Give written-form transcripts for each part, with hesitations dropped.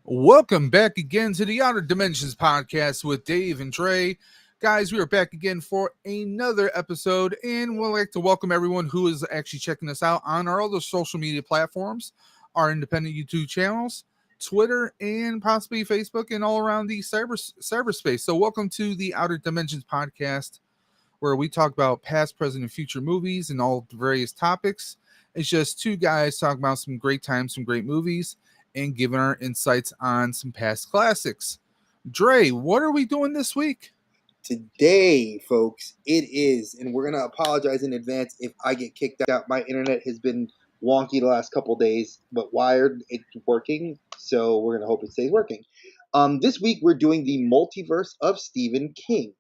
Welcome back again to the Outer Dimensions podcast with Dave and Trey. Guys, we are back again for another episode, and we'd like to welcome everyone who is actually checking us out on our other social media platforms, our independent YouTube channels, Twitter, and possibly Facebook, and all around the cyberspace. So, welcome to the Outer Dimensions podcast, where we talk about past, present, and future movies and all the various topics. It's just two guys talking about some great times, some great movies, and giving our insights on some past classics. Dre, what are we doing this week? Today, folks, it is, and we're going to apologize in advance if I get kicked out. My internet has been wonky the last couple days, but wired, it's working, so we're going to hope it stays working. This week, we're doing the Multiverse of Stephen King.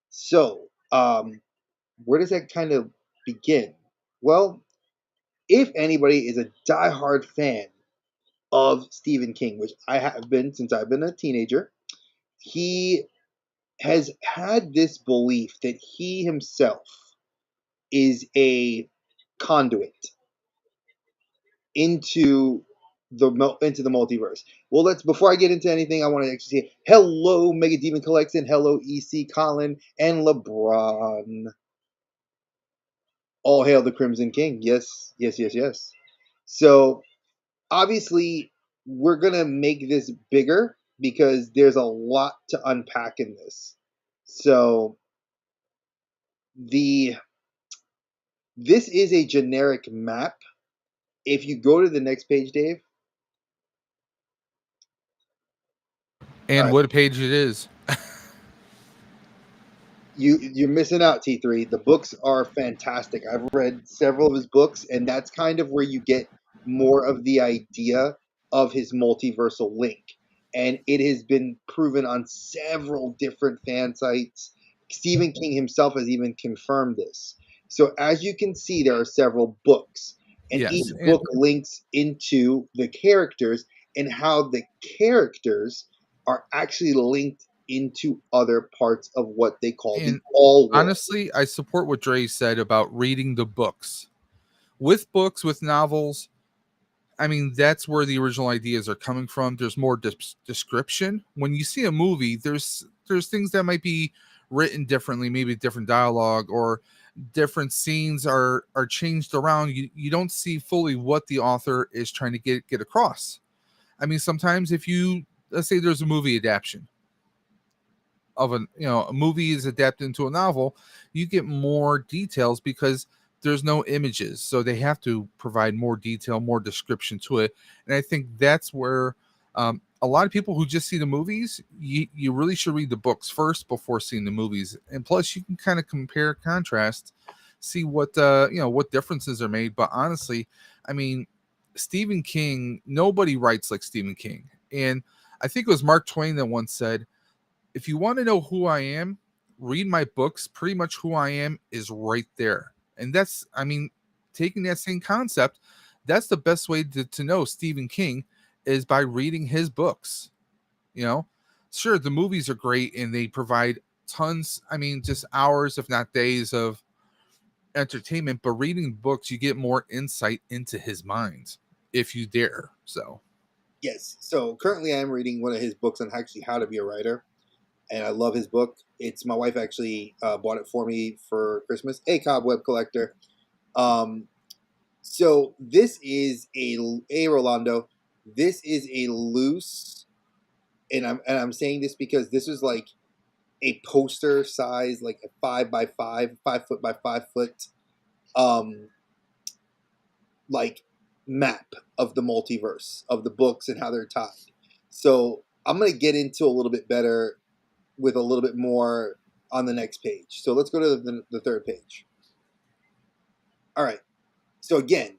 So, where does that kind of begin? Well, if anybody is a diehard fan of Stephen King, which I have been since I've been a teenager, he has had this belief that he himself is a conduit into the multiverse. Well, let's before I get into anything, I want to actually say hello, Mega Demon Collection, hello, EC, Colin, and LeBron. All hail the Crimson King. Yes, yes, yes, yes. So obviously, we're gonna make this bigger because there's a lot to unpack in this. So this is a generic map. If you go to the next page, Dave. And All right. what page it is? You're missing out, T3. The books are fantastic. I've read several of his books, and that's kind of where you get more of the idea of his multiversal link. And it has been proven on several different fan sites. Stephen King himself has even confirmed this. So as you can see, there are several books, and Yes, each and- book links into the characters and how the characters are actually linked into other parts of what they call the And all world. honestly, I support what Dre said about reading the books. With books, with novels, I mean, that's where the original ideas are coming from. There's more description. When you see a movie, there's things that might be written differently, maybe different dialogue or different scenes are changed around. You don't see fully what the author is trying to get across. I mean, sometimes if you let's say there's a movie adaptation of a movie is adapted into a novel, you get more details because there's no images, so they have to provide more detail, more description to it. And I think that's where a lot of people who just see the movies, you really should read the books first before seeing the movies. And plus you can kind of compare, contrast, see what what differences are made. But honestly, I mean, Stephen King, nobody writes like Stephen King. And I think it was Mark Twain that once said, if you want to know who I am, read my books. Pretty much who I am is right there. And that's, I mean, taking that same concept, that's the best way to know Stephen King is by reading his books. You know, sure, the movies are great and they provide tons, I mean, just hours, if not days of entertainment, but reading books, you get more insight into his mind if you dare. So, Yes. So currently I'm reading one of his books on actually how to be a writer. And I love his book. It's my wife actually bought it for me for Christmas. A Cobweb Collector. Um, so this is a Rolando. This is a loose, and I'm saying this because this is like a poster size, like a 5x5, 5 foot by 5 foot, um, like map of the multiverse of the books and how they're tied. So I'm gonna get into a little bit better with a little bit more on the next page. So let's go to the third page. All right. So again,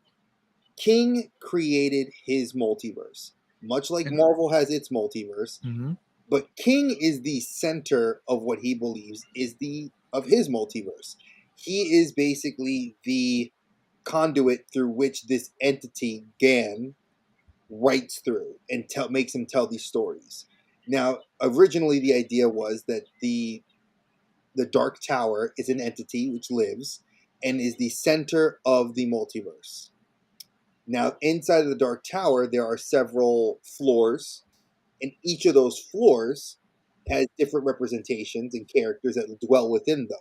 King created his multiverse, much like and, Marvel has its multiverse. mm-hmm. But King is the center of what he believes is of his multiverse. He is basically the conduit through which this entity GAN writes through and makes him tell these stories. Now, originally the idea was that the Dark Tower is an entity which lives and is the center of the multiverse. Now, inside of the Dark Tower, there are several floors, and each of those floors has different representations and characters that dwell within them.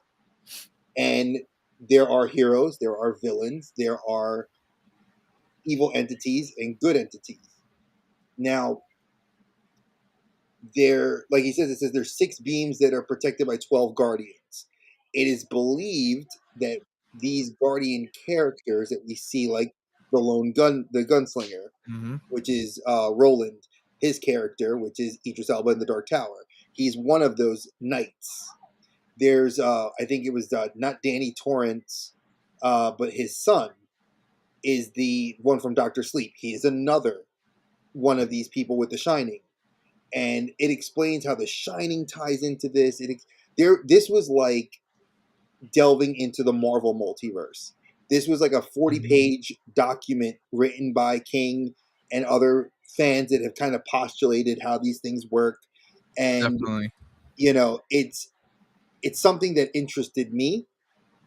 And there are heroes, there are villains, there are evil entities and good entities. Now, like he says, it says there's 6 beams that are protected by 12 guardians. It is believed that these guardian characters that we see, like the gunslinger, Mm-hmm. which is Roland, his character, which is Idris Elba in the Dark Tower, he's one of those knights. There's I think it was not Danny Torrance, but his son is the one from Doctor Sleep. He is another one of these people with the Shining, and it explains how the Shining ties into this. This was like delving into the Marvel multiverse. This was like a 40-page document written by King and other fans that have kind of postulated how these things work, and Definitely. it's something that interested me.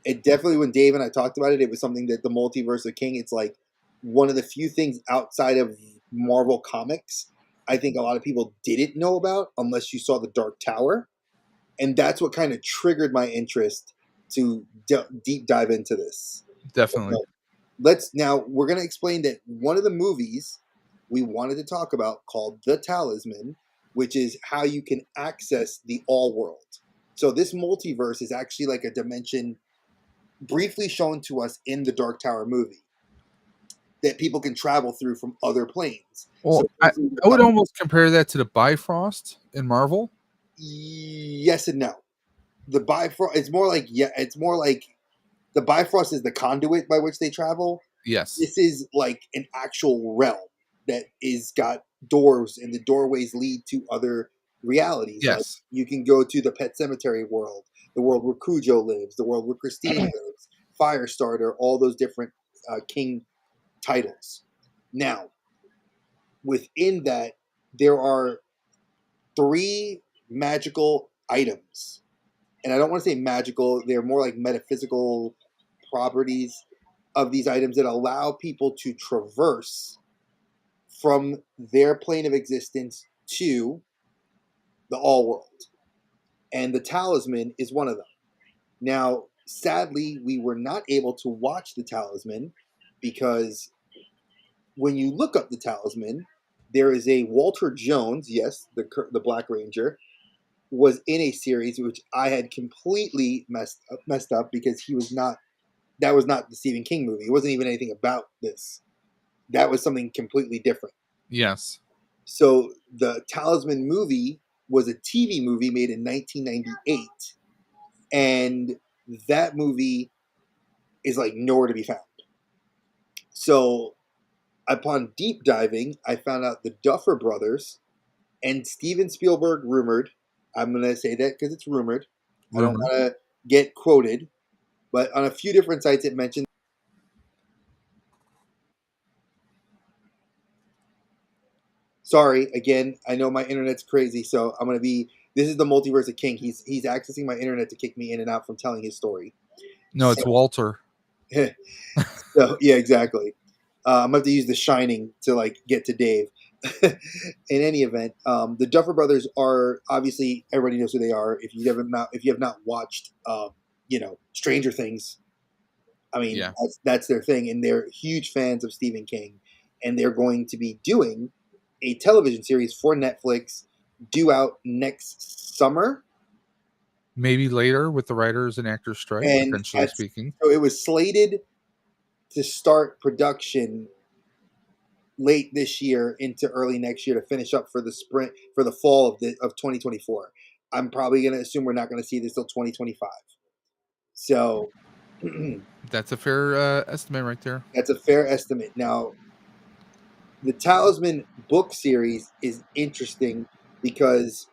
It definitely, when Dave and I talked about it, it was something that the multiverse of King, it's like one of the few things outside of Marvel Comics I think a lot of people didn't know about unless you saw the Dark Tower. And that's what kind of triggered my interest to deep dive into this. Definitely. We're going to explain that one of the movies we wanted to talk about, called The Talisman, which is how you can access the all world. So this multiverse is actually like a dimension briefly shown to us in the Dark Tower movie that people can travel through from other planes. Well, So I would almost compare that to the Bifrost in Marvel. yes and no. The Bifrost, it's more like the Bifrost is the conduit by which they travel. Yes. This is like an actual realm that is got doors, and the doorways lead to other realities. Yes. Like you can go to the Pet Cemetery world, the world where Cujo lives, the world where Christine lives, Firestarter, all those different King titles. Now, within that, there are 3 magical items. And I don't want to say magical, they're more like metaphysical properties of these items that allow people to traverse from their plane of existence to the all world. And the talisman is one of them. Now, sadly, we were not able to watch the talisman because when you look up the talisman, there is a Walter Jones, yes, the Black Ranger, was in a series which I had completely messed up because he was not. That was not the Stephen King movie. It wasn't even anything about this. That was something completely different. Yes. So the Talisman movie was a TV movie made in 1998, and that movie is like nowhere to be found. So upon deep diving, I found out the Duffer Brothers and Steven Spielberg rumored. I'm going to say that because it's rumored. I don't want to get quoted, but on a few different sites it mentioned. Sorry, again, I know my internet's crazy, so I'm going to be. This is the Multiverse of King. He's accessing my internet to kick me in and out from telling his story. No, it's Walter. So yeah, exactly. I'm gonna have to use The Shining to like get to Dave. In any event, the Duffer Brothers are obviously, everybody knows who they are. If you have not watched, Stranger Things, I mean, Yeah. that's their thing, and they're huge fans of Stephen King, and they're going to be doing a television series for Netflix due out next summer. Maybe later with the writers and actors strike, And potentially speaking. so it was slated to start production late this year into early next year to finish up for the fall of 2024. I'm probably going to assume we're not going to see this till 2025. So that's a fair estimate right there. That's a fair estimate. Now, the Talisman book series is interesting because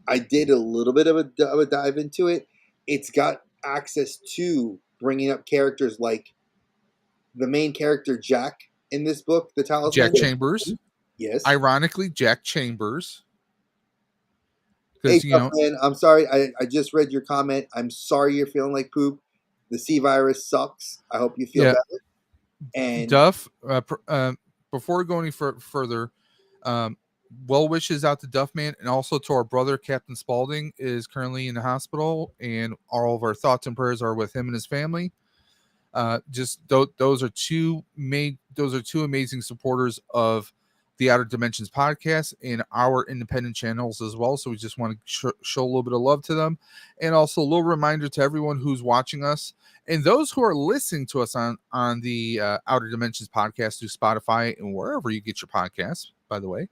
I did a little bit of a dive into it. It's got access to bringing up characters like the main character Jack in this book, The Talisman. Jack Chambers. Yes. Ironically, Jack Chambers. Hey, man, I'm sorry. I just read your comment. I'm sorry you're feeling like poop. The C virus sucks. I hope you feel better. And Duff, before going any further, Well wishes out to Duffman, and also to our brother Captain Spaulding is currently in the hospital, and all of our thoughts and prayers are with him and his family. Those are two amazing supporters of the Outer Dimensions podcast and our independent channels as well. So we just want to show a little bit of love to them, and also a little reminder to everyone who's watching us and those who are listening to us on the Outer Dimensions podcast through Spotify and wherever you get your podcasts. By the way,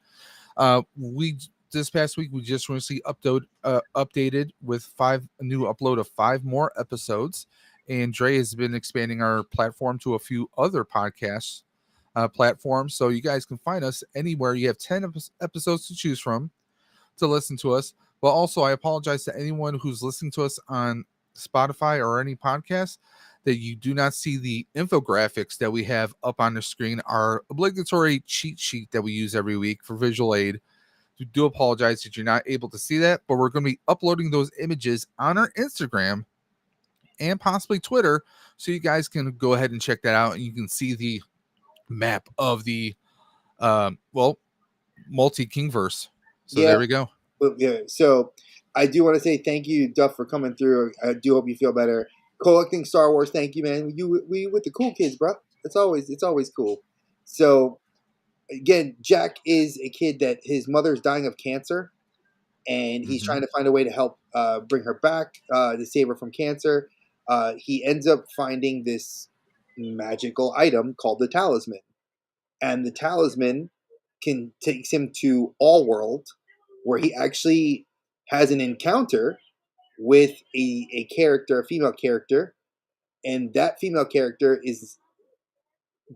we this past week we just recently updated with a new upload of 5 more episodes, and Dre has been expanding our platform to a few other podcasts platforms, so you guys can find us anywhere. You have 10 episodes to choose from to listen to us. But also, I apologize to anyone who's listening to us on Spotify or any podcast that you do not see the infographics that we have up on the screen, our obligatory cheat sheet that we use every week for visual aid. We do apologize that you're not able to see that, but we're going to be uploading those images on our Instagram and possibly Twitter, so you guys can go ahead and check that out, and you can see the map of the multi Kingverse. So Yeah, there we go. yeah. So I do want to say thank you, Duff, for coming through. I do hope you feel better. Collecting Star Wars, thank you, man. We with the cool kids, bro. It's always cool. So again, Jack is a kid that his mother's dying of cancer, and he's trying to find a way to help bring her back, to save her from cancer. He ends up finding this magical item called the talisman, and the talisman takes him to All World, where he actually has an encounter with a character, a female character, and that female character is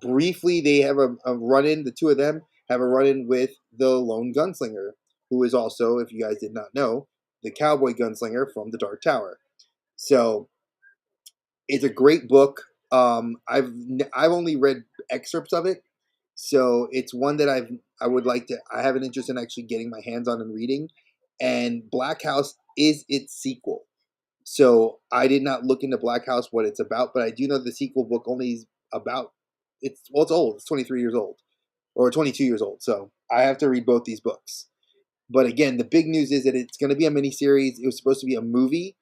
briefly they have a run in. The two of them have a run in with the lone gunslinger, who is also, if you guys did not know, the cowboy gunslinger from the Dark Tower. So it's a great book. I've only read excerpts of it, so it's one that I have an interest in actually getting my hands on and reading. And Black House is its sequel. So I did not look into Black House what it's about, but I do know the sequel book only is about it's old. It's 23 years old or 22 years old. So I have to read both these books. But again, the big news is that it's going to be a miniseries. It was supposed to be a movie,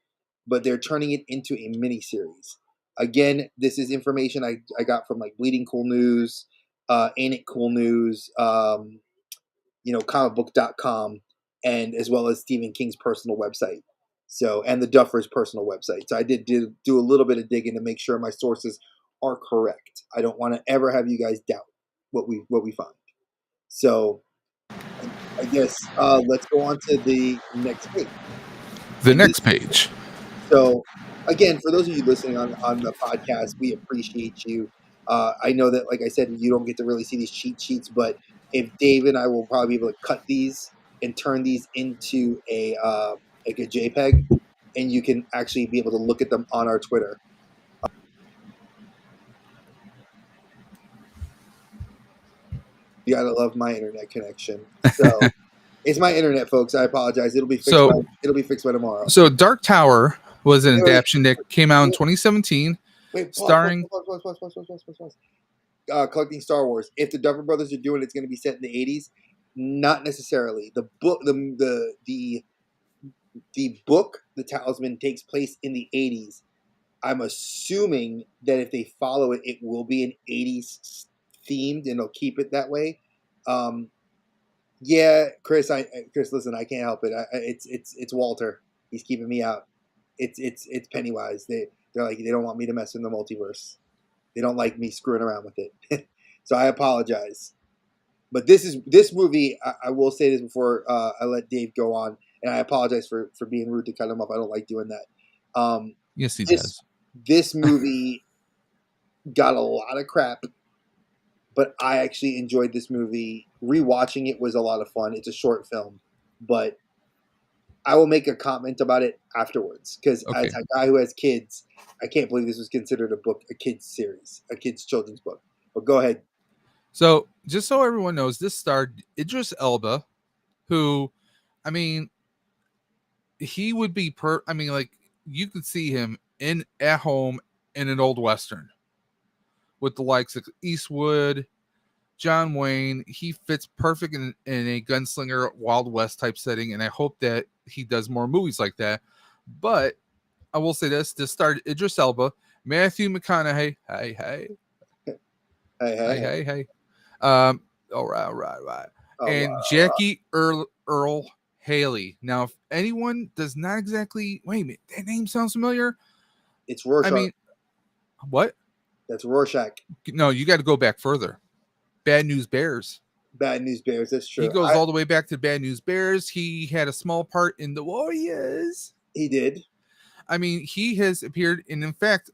but they're turning it into a miniseries. Again, this is information I got from like Bleeding Cool News, Ain't It Cool News, comicbook.com, and as well as Stephen King's personal website. So, and the Duffer's personal website. So I did do a little bit of digging to make sure my sources are correct. I don't want to ever have you guys doubt what we find. So I guess let's go on to the next page. The next page. So, again, for those of you listening on the podcast, we appreciate you. I know that, like I said, you don't get to really see these cheat sheets, but if Dave and I will probably be able to cut these and turn these into like a JPEG, and you can actually be able to look at them on our Twitter. You gotta love my internet connection. So it's my internet, folks. I apologize. It'll be fixed by tomorrow. So Dark Tower was an adaptation that came out in 2017. Starring Collecting Star Wars. If the Duffer Brothers are doing it, it's going to be set in the 80s. Not necessarily. The book, the book, The Talisman, takes place in the 80s. I'm assuming that if they follow it, it will be an 80s themed, and they'll keep it that way. Yeah, Chris, listen, I can't help it. It's Walter. He's keeping me out. It's Pennywise. They're like, they don't want me to mess in the multiverse. They don't like me screwing around with it. So I apologize. But this movie, I will say this before I let Dave go on, and I apologize for being rude to cut him off. I don't like doing that. Yes, he does. This movie got a lot of crap, but I actually enjoyed this movie. Rewatching it was a lot of fun. It's a short film, but I will make a comment about it afterwards, because as a guy who has kids, I can't believe this was considered a kid's series, a kid's children's book. But go ahead. So, just so everyone knows, this starred Idris Elba, who, I mean, he would be like, you could see him at home in an old Western with the likes of Eastwood, John Wayne, he fits perfect in a gunslinger Wild West type setting, and I hope that he does more movies like that. But I will say this starred Idris Elba, Matthew McConaughey, Hey, hey, hey. hey. All right. All right, And all right. Jackie Earl Haley. Now, if anyone does not exactly wait a minute, that name sounds familiar. It's I Rorschach. mean, what? That's Rorschach. No, you got to go back further. Bad News Bears. Bad News Bears. That's He true. goes all the way back to Bad News Bears. He had a small part in The Warriors. He did. I mean, he has appeared, and in fact,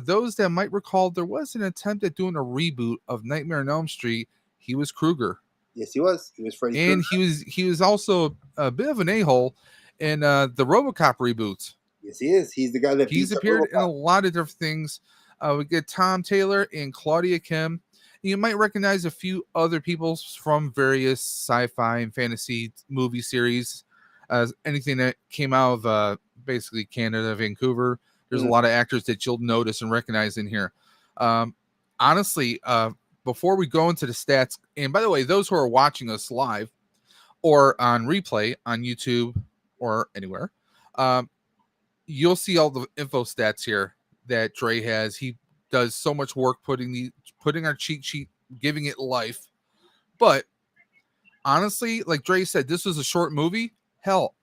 those that might recall, there was an attempt at doing a reboot of Nightmare on Elm Street. He was Krueger, Yes, he was. He was Freddy and Krueger. he was also a bit of an a-hole in the RoboCop reboots. Yes, he is. He's the guy that He's beats up appeared in a RoboCop. lot of different things. We get Tom Taylor and Claudia Kim. You might recognize a few other people from various sci-fi and fantasy movie series. Anything that came out of basically Canada, Vancouver. There's a Mhm. lot of actors that you'll notice and recognize in here. Honestly, before we go into the stats, and by the way, those who are watching us live or on replay on YouTube or anywhere, you'll see all the info stats here that Dre has. He does so much work putting our cheat sheet, giving it life. But honestly, like Dre said, this was a short movie. Hell,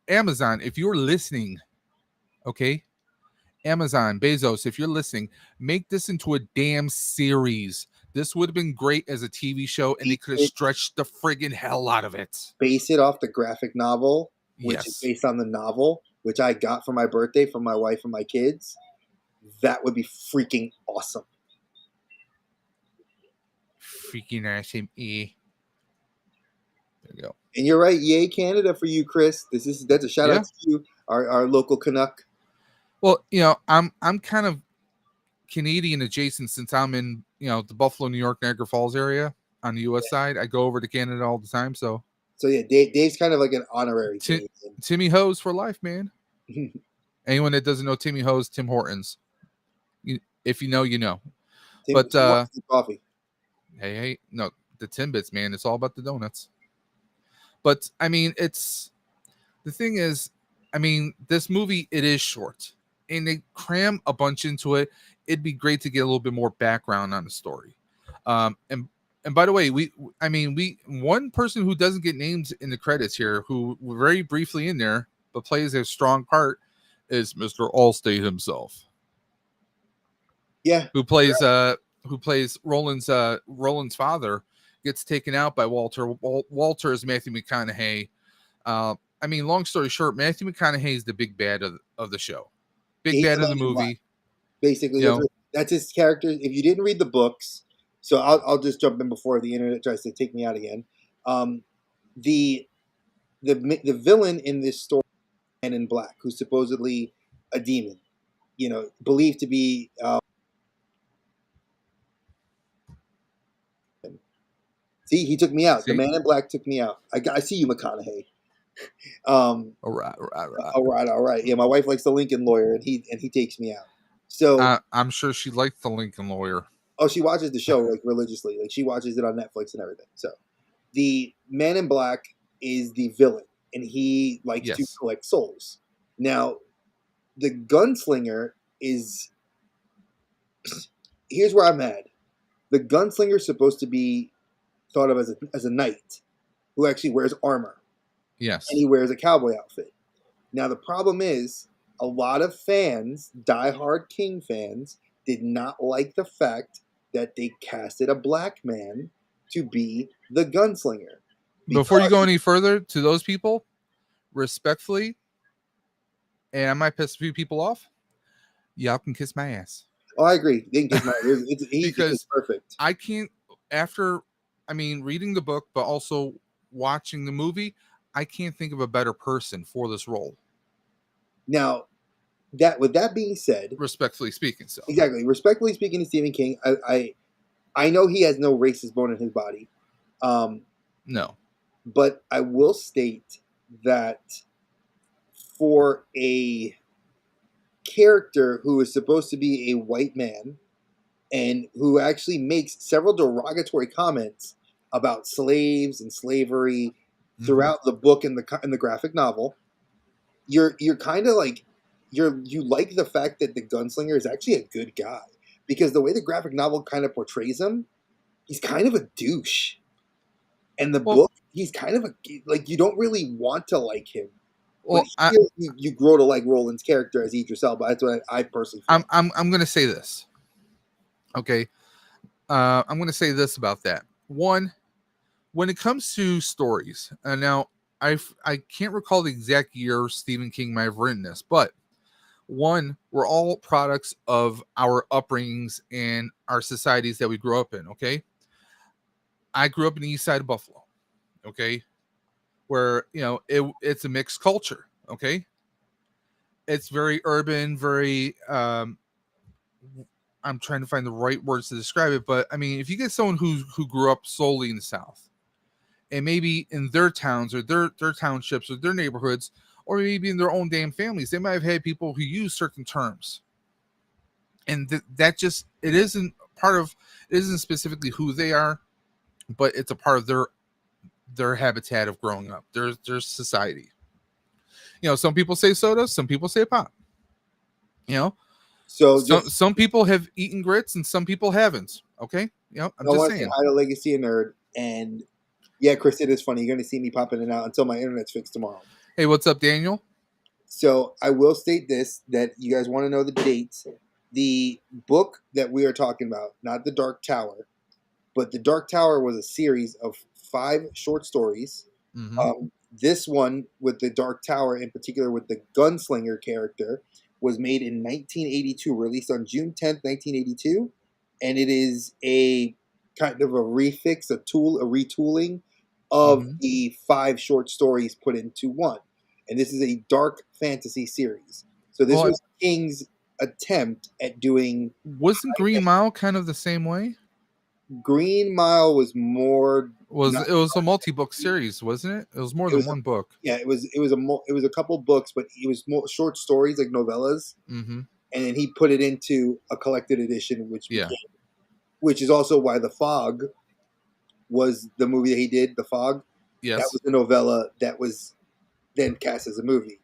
Amazon, if you're listening, okay, Amazon, Bezos, if you're listening, make this into a damn series. This would have been great as a TV show, and they could have stretched the friggin' hell out of it. Base it off the graphic novel, which is Yes. based on the novel, which I got for my birthday from my wife and my kids. That would be freaking awesome. Freaking SME. There you go. And you're right. Yay, Canada for you, Chris. That's a shout Yeah. out to you, our local Canuck. Well, I'm kind of Canadian adjacent since I'm in, the Buffalo, New York, Niagara Falls area on the U.S. side. I go over to Canada all the time. So So yeah, Dave's kind of like an honorary Canadian. Timmy Hose for life, man. Anyone that doesn't know Timmy Hose, Tim Hortons. If you know, you know. Tim coffee. Hey, no, the Timbits, man. It's all about the donuts. But I mean, the thing is, I mean, this movie, it is short and they cram a bunch into it. It'd be great to get a little bit more background on the story. And by the way, one person who doesn't get names in the credits here, who very briefly in there, but plays a strong part, is Mr. Allstate himself. Yeah. Who plays Roland's father, gets taken out by Walter. Walter is Matthew McConaughey. I mean, long story short, Matthew McConaughey is the big bad of the show. Big bad of the movie. Basically, that's his character. If you didn't read the books, so I'll just jump in before the internet tries to take me out again. The villain in this story, Man in Black, who's supposedly a demon, believed to be. See, he took me out. The Man in Black took me out. I see you, McConaughey. All right. Yeah, my wife likes the Lincoln Lawyer, and he takes me out. So I'm sure she liked the Lincoln Lawyer. Oh, she watches the show like religiously. Like she watches it on Netflix and everything. So the Man in Black is the villain, and he likes to collect souls. Now, the gunslinger is. Here's where I'm at. The gunslinger is supposed to be thought of as a knight who actually wears armor. Yes. And he wears a cowboy outfit. Now, the problem is a lot of fans, diehard King fans, did not like the fact that they casted a black man to be the gunslinger. Before you go any further, to those people, respectfully, and I might piss a few people off, y'all can kiss my ass. Oh, I agree. They can kiss my ass. He's perfect. I can't, reading the book, but also watching the movie, I can't think of a better person for this role. Now, with that being said, respectfully speaking, respectfully speaking to Stephen King, I know he has no racist bone in his body. No, but I will state that for a character who is supposed to be a white man and who actually makes several derogatory comments about slaves and slavery Mm-hmm. throughout the book and the graphic novel. You're kind of like you like the fact that the gunslinger is actually a good guy, because the way the graphic novel kind of portrays him, he's kind of a douche. And the Well, book, he's kind of a like, you don't really want to like him, but well, I, here you grow to like Roland's character as Idris Elba. That's what I personally feel. I'm going to say this. Okay, I'm going to say this about that. One, when it comes to stories, and now I can't recall the exact year Stephen King might have written this, but one, we're all products of our upbringings and our societies that we grew up in. Okay, I grew up in the east side of Buffalo. Okay, where it's a mixed culture. Okay, it's very urban, very I'm trying to find the right words to describe it, but I mean, if you get someone who grew up solely in the South, and maybe in their towns or their townships or their neighborhoods, or maybe in their own damn families, they might have had people who use certain terms, and that just it isn't specifically who they are, but it's a part of their habitat of growing up, their society. Some people say soda, some people say pop. You know, So just some people have eaten grits and some people haven't. Okay, I'm I just want to say saying. hi to Legacy and Nerd, and yeah, Chris, it is funny. You're going to see me popping in and out until my internet's fixed tomorrow. Hey, what's up, Daniel? So I will state this, that you guys want to know the dates. The book that we are talking about, not the Dark Tower, but the Dark Tower was a series of 5 short stories. Mm-hmm. This one with the Dark Tower, in particular with the gunslinger character, was made in 1982, released on June 10th, 1982, and it is a kind of a refix, a retooling of Mm-hmm. the 5 short stories put into one. And this is a dark fantasy series. So this Well, was King's attempt at doing wasn't Green Mile kind of the same way? Green Mile was more not It was a multi-book series, wasn't it? It was more it than was one book. yeah, it was a couple books, but it was more short stories, like novellas, Mm-hmm. and then he put it into a collected edition, Yeah. which is also why The Fog was the movie that he did. The Fog, that Yes. was the novella that was then cast as a movie.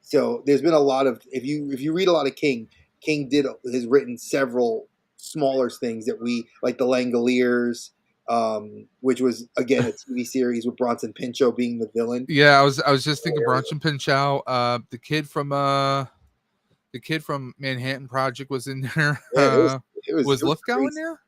So there's been a lot of, if you read a lot of King, has written several smaller things that we like, the Langoliers, which was again a TV series with Bronson Pinchot being the villain. Yeah, I was just thinking Bronson Pinchot, the kid from Manhattan Project was in there. Yeah, Was it was Lithgow in crazy. there?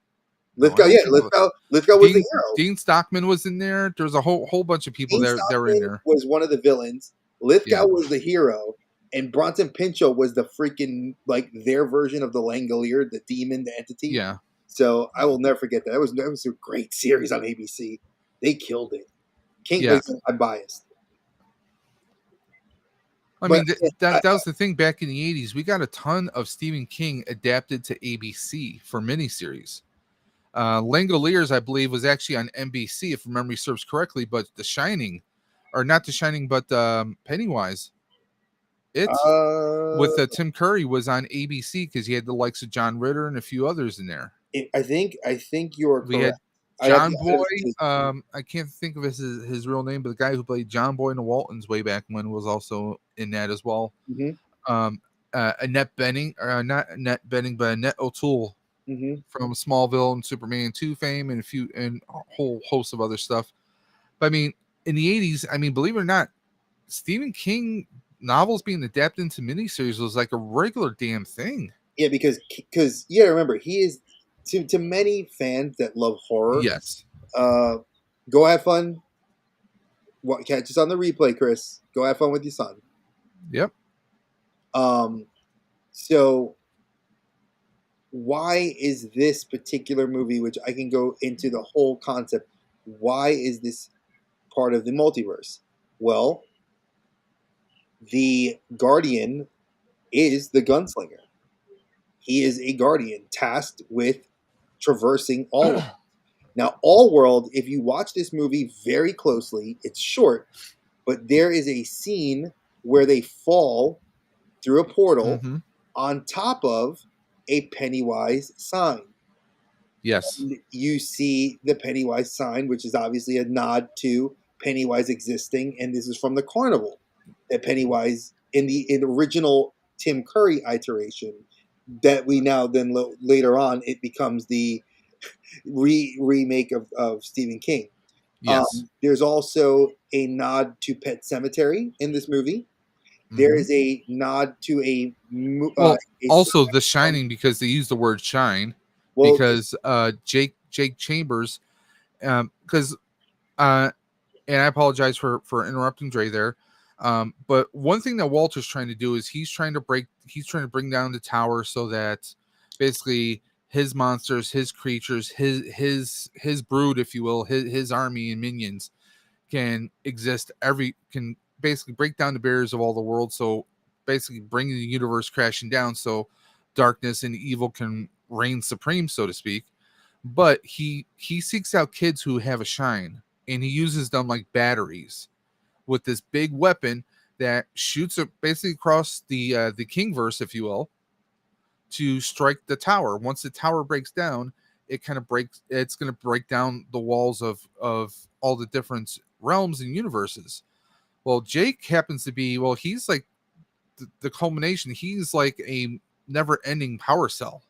No, I Lithgow, don't yeah, think it was. Lithgow was the hero. Dean Stockman was in there. There's a whole bunch of people Dean that were in Stockman there. was one of the villains. Lithgow Yeah. was the hero, and Bronson Pinchot was the freaking, like, their version of the Langolier, the demon, the entity. Yeah. So I will never forget that. That was a great series on ABC. They killed it. King, Yeah. like, I'm biased, I but mean, that was the thing back in the 80s. We got a ton of Stephen King adapted to ABC for miniseries. Langoliers, I believe, was actually on NBC, if memory serves correctly, but The Shining, or not The Shining, but Pennywise, it with Tim Curry was on ABC because he had the likes of John Ritter and a few others in there. I think you are We had correct. John I'd have Boy. to see his I can't think of his real name, but the guy who played John Boy in the Waltons way back when was also in that as well. mm-hmm, Um, Annette Bening, or not Annette Bening, but Annette O'Toole mm-hmm. from Smallville and Superman 2 fame and a whole host of other stuff. But I mean, in the 80s, I mean, believe it or not, Stephen King novels being adapted into miniseries was like a regular damn thing. Yeah, because yeah, remember, he is, to many fans that love horror. Yes. Go have fun. Catch us on the replay, Chris. Go have fun with your son. Yep. So why is this particular movie, which I can go into the whole concept, why is this part of the multiverse? Well, the Guardian is the gunslinger. He is a guardian tasked with traversing all world. Now, all world, if you watch this movie very closely, it's short, but there is a scene where they fall through a portal Mm-hmm. on top of a Pennywise sign. Yes. You see the Pennywise sign, which is obviously a nod to Pennywise existing, and this is from the carnival that Pennywise in the original Tim Curry iteration that we now then later on it becomes the remake of Stephen King. Yes. There's also a nod to Pet Cemetery in this movie. There Hmm. is a nod to a Well, a also The from, Shining, because they use the word shine, well, because Jake Chambers, because and I apologize for interrupting Dre there. But one thing that Walter's trying to do is he's trying to bring down the tower so that basically his monsters, his creatures, his brood, if you will, his army and minions can exist can basically break down the barriers of all the world. So basically bringing the universe crashing down so darkness and evil can reign supreme, so to speak. But he seeks out kids who have a shine, and he uses them like batteries with this big weapon that shoots basically across the Kingverse, if you will, to strike the tower. Once the tower breaks down, it's going to break down the walls of all the different realms and universes. Well, Jake happens to be, well, he's like the culmination. He's like a never ending power cell.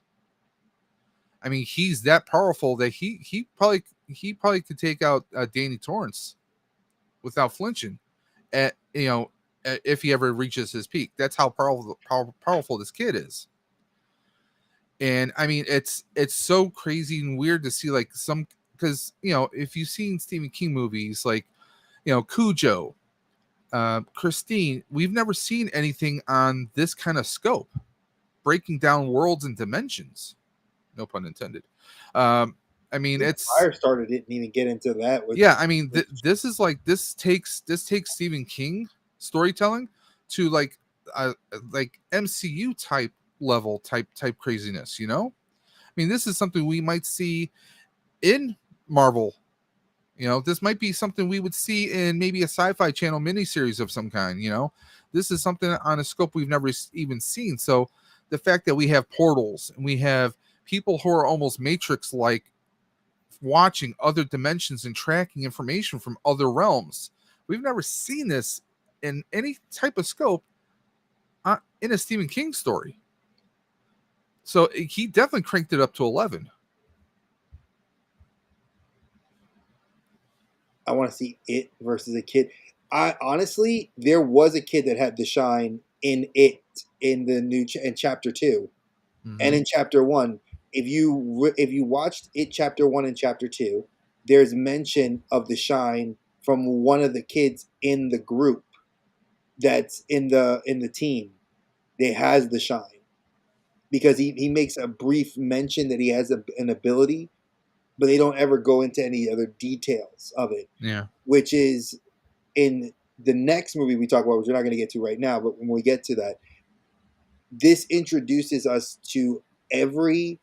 I mean, he's that powerful that he probably could take out Danny Torrance without flinching. At if he ever reaches his peak, that's how powerful this kid is. And I mean, it's so crazy and weird to see like some, because if you've seen Stephen King movies like Cujo, Christine, we've never seen anything on this kind of scope, breaking down worlds and dimensions. No pun intended. I mean, it's Firestarter didn't even get into that, yeah. which I mean, this is like this takes Stephen King storytelling to like MCU type craziness. I mean, this is something we might see in Marvel. This might be something we would see in maybe a sci-fi channel miniseries of some kind. This is something on a scope we've never even seen. So the fact that we have portals and we have people who are almost Matrix like watching other dimensions and tracking information from other realms, we've never seen this in any type of scope in a Stephen King story. So he definitely cranked it up to 11. I want to see it versus a kid. I honestly, there was a kid that had the shine in it in the in chapter 2 and Mm-hmm. in chapter 1. If you watched it chapter 1 and chapter 2, there's mention of the shine from one of the kids in the group that's in the team. They has the shine because he makes a brief mention that he has an ability, but they don't ever go into any other details of it, Yeah. which is in the next movie we talk about, which we're not going to get to right now, but when we get to that, this introduces us to every.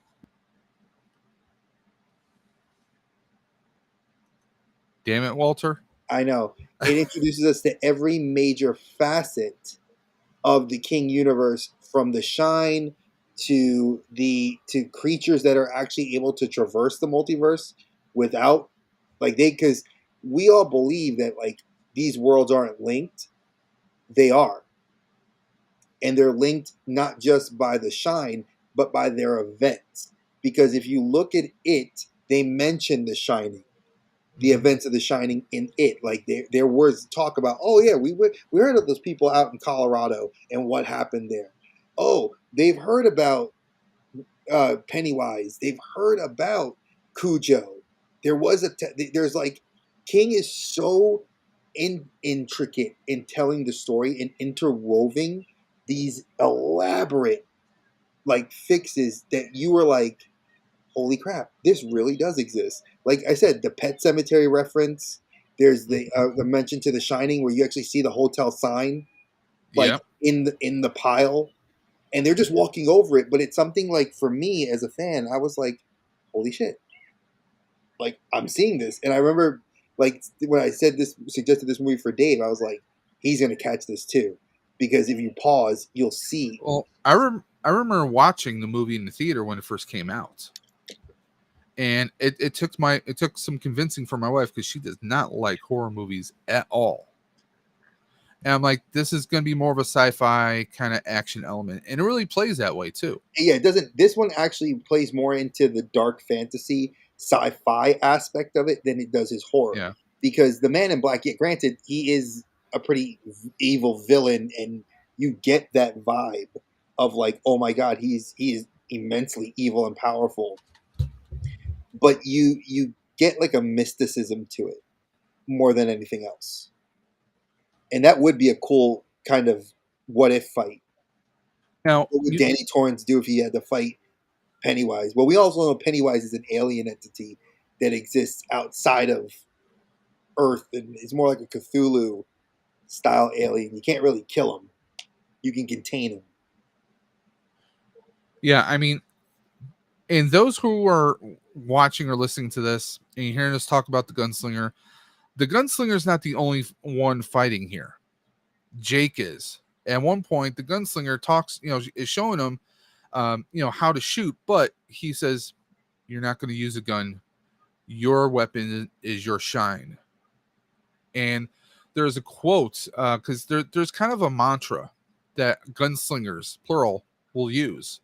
Damn it, Walter. I know it introduces us to every major facet of the King universe, from the Shine to creatures that are actually able to traverse the multiverse without, like, because we all believe that like these worlds aren't linked. They are, and they're linked not just by the Shine but by their events. Because if you look at it, they mention the Shining, the Mm-hmm. events of the Shining in it. Like there was talk about, oh yeah, we heard of those people out in Colorado and what happened there. Oh, they've heard about Pennywise. They've heard about Cujo. There's like, King is so intricate in telling the story and interwoving these elaborate like fixes that you were like, holy crap, this really does exist. Like I said, the Pet Cemetery reference. There's the mention to The Shining where you actually see the hotel sign, like Yeah. in the pile, and they're just walking over it. But it's something like, for me as a fan, I was like, holy shit, like I'm seeing this. And I remember like when I suggested this movie for Dave, I was like, he's gonna catch this too, because if you pause, you'll see. Well, I remember watching the movie in the theater when it first came out, And it took some convincing for my wife because she does not like horror movies at all. And I'm like, this is going to be more of a sci-fi kind of action element, and it really plays that way too. Yeah, it doesn't. This one actually plays more into the dark fantasy sci-fi aspect of it than it does his horror. Yeah, Because the Man in Black, yet granted, he is a pretty evil villain, and you get that vibe of like, oh my god, he is immensely evil and powerful. But you get like a mysticism to it more than anything else, and that would be a cool kind of what if fight. now What would Danny Torrance do if he had to fight Pennywise? Well, we also know Pennywise is an alien entity that exists outside of Earth, and it's more like a Cthulhu style alien. You can't really kill him; you can contain him. yeah, I mean, and those who are watching or listening to this and you're hearing us talk about the gunslinger is not the only one fighting here. Jake is. At one point, the gunslinger talks, is showing him, how to shoot, but he says, "You're not going to use a gun. Your weapon is your shine." And there's a quote because there's kind of a mantra that gunslingers, plural, will use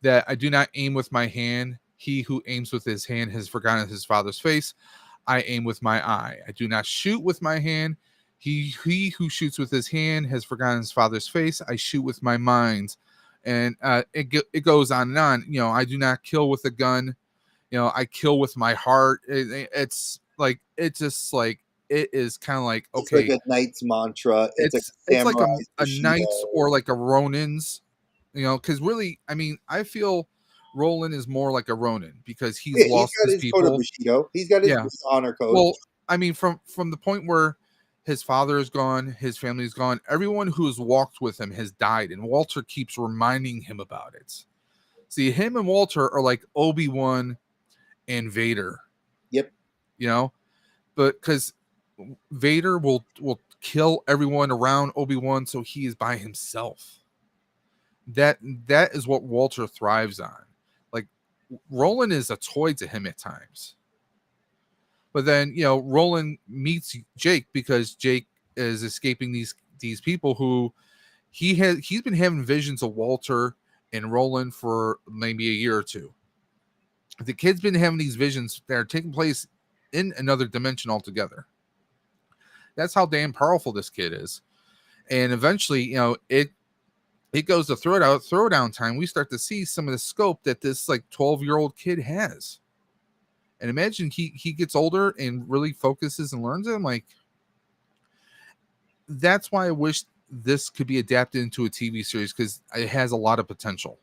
that I do not aim with my hand. He who aims with his hand has forgotten his father's face. I aim with my eye. I do not shoot with my hand. He who shoots with his hand has forgotten his father's face. I shoot with my mind. And it goes on and on. I do not kill with a gun. I kill with my heart. It's like, it's just like, it is kind of like, It's like okay, a knight's mantra. It's like a it's like samurai's a knight's bushido. or like a Ronin's, because really, I mean, I feel Roland is more like a Ronin because he's Yeah, he's lost got his his code of people. bushido. He's got Yeah. his honor code. Well, I mean, from the point where his father is gone, his family is gone, everyone who has walked with him has died, and Walter keeps reminding him about it. See, him and Walter are like Obi-Wan and Vader, Yep. you know, but because Vader will kill everyone around Obi-Wan, so he is by himself. That that is what Walter thrives on. Like, Roland is a toy to him at times. But then, Roland meets Jake because Jake is escaping these people who he's been having visions of Walter and Roland for maybe a year or two. The kid's been having these visions that are taking place in another dimension altogether. That's how damn powerful this kid is. And eventually, it goes to throwdown time. We start to see some of the scope that this like 12-year-old kid has. And imagine he gets older and really focuses and learns it. I'm like, that's why I wish this could be adapted into a TV series because it has a lot of potential.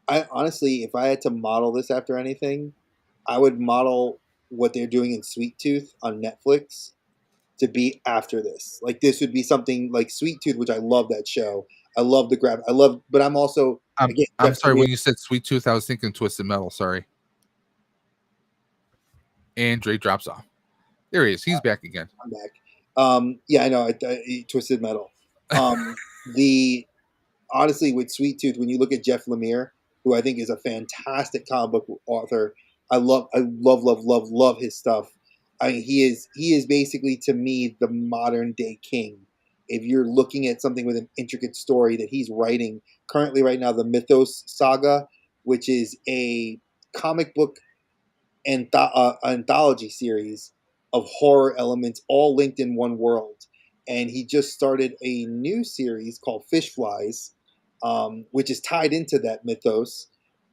I honestly, if I had to model this after anything, I would model what they're doing in Sweet Tooth on Netflix to be after this. Like this would be something like Sweet Tooth, which I love that show. I love the grab. I love, but I'm also again I'm Jeff sorry, Lemire. when you said Sweet Tooth, I was thinking Twisted Metal. Sorry. And Dre drops off. There he is. He's back again. I'm back. Yeah, I know. Twisted Metal. The honestly, with Sweet Tooth, when you look at Jeff Lemire, who I think is a fantastic comic book author, I love his stuff. I mean, he is basically to me the modern day king. If you're looking at something with an intricate story that he's writing currently right now, the Mythos Saga, which is a comic book anthology series of horror elements all linked in one world. And he just started a new series called Fish Flies, which is tied into that mythos.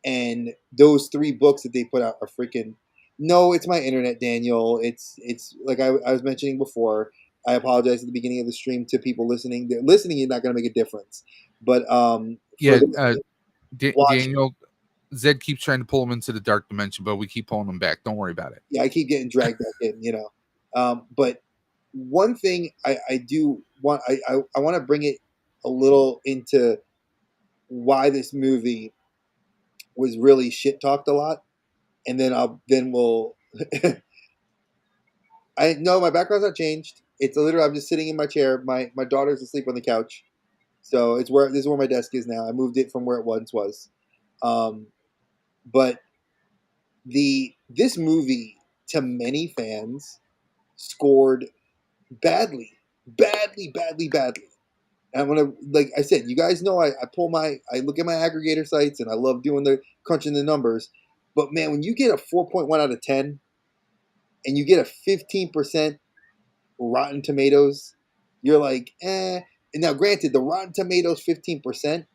And those three books that they put out are freaking. No, it's my internet, Daniel. It's like I was mentioning before. I apologize at the beginning of the stream to people listening. They're listening is not going to make a difference, but for Yeah, watching, Daniel, Zed keeps trying to pull him into the dark dimension, but we keep pulling him back. Don't worry about it. yeah, I keep getting dragged back in, you know. But one thing I do want, I want to bring it a little into why this movie was really shit talked a lot, and then we'll. I know my background's not changed. It's literally I'm just sitting in my chair. My daughter's asleep on the couch, so this is where my desk is now. I moved it from where it once was, but This movie to many fans scored badly, badly. And I'm gonna, like I said, you guys know I look at my aggregator sites and I love doing the crunching the numbers. But man, when you get a 4.1 out of 10 and you get a 15% Rotten Tomatoes, you're like, eh. And now, granted, the Rotten Tomatoes 15%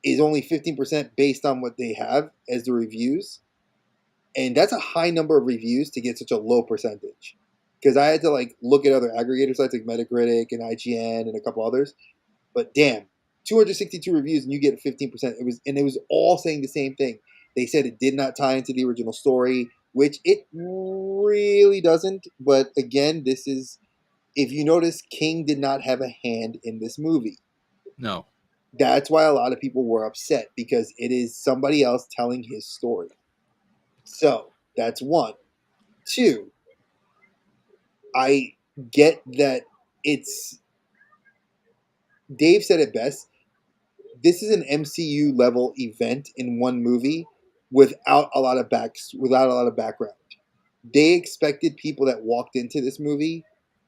is only 15% based on what they have as the reviews, and that's a high number of reviews to get such a low percentage. Because I had to like look at other aggregator sites like Metacritic and IGN and a couple others, but damn, 262 reviews and you get 15%. It was all saying the same thing. They said it did not tie into the original story, which it really doesn't. But again, this is, if you notice, King did not have a hand in this movie. No. That's why a lot of people were upset because it is somebody else telling his story. So that's one. Two, I get that it's, Dave said it best. This is an MCU level event in one movie without a lot of background. They expected people that walked into this movie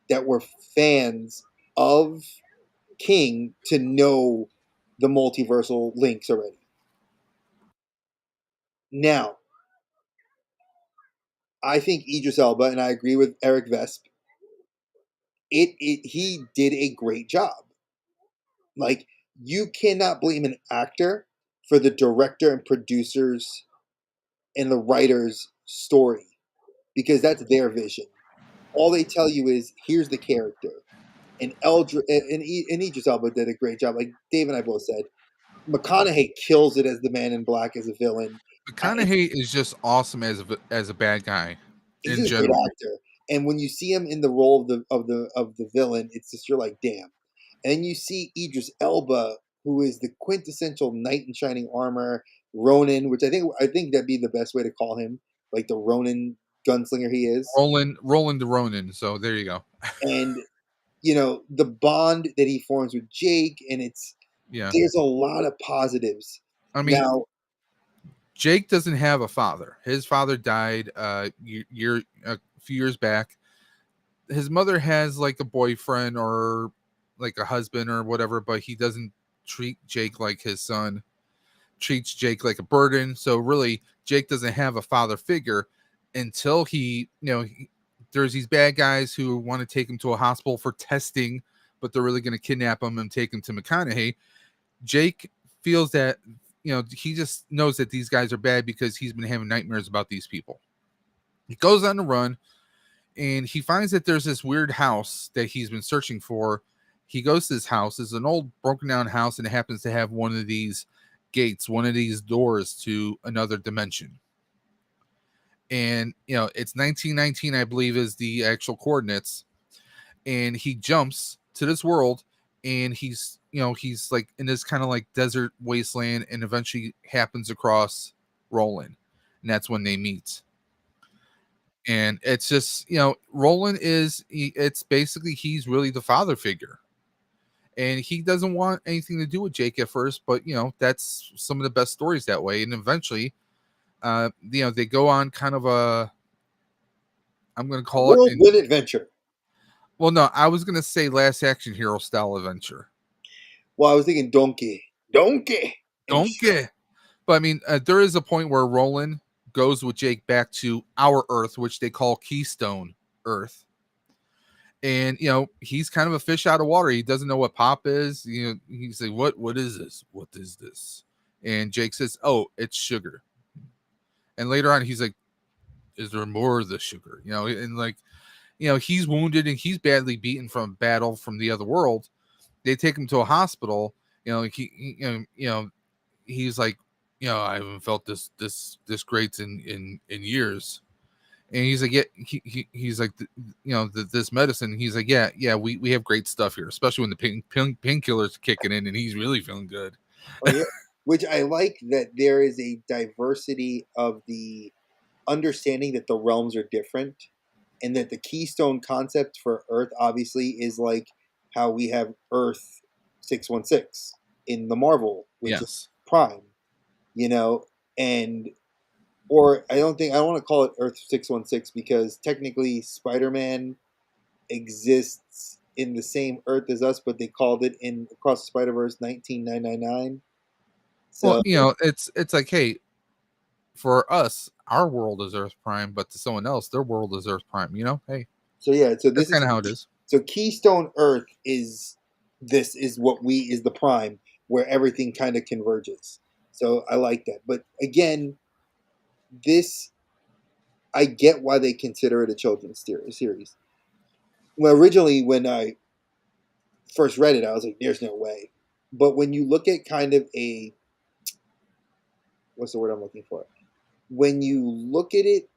that were fans of King to know the multiversal links already. Now, I think Idris Elba, and I agree with Eric Vesp, he did a great job. Like, you cannot blame an actor for the director and producers and the writer's story because that's their vision. All they tell you is, here's the character. And Idris Elba did a great job. Like Dave and I both said, McConaughey kills it as the Man in Black as a villain. McConaughey is just awesome as a bad guy He's in just a great general. actor. And when you see him in the role of the villain, it's just, you're like, damn. And then you see Idris Elba, who is the quintessential knight in shining armor, Ronin, which I think that'd be the best way to call him, like the Ronin gunslinger he is. Roland the Ronin. So there you go. And the bond that he forms with Jake, and Yeah. there's a lot of positives. I mean, Now, Jake doesn't have a father. His father died a few years back. His mother has like a boyfriend or like a husband or whatever, but he doesn't treat Jake like his son. Treats Jake like a burden. So really, Jake doesn't have a father figure until there's these bad guys who want to take him to a hospital for testing, but they're really going to kidnap him and take him to McConaughey. Jake feels that he just knows that these guys are bad because he's been having nightmares about these people. He goes on the run and he finds that there's this weird house that he's been searching for. He goes to this house. It's an old broken down house, and it happens to have one of these gates, one of these doors to another dimension. And it's 1919, I believe, is the actual coordinates. And he jumps to this world, and he's like in this kind of like desert wasteland, and eventually happens across Roland, and that's when they meet. And it's just Roland it's basically he's really the father figure, and he doesn't want anything to do with Jake at first, but that's some of the best stories that way. And eventually they go on kind of a, I'm going to call it whirlwind adventure. well, no, I was going to say last action hero style adventure. Well, I was thinking donkey, and Don't get, but I mean, there is a point where Roland goes with Jake back to our Earth, which they call Keystone Earth. And he's kind of a fish out of water. He doesn't know what pop is. He's like, what is this? What is this? And Jake says, oh, it's sugar. And later on, he's like, is there more of the sugar? And like, he's wounded and he's badly beaten from battle from the other world. They take him to a hospital. He's like, I haven't felt this great in years. And he's like, yeah, he's like, this medicine. He's like, yeah, we have great stuff here, especially when the painkillers kicking in, and he's really feeling good. oh, yeah. Which I like, that there is a diversity of the understanding that the realms are different, and that the keystone concept for Earth obviously is like how we have Earth 616 in the Marvel, which is Yes. Prime, you know, and Or I don't want to call it Earth 616 because technically Spider-Man exists in the same Earth as us, but they called it in Across the Spider-Verse 19999. Well, So it's like, hey, for us, our world is Earth Prime, but to someone else, their world is Earth Prime. Hey, so yeah, so that's this is kind of how it is. so Keystone Earth is this is what we is the prime where everything kind of converges. So I like that. But again, this I get why they consider it a children's series. Well, originally when I first read it, I was like, "There's no way." But when you look at kind of a what's the word I'm looking for? When you look at it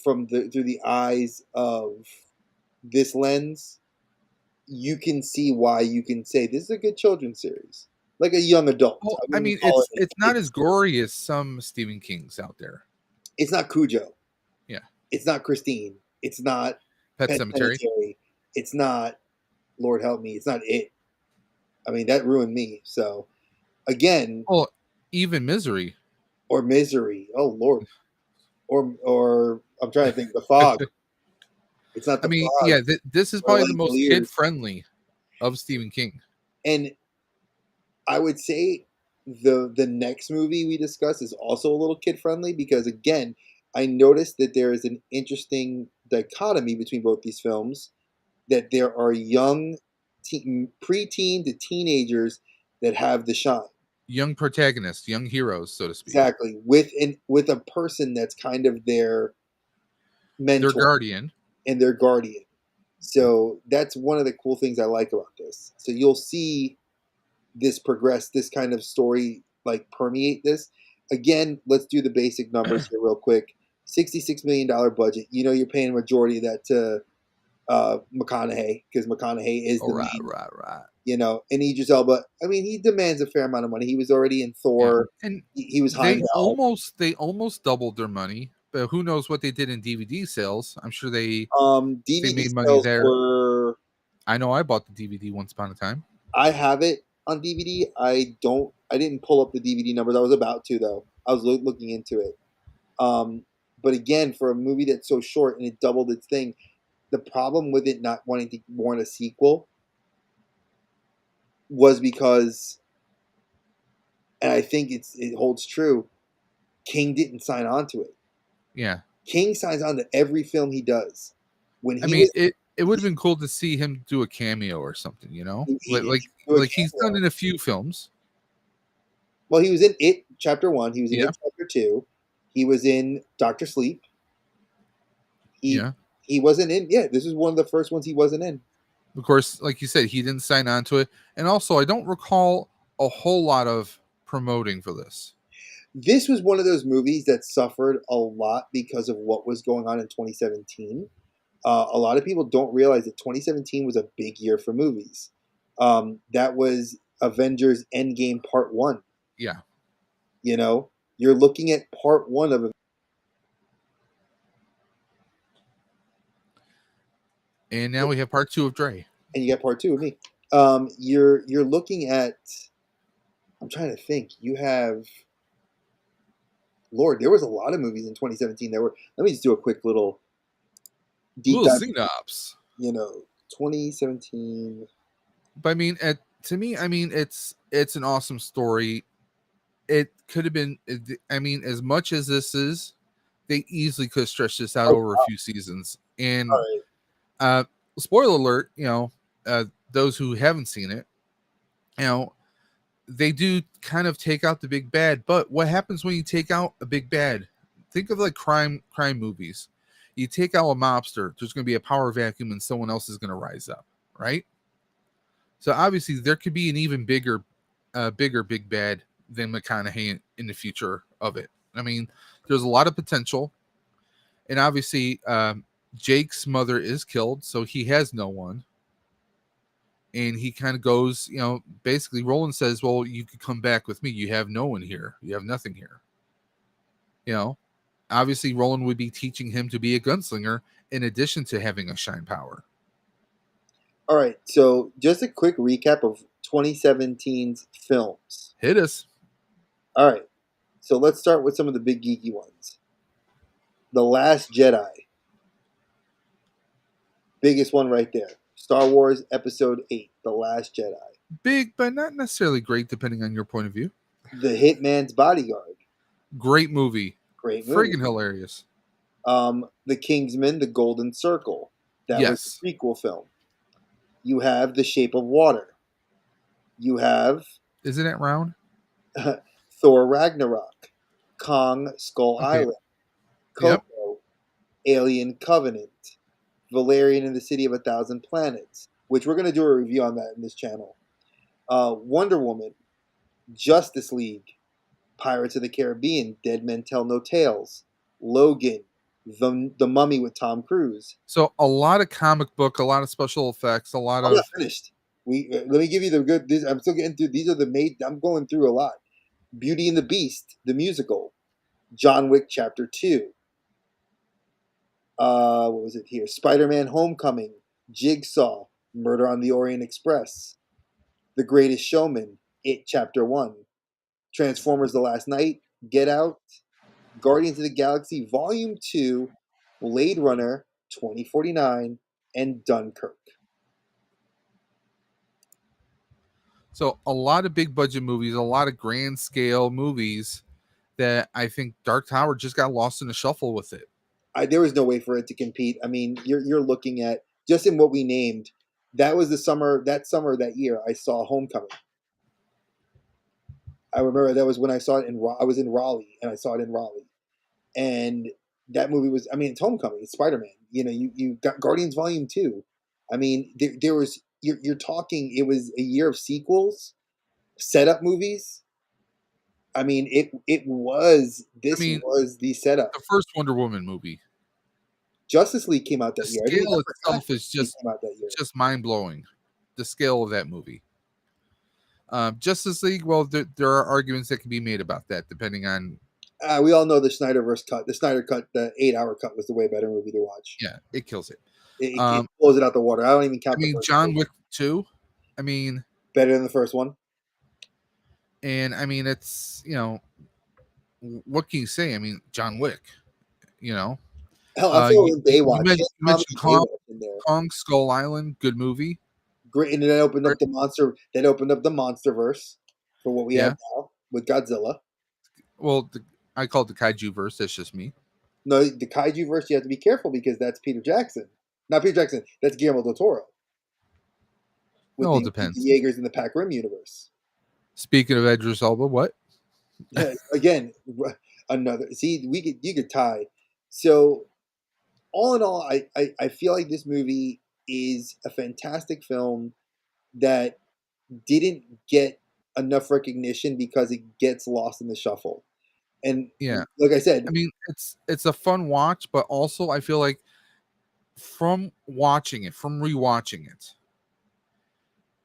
from the through the eyes of this lens, you can see why you can say this is a good children's series, like a young adult. Well, I I wouldn't mean, call it it's a not as kid's story. gory as some Stephen Kings out there. It's not Cujo. Yeah, It's not Christine. It's not Pet Pet Cemetery. Cemetery. It's not Lord Help Me. It's not it. I mean, that ruined me. So again, Well, even Misery. or Misery. Oh Lord. Or I'm trying to think. The Fog. It's not I the mean, Fog. yeah, this is Or probably the most kid Langoliers. friendly of Stephen King. And I would say the next movie we discuss is also a little kid friendly because again, I noticed that there is an interesting dichotomy between both these films. That there are young preteen to teenagers that have the shine. Young protagonists, young heroes, so to speak. Exactly. With a person that's kind of their Their mentor guardian. and their guardian. So that's one of the cool things I like about this. So you'll see this progress, this kind of story like permeate this. Again, let's do the basic numbers here real quick. $66 million budget. You know you're paying a majority of that to McConaughey because McConaughey is All the right, main, right, right. and Idris Elba. I mean, he demands a fair amount of money. He was already in Yeah, Thor. and He was Heimdall. they almost doubled their money, but who knows what they did in DVD sales? I'm sure they DVD made money sales there. were. I know I bought the DVD once upon a time. I have it on DVD. I don't. I didn't pull up the DVD numbers. I was about to though. I was looking into it. Um, but again, for a movie that's so short and it doubled its thing, the problem with it not wanting to warrant a sequel was because, and I think it holds true. King didn't sign on to it. Yeah, King signs on to every film he does. When I he mean was it would have been cool to see him do a cameo or something, he didn't do a like he's done cameo. in a few films. Well, he was in It Chapter One. He was in Yeah, It Chapter Two. He was in Doctor Sleep. He yeah. he wasn't in. Yeah, this is one of the first ones he wasn't in. Of course, like you said, he didn't sign on to it, and also I don't recall a whole lot of promoting for this. This was one of those movies that suffered a lot because of what was going on in 2017. A lot of people don't realize that 2017 was a big year for movies. That was Avengers Endgame Part 1. Yeah, You know, you're looking at Part 1 of, and now we have part 2 of Dre. and you got Part 2 of me. You're looking at, I'm trying to think, you have, Lord, there was a lot of movies in 2017 that were, let me just do a quick little deep Little dive, Xenops. 2017. But I mean, to me, I mean, it's an awesome story. It could have been. I mean, as much as this is, they easily could have stretched this out Oh, over a few seasons. all And right. uh, spoiler alert, those who haven't seen it, you know, they do kind of take out the big bad. But what happens when you take out a big bad? Think of like crime movies. You take out a mobster, there's going to be a power vacuum, and someone else is going to rise up, right? So obviously there could be an even bigger big bad than McConaughey in the future of it. I mean, there's a lot of potential, and obviously Jake's mother is killed, so he has no one, and he kind of goes, basically Roland says, "Well, you could come back with me. You have no one here. You have nothing here." You know, obviously Roland would be teaching him to be a gunslinger in addition to having a shine power. All right, so just a quick recap of 2017's films. Hit us. All right, so let's start with some of the big geeky ones. The Last Jedi. Biggest one right there. Star Wars Episode 8, The Last Jedi. Big, but not necessarily great, depending on your point of view. The Hitman's Bodyguard. Great movie. Great movie. Friggin' hilarious. The Kingsman, The Golden Circle. That was Yes. a prequel film. You have The Shape of Water. You have Isn't it round? Thor Ragnarok. Kong Skull Okay. Island. Yep. Coco. Alien Covenant. Valerian and the City of a Thousand Planets, which we're going to do a review on that in this channel. Wonder Woman. Justice League. Pirates of the Caribbean. Dead Men Tell No Tales. Logan. The Mummy with Tom Cruise. So a lot of comic book, a lot of special effects, a lot I'm of. not finished. Let me give you the good. I'm still getting through. These are I'm going through a lot. Beauty and the Beast, the musical. John Wick Chapter 2. What was it here? Spider-Man Homecoming. Jigsaw. Murder on the Orient Express. The Greatest Showman. It Chapter 1. Transformers The Last Night. Get Out. Guardians of the Galaxy Volume 2. Blade Runner 2049. And Dunkirk. So a lot of big budget movies, a lot of grand scale movies that I think Dark Tower just got lost in the shuffle with it. There was no way for it to compete. I mean, you're looking at just in what we named. That was the summer. That year, I saw Homecoming. I remember that was when I saw it I was in Raleigh, and I saw it in Raleigh, and that movie was. I mean, it's Homecoming. It's Spider-Man. You know, you got Guardians Volume 2. I mean, there was. You're talking. It was a year of sequels, setup movies. I mean, it was. This was the setup. The first Wonder Woman movie. Justice League came out that year. The scale itself is just mind blowing. The scale of that movie. Justice League. Well, there are arguments that can be made about that, depending on. We all know the Snyderverse cut. The Snyder cut, the 8-hour cut, was the way better movie to watch. Yeah, it kills it. It blows it out the water. I don't even count. I mean, John Wick 2. I mean, better than the first one. And I mean, it's, you know, what can you say? I mean, John Wick. You know. Hell, I'm feeling Baywatch. You mentioned Kong Skull Island, good movie. Great, and that opened up the monster. That opened up the MonsterVerse for what we have now with Godzilla. Well, I call it the Kaiju verse. That's just me. No, the Kaiju verse. You have to be careful because that's Peter Jackson, not Peter Jackson. That's Guillermo del Toro. It depends. The Jaegers in the Pac Rim universe. Speaking of Idris Elba, what? Again, another. See, you could tie. So, all in all, I feel like this movie is a fantastic film that didn't get enough recognition because it gets lost in the shuffle. And like I said, I mean, it's a fun watch, but also I feel like from rewatching it,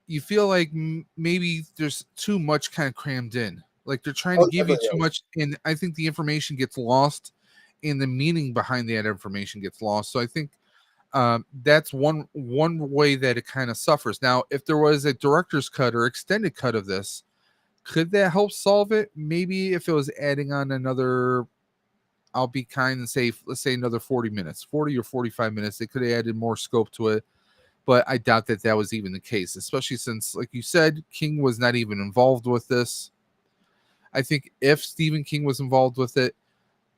you feel like maybe there's too much kind of crammed in. Like they're trying to give you too much, and I think the information gets lost, and the meaning behind that information gets lost. So I think that's one way that it kind of suffers. Now, if there was a director's cut or extended cut of this, could that help solve it? Maybe if it was adding on another, I'll be kind and say, let's say another 40 or 45 minutes, they could have added more scope to it. But I doubt that was even the case, especially since, like you said, King was not even involved with this. I think if Stephen King was involved with it,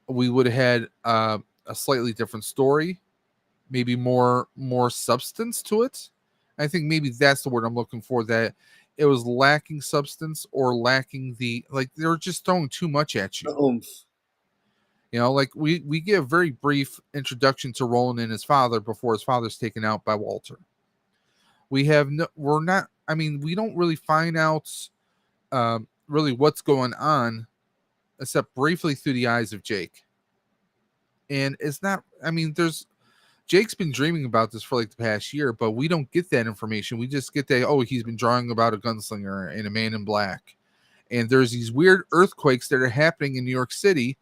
we would have had a slightly different story, maybe more substance to it. I think maybe that's the word I'm looking for, that it was lacking substance or lacking they were just throwing too much at you. You know, like we get a very brief introduction to Roland and his father before his father's taken out by Walter. We don't really find out really what's going on except briefly through the eyes of Jake. And it's not, I mean, Jake's been dreaming about this for like the past year, but we don't get that information. We just get that, he's been drawing about a gunslinger and a man in black. And there's these weird earthquakes that are happening in New York City,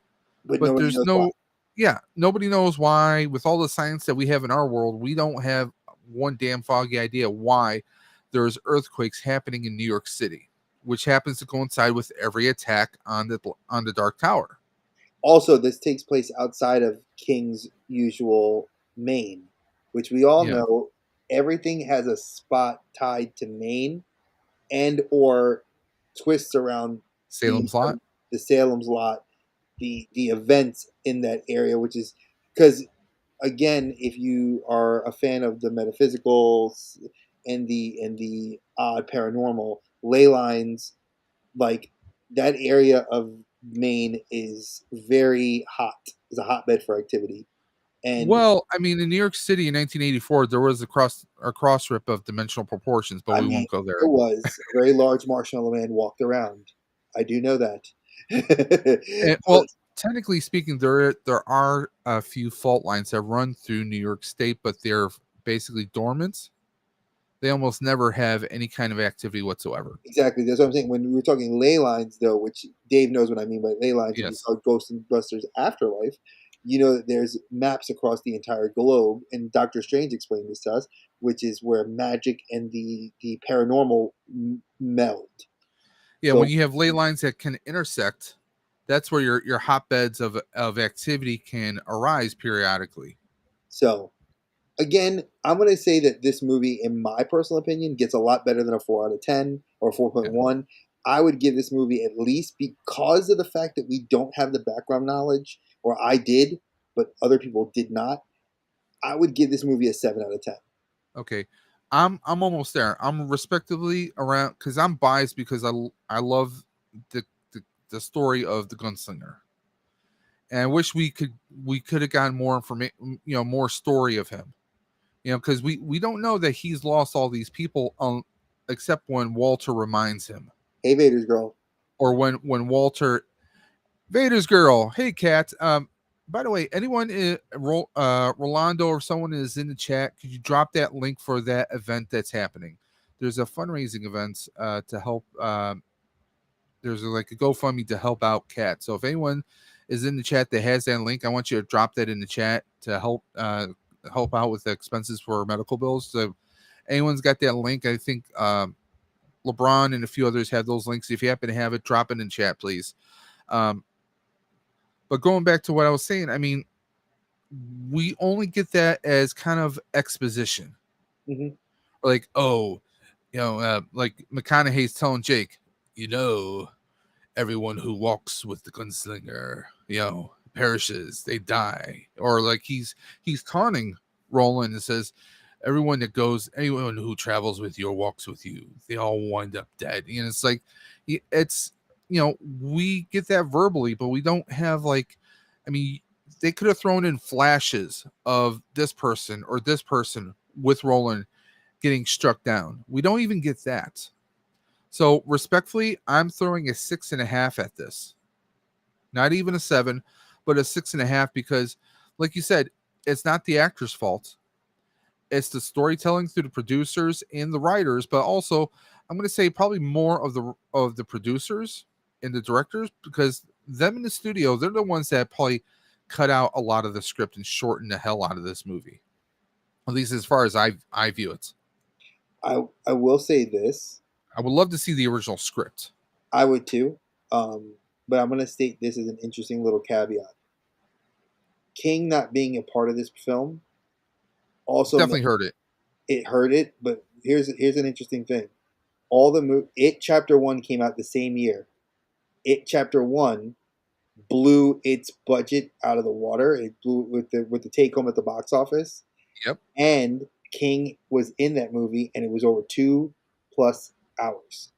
but there's nobody knows why. With all the science that we have in our world, we don't have one damn foggy idea why there's earthquakes happening in New York City, which happens to coincide with every attack on the Dark Tower. Also, this takes place outside of King's usual Maine, which we all Yeah, know everything has a spot tied to Maine and or twists around the Salem's Lot. the Salem's Lot, the events in that area, which is because again, if you are a fan of the metaphysical and the odd paranormal, ley lines, like that area of Maine is very hot. It's a hotbed for activity. And Well, I mean, in New York City in 1984, there was a cross rip of dimensional proportions, but I we mean, won't go there there. was a very large marshmallow man walked around. I do know that. And, But well, technically speaking, there are a few fault lines that run through New York State, but they're basically dormant. They almost never have any kind of activity whatsoever. exactly, that's what I'm saying. When we were talking ley lines, though, which Dave knows what I mean by ley lines, if you Yes. saw Ghostbusters Afterlife, you know that there's maps across the entire globe, and Doctor Strange explained this to us, which is where magic and the paranormal meld. Yeah, when So, you have ley lines that can intersect, that's where your hotbeds of activity can arise periodically. so again, I'm going to say that this movie, in my personal opinion, gets a lot better than a 4 out of 10 or Yeah. 4.1. I would give this movie, at least because of the fact that we don't have the background knowledge, or I did, but other people did not, I would give this movie a 7 out of 10. Okay. I'm almost there. I'm respectively around because I'm biased because I love the, the story of the gunslinger. And I wish we could have gotten more information, more story of him. Because we don't know that he's lost all these people, except when Walter reminds him, Hey, Vader's girl. or when Walter Vader's girl. Hey, Kat. By the way, anyone, Rolando or someone is in the chat, could you drop that link for that event that's happening? There's a fundraising event to help. There's like a GoFundMe to help out Kat. So if anyone is in the chat that has that link, I want you to drop that in the chat to help out with the expenses for medical bills. So anyone's got that link, I think LeBron and a few others have those links. If you happen to have it, drop it in chat, please. Um, but going back to what I was saying, I mean, we only get that as kind of exposition. Hmm. Like, oh, like McConaughey's telling Jake, everyone who walks with the gunslinger, perishes, they die. Or like he's taunting Roland and says, anyone who travels with you or walks with you, they all wind up dead. And it's like, it's, we get that verbally, but we don't have like, I mean, they could have thrown in flashes of this person or this person with Roland getting struck down. We don't even get that. So respectfully, I'm throwing a 6.5 at this. Not even a 7, but a 6.5 because, like you said, it's not the actor's fault. It's the storytelling through the producers and the writers, but also I'm going to say probably more of the producers and the directors because them in the studio, they're the ones that probably cut out a lot of the script and shortened the hell out of this movie. At least as far as I view it. I will say this. I would love to see the original script. I would too. But I'm going to state this as an interesting little caveat. King not being a part of this film also meant Definitely heard it. it hurt it. But here's an interesting thing. All It Chapter 1 came out the same year. It Chapter 1 blew its budget out of the water. It blew with the take home at the box office. Yep. And King was in that movie, and it was over 2+ hours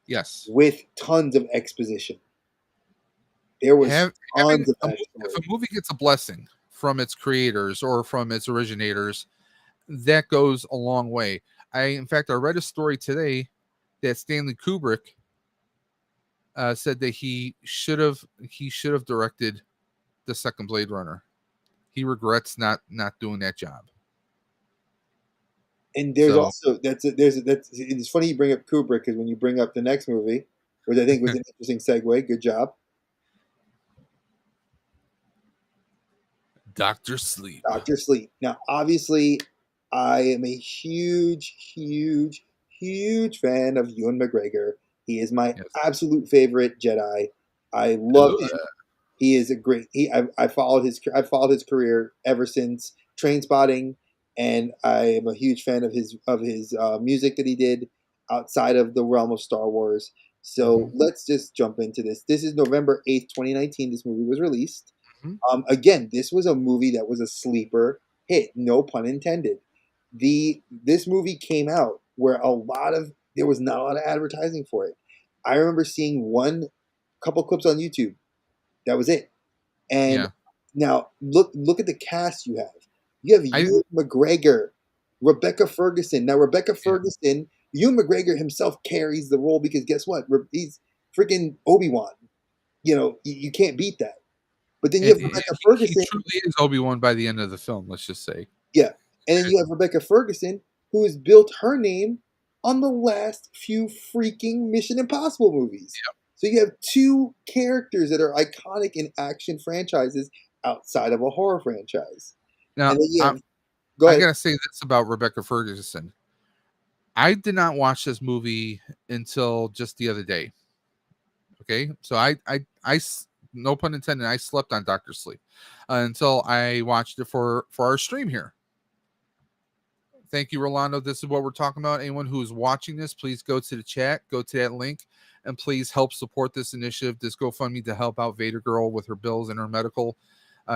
Yes. with tons of exposition. There was Having tons of if a backstory. movie gets a blessing from its creators or from its originators, that goes a long way. In fact, I read a story today that Stanley Kubrick said that he should have directed the second Blade Runner. He regrets not doing that job. And there's So also that's it's funny you bring up Kubrick because when you bring up the next movie, which I think was an interesting segue, good job, Doctor Sleep. Doctor Sleep. Now, obviously, I am a huge, huge, huge fan of Ewan McGregor. He is my Yes. absolute favorite Jedi. I love Hello him. there. He is a great. I followed his career ever since Train Spotting, and I am a huge fan of his music that he did outside of the realm of Star Wars. So Mhm, let's just jump into this. This is November 8th, 2019. This movie was released. mhm. Again, this was a movie that was a sleeper hit, no pun intended. This movie came out where there was not a lot of advertising for it. I remember seeing one couple clips on YouTube. That was it. And Yeah. now look at the cast you have. You have I Ewan McGregor, Rebecca Ferguson. Now Rebecca yeah. Ferguson, Ewan McGregor himself carries the role because guess what? He's freaking Obi-Wan. You can't beat that. But then you And have Rebecca he Ferguson, truly is Obi-Wan by the end of the film, let's just say. yeah. And then you have Rebecca Ferguson, who has built her name on the last few freaking Mission Impossible movies. So you have two characters that are iconic in action franchises outside of a horror franchise. Now, And then you I have go I ahead. gotta say this about Rebecca Ferguson. I did not watch this movie until just the other day. Okay, so no pun intended, I slept on Doctor Sleep until I watched it for our stream here. Thank you, Rolando. This is what we're talking about. Anyone who is watching this, please go to the chat, go to that link, and please help support this initiative, this GoFundMe to help out Vader Girl with her bills and her medical.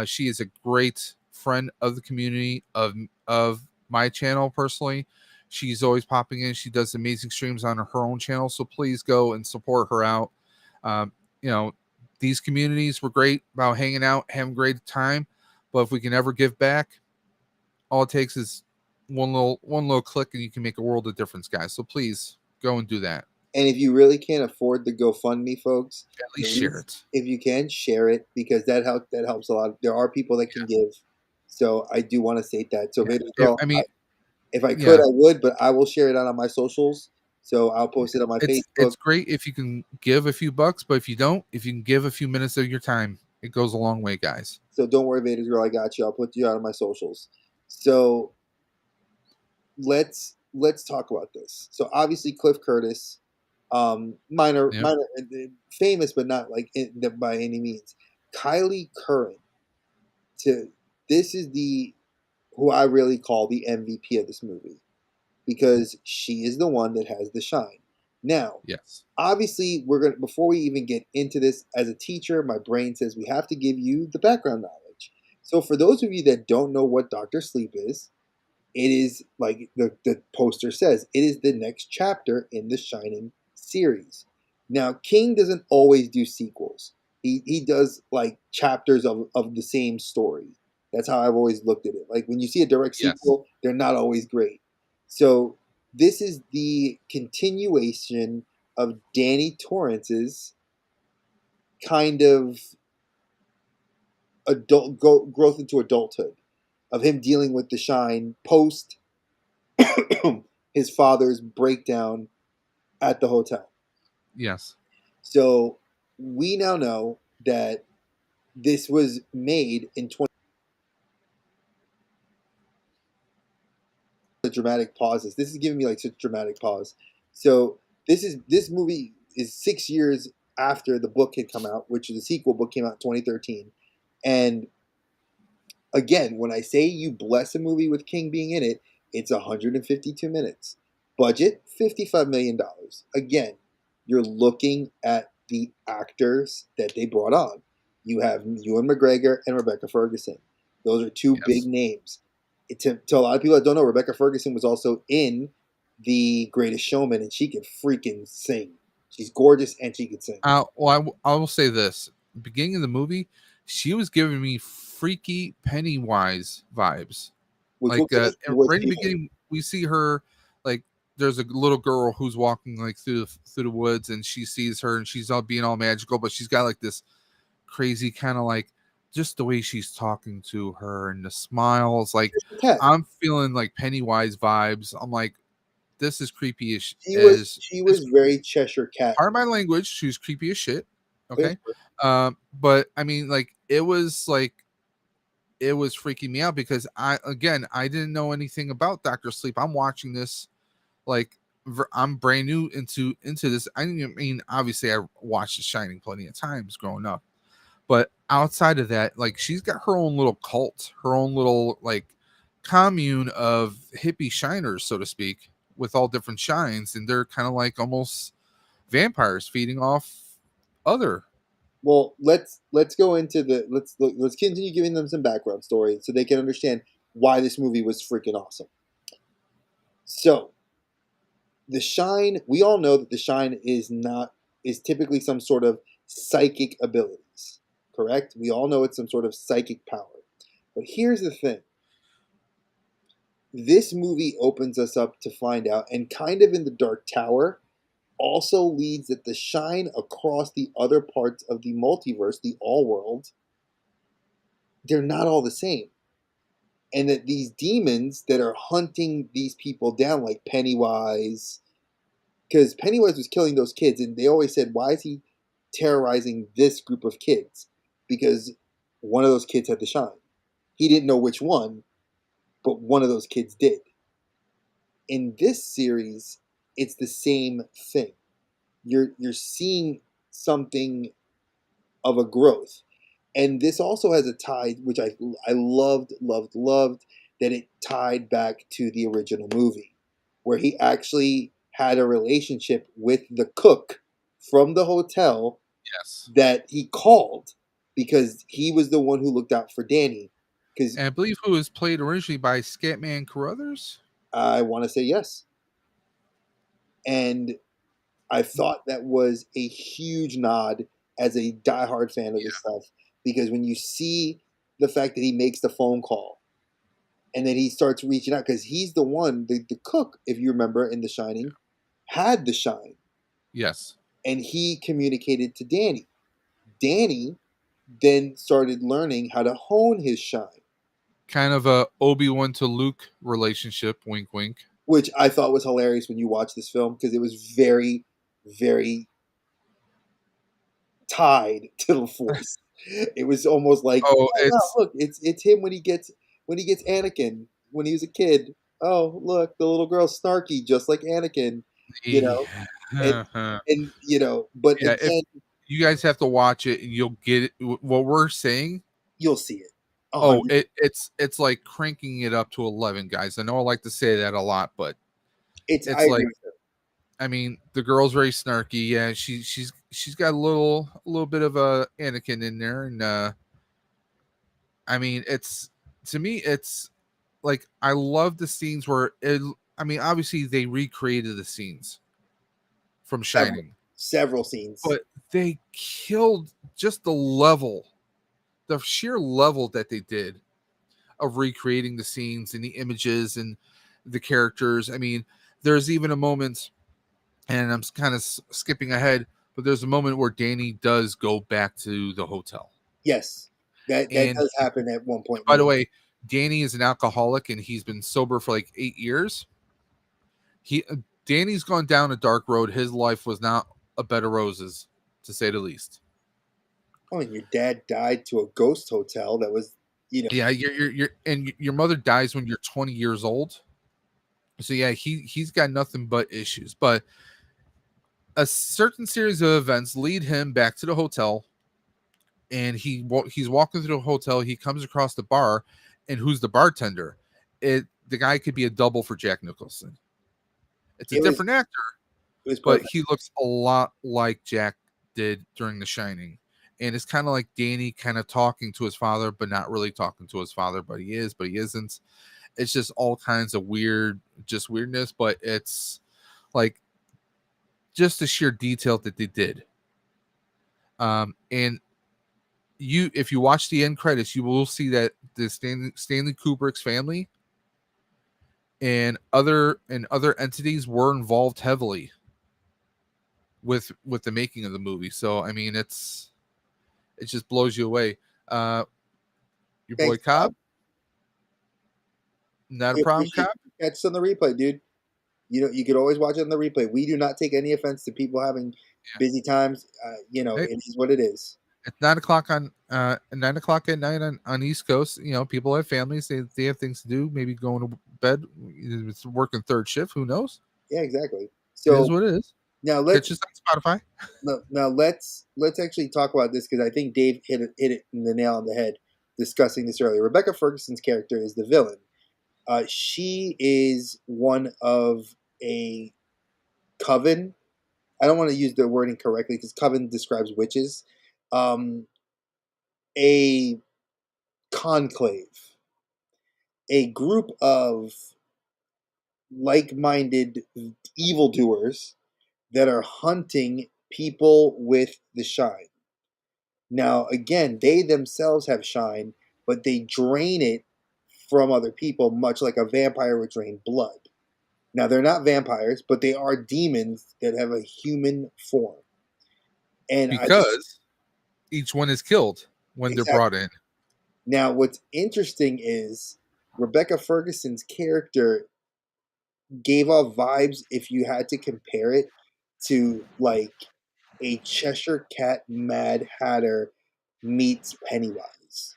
She is a great friend of the community of my channel personally. She's always popping in. She does amazing streams on her own channel, so please go and support her out. Um, you know, these communities were great about hanging out, having a great time. But if we can ever give back, all it takes is one little click and you can make a world of difference, guys. So please go and do that. And if you really can't afford the GoFundMe, folks, At at least share least it. if you can share it because that helps a lot. There are people that can give. So I do want to state that. So Yeah. Vader Girl, I mean, if I could, yeah. I would, but I will share it out on my socials. So I'll post it on my Facebook. It's great if you can give a few bucks, but if you don't, if you can give a few minutes of your time, it goes a long way, guys. So don't worry, Vader Girl, I got you. I'll put you out on my socials. So let's talk about this. So obviously Cliff Curtis, Yep. famous but not like by any means. Kylie Curran, to this is the who I really call the MVP of this movie because she is the one that has the shine. Now, Yes. obviously, we're gonna before we even get into this as a teacher, my brain says we have to give you the background knowledge. So for those of you that don't know what Doctor Sleep is, it is like the poster says, it is the next chapter in the Shining series. Now, King doesn't always do sequels. He does like chapters of the same story. That's how I've always looked at it. Like when you see a direct Yes. sequel, they're not always great. So this is the continuation of Danny Torrance's kind of growth into adulthood, of him dealing with the shine post his father's breakdown at the hotel. Yes. So we now know that this was made in 20 dramatic pauses. This is giving me like such dramatic pause. So this movie is 6 years after the book had come out, which the sequel book came out in 2013. And again, when I say you bless a movie with King being in it, it's 152 minutes. Budget $55 million. Again, you're looking at the actors that they brought on. You have Ewan McGregor and Rebecca Ferguson. Those are two big Yes. names. To a lot of people that don't know, Rebecca Ferguson was also in The Greatest Showman, and she can freaking sing. She's gorgeous and she can sing. I will say this: beginning of the movie, she was giving me freaky Pennywise vibes. Which we'll Like get into towards right in the the end. beginning, we see her like there's a little girl who's walking like through the woods, and she sees her, and she's all being all magical, but she's got like this crazy kind of like just the way she's talking to her and the smiles. Like Here's the cat. I'm feeling like Pennywise vibes. I'm like, this is creepy She as was very Cheshire Cat. part of my language. She's creepy as shit. Clear Okay. But I mean, like, it was freaking me out because I didn't know anything about Doctor Sleep. I'm watching this like I'm brand new into this. I mean, obviously, I watched The Shining plenty of times growing up, but outside of that, like she's got her own little cult, her own little like commune of hippie shiners, so to speak, with all different shines, and they're kind of like almost vampires feeding off other. Well, let's go into the let's continue giving them some background story so they can understand why this movie was freaking awesome. So, the shine, we all know that the shine is typically some sort of psychic abilities, correct? We all know it's some sort of psychic power. But here's the thing. This movie opens us up to find out, and kind of in the Dark Tower also leads that the shine across the other parts of the multiverse, the all world, they're not all the same. And that these demons that are hunting these people down, like Pennywise, because Pennywise was killing those kids, and they always said, why is he terrorizing this group of kids? Because one of those kids had the shine. He didn't know which one, but one of those kids did. In this series, it's the same thing. You're seeing something of a growth. And this also has a tie, which I loved, that it tied back to the original movie, where he actually had a relationship with the cook from the hotel Yes. that he called because he was the one who looked out for Danny. Because And I believe who was played originally by Scatman Carruthers. I want to say yes. And I thought that was a huge nod as a diehard fan of this stuff because when you see the fact that he makes the phone call and then he starts reaching out because he's the one, the cook, if you remember in The Shining, had the shine Yes. and he communicated to Danny. Danny then started learning how to hone his shine, Kind of a Obi-Wan to Luke relationship, wink wink. which I thought was hilarious when you watch this film because it was very, very tied to the Force. It was almost like, Oh, oh wow, look, it's him when he gets Anakin when he was a kid. Oh look, the little girl's snarky, just like Anakin, you know, and yeah. but If again, you guys have to watch it and you'll get it. What we're saying. you'll see it. Oh, 100. it's like cranking it up to 11, guys. I know I like to say that a lot, but I it's agree like, with you. I mean, the girl's very snarky. Yeah, she's got a little bit of a Anakin in there, and I mean, it's to me, it's like I love the scenes where it. I mean, obviously they recreated the scenes from Several, Shining, several scenes. but they killed just the sheer level that they did of recreating the scenes and the images and the characters. I mean, there's even a moment, and I'm kind of skipping ahead, but there's a moment where Danny does go back to the hotel. Yes, that And does happen at one point in by the the movie. way, Danny is an alcoholic and he's been sober for like 8 years. He Danny's gone down a dark road. His life was not a bed of roses, to say the least. Oh, and your dad died to a ghost hotel that was, Yeah, and your mother dies when you're 20 years old. So yeah, he's got nothing but issues. But a certain series of events lead him back to the hotel, and he's walking through the hotel. He comes across the bar, and who's the bartender? The guy could be a double for Jack Nicholson. It's a it was different actor, it was but perfect. he looks a lot like Jack did during The Shining. And it's kind of like Danny kind of talking to his father, but not really talking to his father, but he is, but he isn't. It's just all kinds of just weirdness, but it's like just the sheer detail that they did. And if you watch the end credits, you will see that the Stanley Kubrick's family and other entities were involved heavily with the making of the movie. So I mean, it just blows you away. Uh, your boy Thanks, Cobb, Bob. not a We problem, appreciate Cobb. you catch us on the replay, dude. You could always watch it on the replay. We do not take any offense to people having Yeah. busy times. Hey, It is what it is. it's 9 o'clock on 9 o'clock at night on East Coast. You know, people have families, they have things to do, maybe going to bed. It's working third shift, who knows? Yeah, exactly. It is So what it is. Now Catch let's us on Spotify. now let's actually talk about this because I think Dave hit it in the nail on the head discussing this earlier. Rebecca Ferguson's character is the villain. She is one of a coven. I don't want to use the wording correctly because coven describes witches. Um, a conclave, a group of like-minded evildoers that are hunting people with the shine. Now, again, they themselves have shine, but they drain it from other people, much like a vampire would drain blood. Now, they're not vampires, but they are demons that have a human form. And I just, Because each one is killed when they're brought exactly. in. Now, what's interesting is Rebecca Ferguson's character gave off vibes, if you had to compare it to like a Cheshire Cat Mad Hatter meets Pennywise.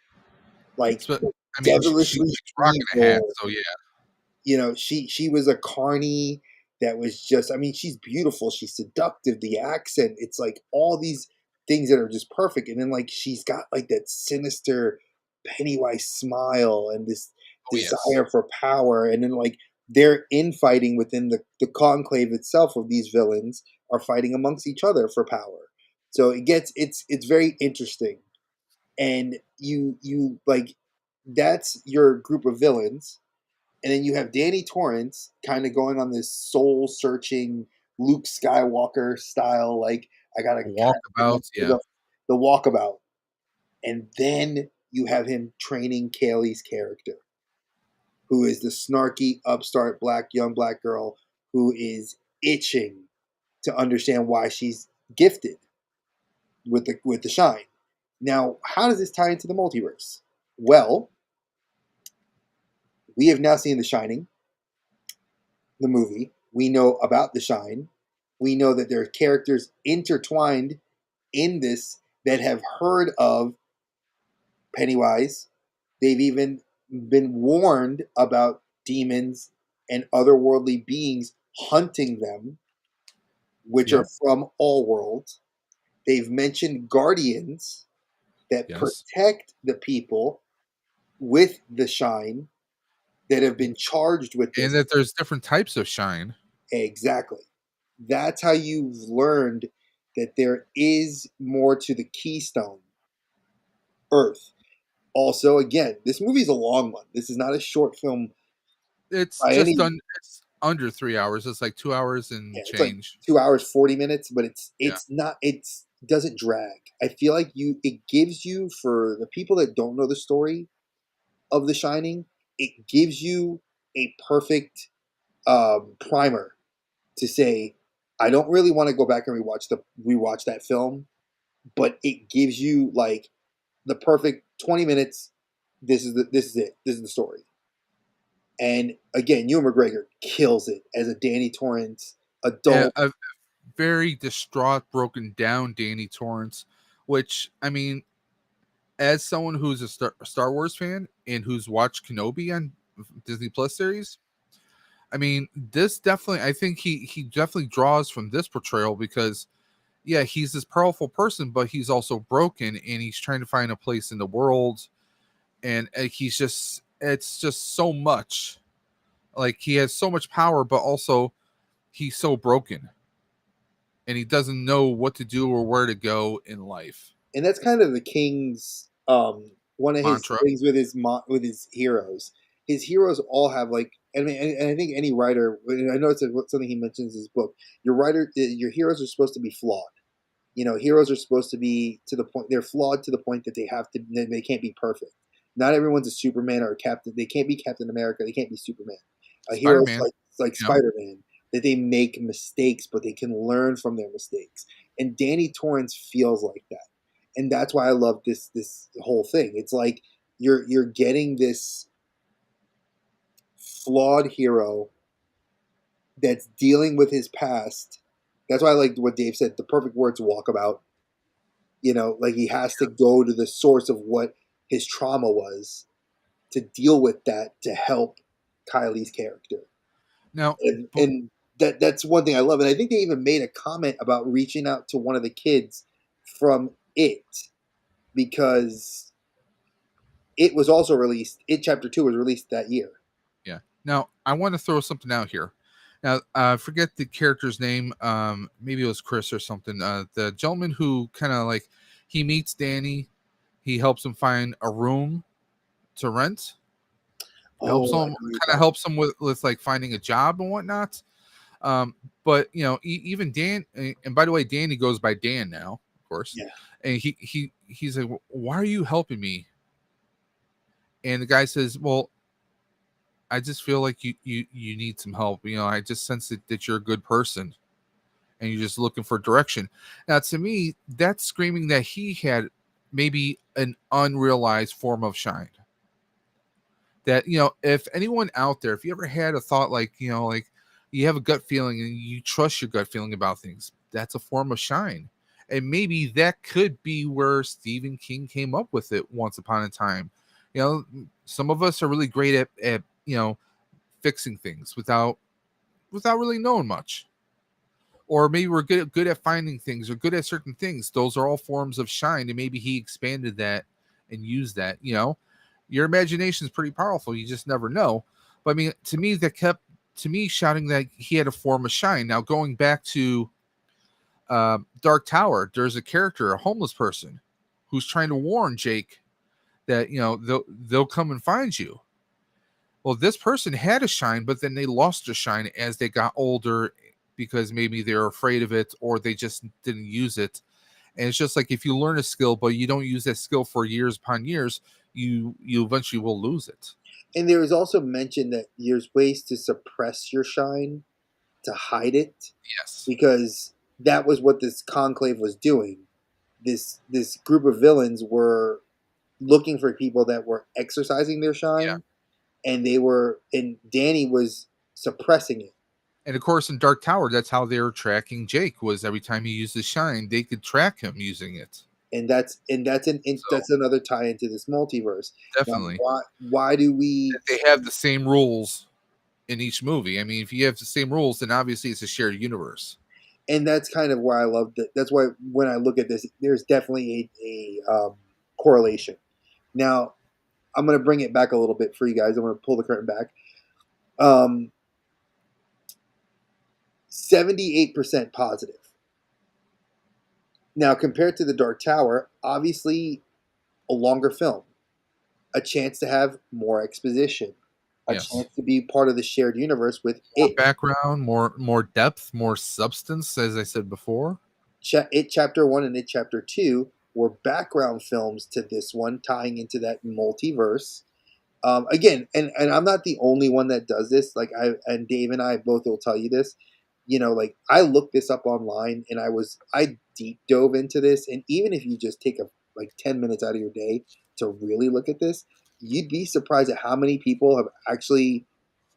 Like So, I mean, she devilishly likes rocking a hat, evil. so yeah. She was a carny that was just, I mean, she's beautiful, she's seductive, the accent, it's like all these things that are just perfect. And then like she's got like that sinister Pennywise smile and this Oh yes. desire for power. And then like they're infighting within the conclave itself of these villains are fighting amongst each other for power. So it's very interesting. And you like that's your group of villains, and then you have Danny Torrance kind of going on this soul searching Luke Skywalker style, like I gotta kind of get Walkabouts, to yeah. the walkabout. And then you have him training Kaylee's character, who is the snarky upstart young black girl who is itching to understand why she's gifted with the shine. Now, how does this tie into the multiverse? Well, we have now seen The Shining, the movie. We know about the shine. We know that there are characters intertwined in this that have heard of Pennywise. They've even been warned about demons and otherworldly beings hunting them, which are Yep. from all worlds. They've mentioned guardians that Yes. protect the people with the shine that have been charged with And this. that there's different types of shine. Exactly. That's how you've learned that there is more to the Keystone Earth. Also, again, this movie's a long one. This is not a short film It's by just any. done. It's under 3 hours. It's like 2 hours and Yeah, it's like change. 2 hours 40 minutes, but it's Yeah. it's not. It's doesn't drag. I feel like it gives you, for the people that don't know the story of The Shining, it gives you a perfect primer to say, I don't really want to go back and rewatch that film, but it gives you like the perfect 20 minutes. This is it. This is the story. And again, Ewan McGregor kills it as a Danny Torrance adult. A very distraught, broken down Danny Torrance, which, I mean, as someone who's a Star Wars fan and who's watched Kenobi on Disney Plus series, I mean, this definitely, I think he definitely draws from this portrayal because, yeah, he's this powerful person, but he's also broken and he's trying to find a place in the world. And it's just so much. Like, he has so much power, but also he's so broken and he doesn't know what to do or where to go in life. And that's kind of the King's one of his Mantra. things with his heroes. His heroes all have like, I mean, and I think any writer, and I know it's something he mentions in his book. Your heroes are supposed to be flawed. Heroes are supposed to be to the point, they're flawed to the point that they can't be perfect. Not everyone's a Superman or a Captain. They can't be Captain America. They can't be Superman. A hero Spider-Man. like Yep. Spider-Man, that they make mistakes, but they can learn from their mistakes. And Danny Torrance feels like that, and that's why I love this whole thing. It's like you're getting this flawed hero that's dealing with his past. That's why I like what Dave said. The perfect word's walkabout. Like he has to go to the source of what his trauma was to deal with that, to help Kylie's character. Now, and b- and that's one thing I love, and I think they even made a comment about reaching out to one of the kids from it because it was also released. It Chapter 2 was released that year. Yeah. Now I want to throw something out here. Now, forget the character's name. Maybe it was Chris or something. The gentleman who kind of like he meets Danny, he helps him find a room to rent. Helps Oh, I know him, what you're kind of talking. helps him with like finding a job and whatnot. But you know, even Dan. And by the way, Danny goes by Dan now, of course. Yeah, And he's like, "Why are you helping me?" And the guy says, "Well, I just feel like you need some help. You know, I just sense that you're a good person and you're just looking for direction." Now, to me, that's screaming that he had maybe an unrealized form of shine. That, you know, if anyone out there, if you ever had a thought like, you know, like you have a gut feeling and you trust your gut feeling about things, that's a form of shine. And maybe that could be where Stephen King came up with it once upon a time. You know, some of us are really great at you know, fixing things without really knowing much, or maybe we're good at finding things or good at certain things. Those are all forms of shine, and maybe he expanded that and used that. You know, your imagination is pretty powerful. You just never know. But I mean, to me, that kept to me shouting that he had a form of shine. Now going back to Dark Tower, there's a character, a homeless person, who's trying to warn Jake that, you know, they'll come and find you. Well, this person had a shine, but then they lost their shine as they got older because maybe they're afraid of it or they just didn't use it. And it's just like if you learn a skill, but you don't use that skill for years upon years, you eventually will lose it. and there was also mention that there's ways to suppress your shine to hide it Yes. because that was what this conclave was doing. This group of villains were looking for people that were exercising their Yeah. shine, and Danny was suppressing it. And of course, in Dark Tower, that's how they were tracking Jake. Was every time he used his shine, they could track him using it. That's So another tie into this multiverse. Now, definitely, why do we? they have the same rules in each movie. I mean, if you have the same rules, then obviously it's a shared universe. And that's kind of why I love that. That's why when I look at this, there's definitely a correlation. Now, I'm going to bring it back a little bit for you guys. I'm going to pull the curtain back. 78% positive. Now, compared to the Dark Tower, obviously a longer film, a chance to have more exposition, a Yes. chance to be part of the shared universe with More it. background, more depth, more substance, as I said before. It Chapter 1 and It Chapter 2 were background films to this one, tying into that multiverse. Again, and I'm not the only one that does this. Like and Dave and I both will tell you this. You know, like I looked this up online and I deep dove into this. And even if you just take like 10 minutes out of your day to really look at this, you'd be surprised at how many people have actually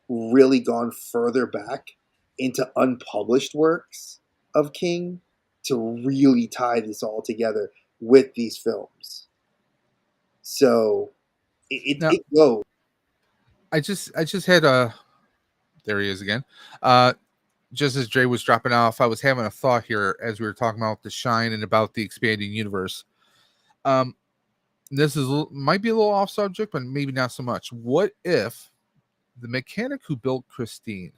really gone further back into unpublished works of King to really tie this all together with these films. So Now, it goes. I just had a there he is again. Just as Dre was dropping off, I was having a thought here as we were talking about the shine and about the expanding universe. Um, this might be a little off subject, but maybe not so much. What if the mechanic who built Christine,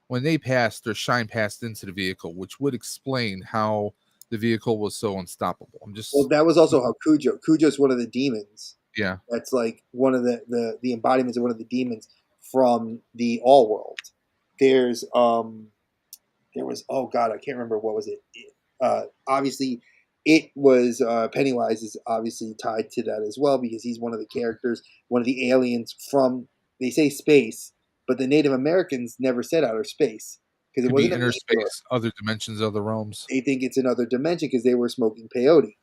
when they passed, their shine passed into the vehicle, which would explain how the vehicle was so unstoppable. I'm Well, just, that was also how Cujo's one of the demons. yeah, That's like one of the embodiments of one of the demons from the All World. There's there was, oh god, I can't remember what was it. Obviously, it was Pennywise is obviously tied to that as well because he's one of the characters, one of the aliens from, they say space, but the Native Americans never said outer space because it could be wasn't a inner Multiverse. space, other dimensions, other realms. They think it's another dimension because they were smoking peyote.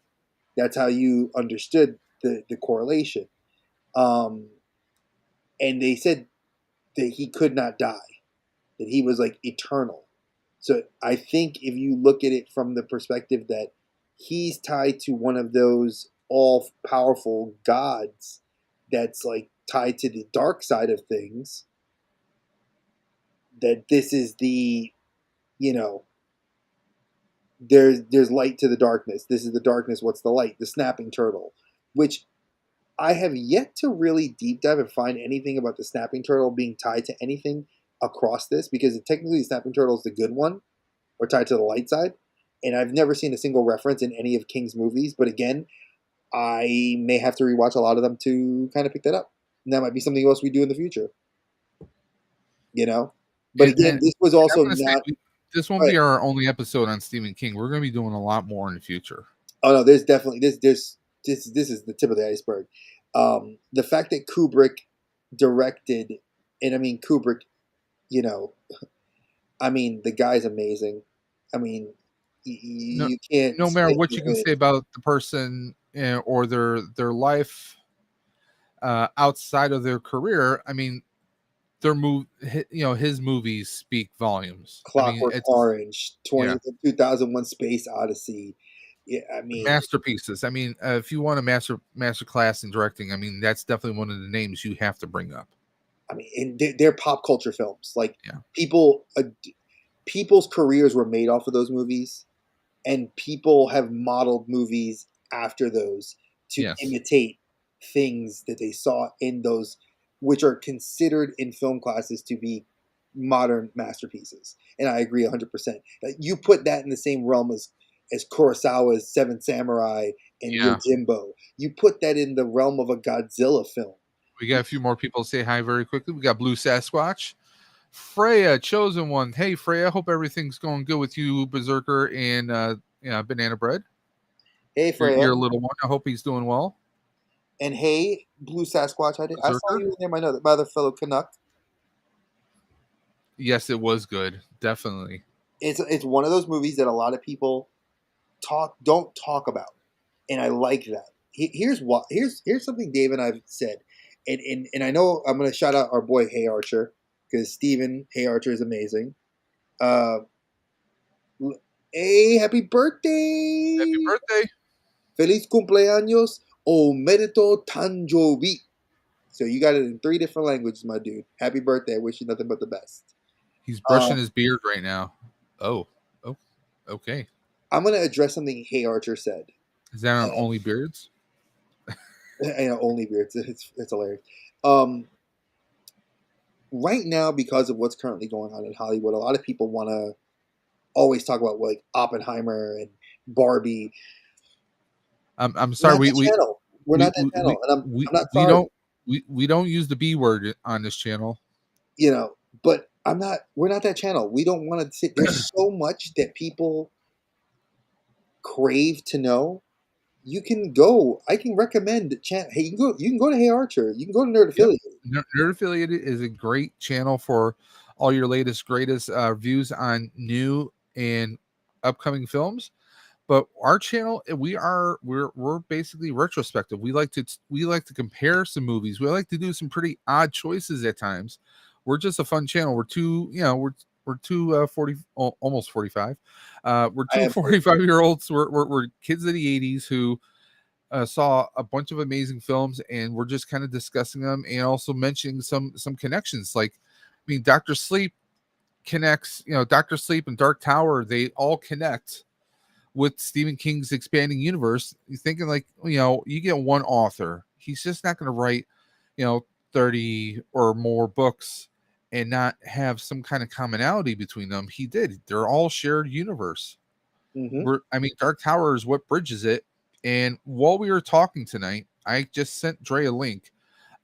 That's how you understood the correlation. Um, and they said that he could not die, that he was like eternal. So I think if you look at it from the perspective that he's tied to one of those all powerful gods that's like tied to the dark side of things, that this is the, you know, there's light to the darkness. This is the darkness. What's the light? The snapping turtle, which I have yet to really deep dive and find anything about the snapping turtle being tied to anything across this, because technically the snapping turtle is the good one or tied to the light side. And I've never seen a single reference in any of King's movies. But again, I may have to rewatch a lot of them to kind of pick that up. And that might be something else we do in the future, you know? But again, And this was I'm also going to say not. this won't But, be our only episode on Stephen King. We're going to be doing a lot more in the future. oh no, there's definitely this is the tip of the iceberg. The fact that Kubrick directed, and I mean Kubrick, you know, I mean the guy's amazing. I mean, No, you can't no matter spit what in you the can say face. about the person or their life outside of their career, I mean, his movies speak volumes. I mean, Clockwork it's Orange, yeah, 2001 Space Odyssey. Yeah, I mean, masterpieces. I mean, if you want a master class in directing, I mean, that's definitely one of the names you have to bring up. and they're pop culture films. Like Yeah. people, people's careers were made off of those movies, and people have modeled movies after those to Yes. imitate things that they saw in those, which are considered in film classes to be modern masterpieces. And I agree 100%. You put that in the same realm as Kurosawa's Seven Samurai and Yeah. Yojimbo. You put that in the realm of a Godzilla film. We got a few more people say hi very quickly. We got Blue Sasquatch. Freya, chosen one. Hey Freya, hope everything's going good with you, Berserker and Banana Bread. Hey Freya, Your little one. I hope he's doing well. and hey Blue Sasquatch. I saw Berserker. you in there, my other fellow Canuck. Yes, it was good. Definitely. It's one of those movies that a lot of people don't talk about, and I like that. Here's something Dave and I've said, and I know I'm gonna shout out our boy Hey Archer, because Steven Hey Archer is amazing. Uh, hey, happy Happy birthday! birthday. Feliz cumpleaños o merito tanjobi. So you got it in 3 different languages, my dude. Happy birthday! I wish you nothing but the best. He's Uh, brushing his beard right now. Oh, oh, okay. I'm gonna address something Hey Archer said. Is that on Uh, Only Beards? only beer. It's hilarious. Um, right now, because of what's currently going on in Hollywood, a lot of people want to always talk about like Oppenheimer and Barbie. I'm We're sorry. not that channel. We're We not that channel, and I'm not we sorry. we don't use the B word on this channel. You know, but I'm not. We're not that channel. We don't want to sit. There's so much that people crave to know. You can go. I can recommend channel. Hey, you can go. You can go to Hey Archer. You can go to Nerd Yep. Affiliate. Nerd Affiliated is a great channel for all your latest, greatest views on new and upcoming films. But our channel, we're basically retrospective. We like to compare some movies. We like to do some pretty odd choices at times. We're just a fun channel. We're two 40 almost 45. We're I two am 45-year olds. We're kids of the 80s who saw a bunch of amazing films, and we're just kind of discussing them and also mentioning some connections. Like, I mean, Doctor Sleep connects. Doctor Sleep and Dark Tower, they all connect with Stephen King's expanding universe. You're thinking like, you get one author. He's just not going to write, 30 or more books and not have some kind of commonality between them. He did. They're all shared universe. Mhm. I mean, Dark Tower is what bridges it. And while we were talking tonight, I just sent Dre a link.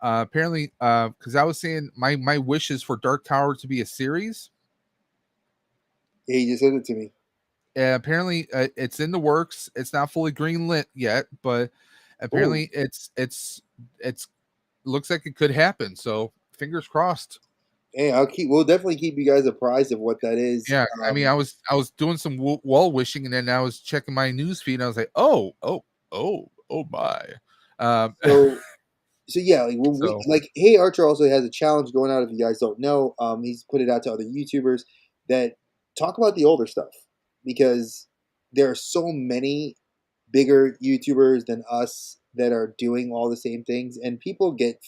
Apparently, because I was saying my wish is for Dark Tower to be a series. He just sent it to me. Apparently, it's in the works. It's not fully green lit yet, but Oh, apparently, it's looks like it could happen. So fingers crossed. hey, We'll definitely keep you guys apprised of what that is. Yeah, I mean, I was doing some wall wishing, and then I was checking my news feed, and I was like, oh my. Um, So, so yeah, like when we so like, Hey Archer also has a challenge going out. If you guys don't know, he's put it out to other YouTubers that talk about the older stuff, because there are so many bigger YouTubers than us that are doing all the same things, and people get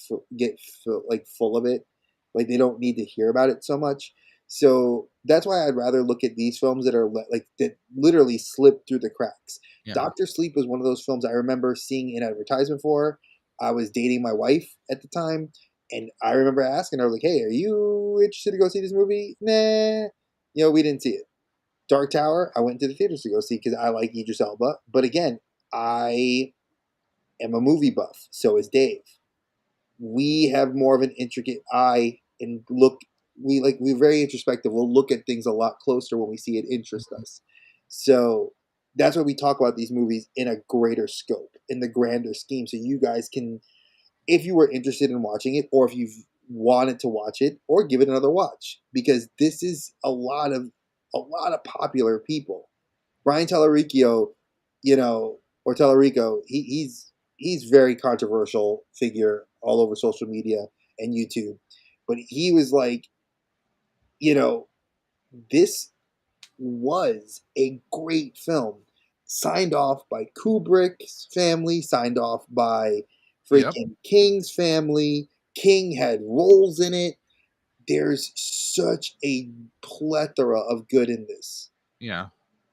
like full of it, like they don't need to hear about it so much. So that's why I'd rather look at these films that are like that literally slip through the cracks. Yeah. Doctor Sleep was one of those films I remember seeing an advertisement for. I was dating my wife at the time, and I remember asking her like, "Hey, are you interested to go see this movie?" Nah, we didn't see it. Dark Tower, I went to the theaters to go see because I like Idris Elba. But again, I am a movie buff. So is Dave. We have more of an intricate eye and look. We're very introspective. We'll look at things a lot closer when we see it interest us. So that's why we talk about these movies in a greater scope, in the grander scheme, so you guys can, if you were interested in watching it, or if you've wanted to watch it, or give it another watch, because this is a lot of popular people. Brian Tellerico, or Tellerico, he's very controversial figure all over social media and YouTube. But he was like, you know, this was a great film. Signed off by Kubrick's family, signed off by Yep. freaking King's family. King had roles in it. There's such a plethora of good in this. Yeah.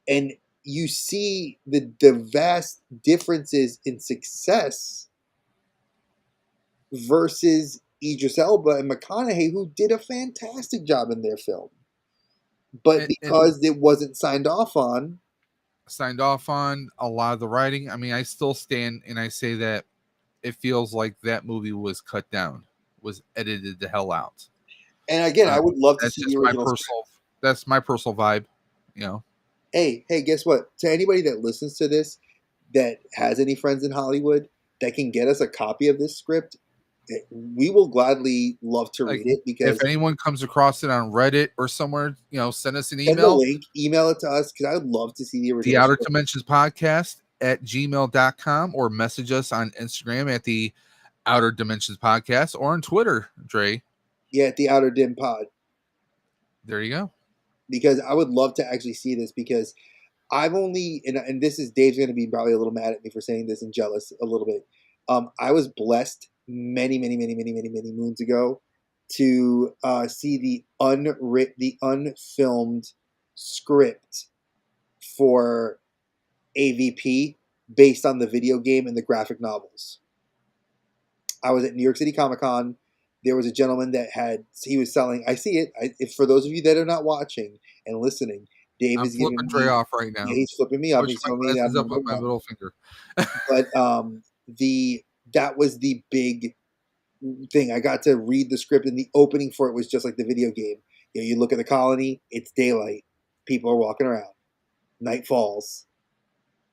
And you see the vast differences in success versus Idris Elba and McConaughey, who did a fantastic job in their film. But And because it wasn't signed off on, signed off on a lot of the writing. I mean, I still stand and I say that it feels like that movie was cut down, was edited the hell out. and again, I would love to That's see the just my original script. personal. That's my personal vibe. You know. Hey, guess what? To anybody that listens to this that has any friends in Hollywood that can get us a copy of this script, we will gladly love to Like, read it, if because anyone comes across it on Reddit or somewhere, send us an send the email. link, email it to us, because I would love to see the The original Outer script. Dimensions Podcast at gmail.com, or message us on Instagram at the Outer Dimensions Podcast, or on Twitter, Dre. Yeah, at the Outer Dim Pod, There you go. because I would love to actually see this, because I've only, and this is, Dave's going to be probably a little mad at me for saying this and jealous a little bit. I was blessed many, many, many, many, many, many moons ago to see the unfilmed script for AVP based on the video game and the graphic novels. I was at New York City Comic Con. There was a gentleman he was selling. I see it. If for those of you that are not watching and listening, Dave I'm is flipping giving Dre me, off right yeah, now. he's flipping me up. Push He's my telling me that glasses I'm up number with my one. middle finger. But that was the big thing. I got to read the script, and the opening for it was just like the video game. You look at the colony, it's daylight, people are walking around. Night falls,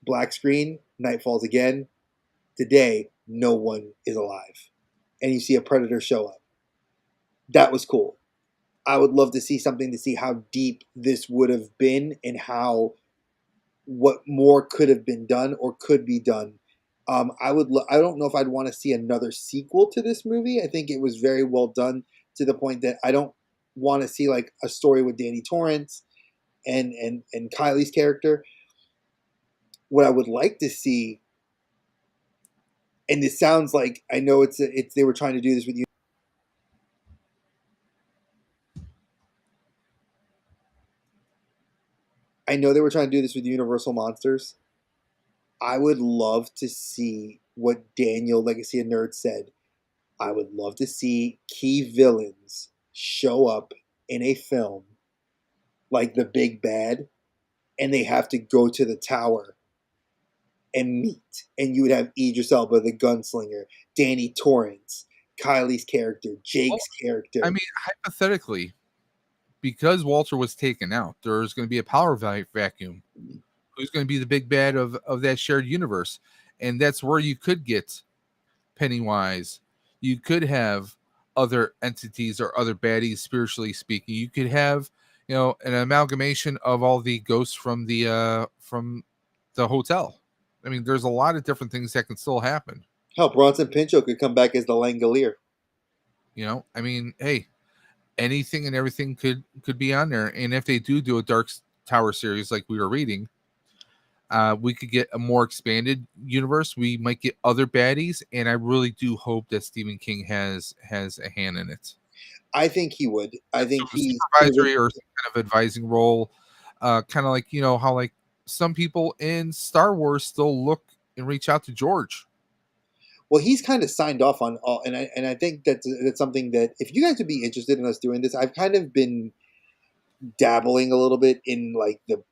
black screen, night falls again. Today, no one is alive, and you see a predator show up. That was cool. I would love to see something to see how deep this would have been, and how what more could have been done or could be done. I don't know if I'd want to see another sequel to this movie. I think it was very well done, to the point that I don't want to see like a story with Danny Torrance and Kylie's character. What I would like to see, and it sounds like, I know it's they were trying to do this with you. I know they were trying to do this with Universal Monsters. I would love to see what Daniel Legacy of Nerds said. I would love to see key villains show up in a film like the Big Bad, and they have to go to the tower and meet. And you would have Idris Elba, the gunslinger, Danny Torrance, Kylie's character, Well, Jake's I character. mean, hypothetically, because Walter was taken out, there's going to be a power vacuum. Who's going to be the big bad of that shared universe? And that's where you could get Pennywise. You could have other entities or other baddies, spiritually speaking. You could have, an amalgamation of all the ghosts from the hotel. I mean, there's a lot of different things that can still happen. Hell, Bronson Pinchot could come back as the Langolier. I mean, hey, anything and everything could be on there. And if they do a Dark Tower series like we were reading, we could get a more expanded universe. We might get other baddies, and I really do hope that Stephen King has a hand in it. I think he would. I think he's proven. Supervisory or some kind of advising role, kind of like how like some people in Star Wars still look and reach out to George. Well, he's kind of signed off on all, and I think that's something that if you guys would be interested in us doing this, I've kind of been dabbling a little bit in like the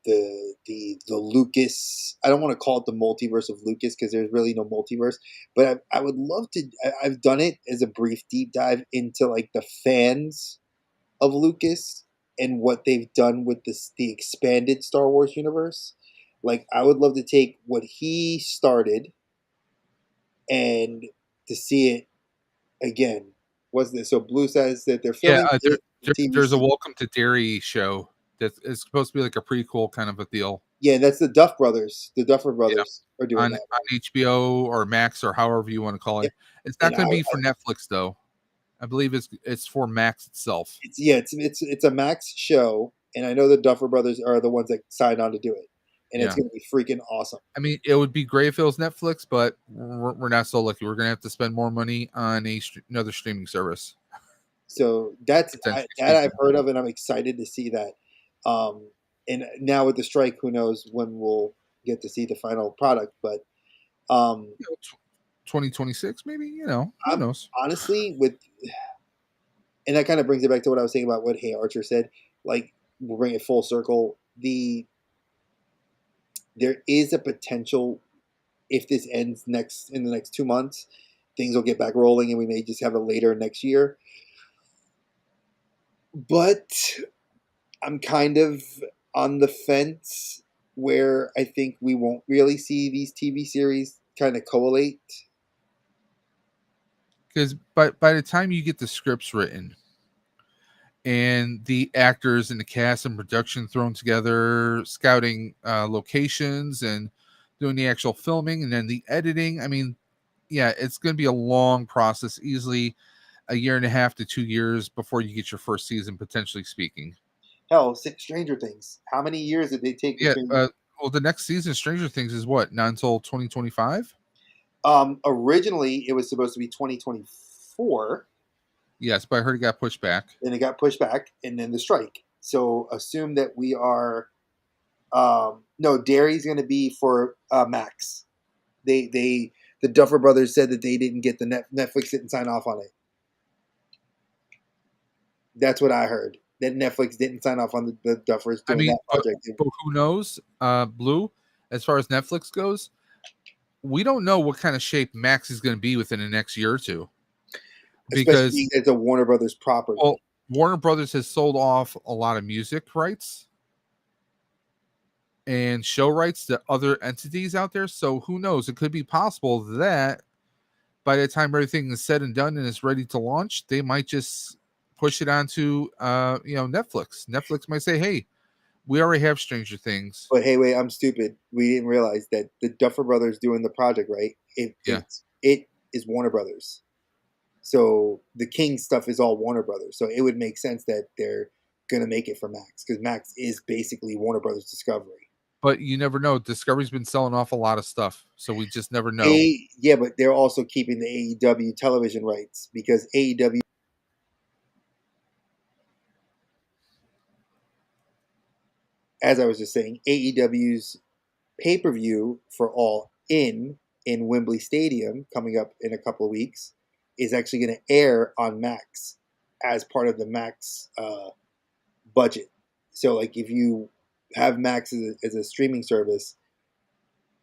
Lucas. I don't want to call it the multiverse of Lucas because there's really no multiverse, but I would love to. I've done it as a brief deep dive into like the fans of Lucas and what they've done with the expanded Star Wars universe. Like I would love to take what he started and to see it again. What's this? So Blue says that they're Yeah, filming the TV there's a series. Welcome to Derry show that is supposed to be like a prequel kind of a deal. Yeah, that's the Duff brothers. The Duffer Yeah, brothers are doing that on one. HBO or Max or however you want to call Yeah. it. It's not And going to be for Netflix though. I believe it's for Max itself. it's a Max show, and I know the Duffer brothers are the ones that signed on to do it, and it's Yeah. going to be freaking awesome. I mean, it would be great if it was Netflix, but we're not so lucky. We're gonna have to spend more money on another streaming service, So potentially that I've speaking. heard of, and I'm excited to see that. Um, and now with the strike, who knows when we'll get to see the final product? But um, 2026, maybe. Who I'm knows? honestly with, and that kind of brings it back to what I was saying about what Hey Archer said. Like we'll bring it full circle. There is a potential if this ends next in the next 2 months, things will get back rolling, and we may just have it later next year. But I'm kind of on the fence where I think we won't really see these TV series kind of collate. Because by the time you get the scripts written and the actors and the cast and production thrown together, scouting locations and doing the actual filming and then the editing, I mean, yeah, it's going to be a long process, easily a year and a half to 2 years before you get your first season, potentially speaking. Hell, Stranger Things. How many years did they take for Yeah. Stranger Things? Well, the next season, of Stranger Things, is what? Not until 2025? Originally, it was supposed to be 2024, Yes, but I heard it got pushed back. then it got pushed back, and then the strike. So assume that we are. No, Dairy's going to be for Max. The Duffer Brothers said that they didn't get Netflix didn't sign off on it. That's what I heard. That Netflix didn't sign off on the Duffers I doing mean, that project. but who knows? Blue, as far as Netflix goes, we don't know what kind of shape Max is going to be within the next year or two. Especially being Because, it's a Warner Brothers property. well, Warner Brothers has sold off a lot of music rights and show rights to other entities out there. So who knows? It could be possible that by the time everything is said and done and is ready to launch, they might just push it onto Netflix. Netflix might say, "Hey, we already have Stranger Things." But hey, wait, I'm stupid. We didn't realize that the Duffer Brothers doing the project, right? Yeah, It is Warner Brothers. So the King stuff is all Warner Brothers. So it would make sense that they're gonna make it for Max because Max is basically Warner Brothers Discovery. but you never know. Discovery's been selling off a lot of stuff, so we just never know. Yeah, but they're also keeping the AEW television rights because AEW, as I was just saying, AEW's pay per view for All in Wembley Stadium coming up in a couple of weeks is actually going to air on Max as part of the Max budget. So, like, if you have Max as a streaming service,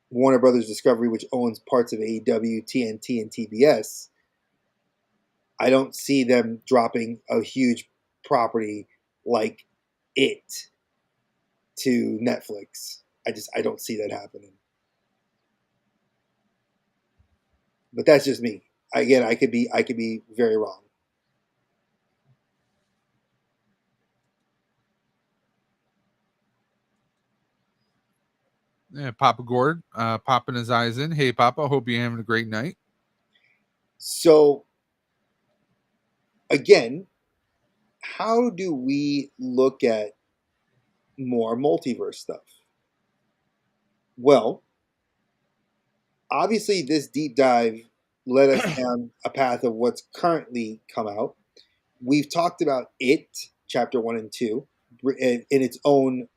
Warner Brothers Discovery, which owns parts of AEW, TNT, and TBS, I don't see them dropping a huge property like it to Netflix. I don't see that happening. But that's just me. Again, I could be very wrong. Yeah, Papa Gord, popping his eyes in. Hey, Papa, hope you're having a great night. So again, how do we look at more multiverse stuff? Well, obviously this deep dive led us down a path of what's currently come out. we've talked about it, chapter 1 and 2, in its own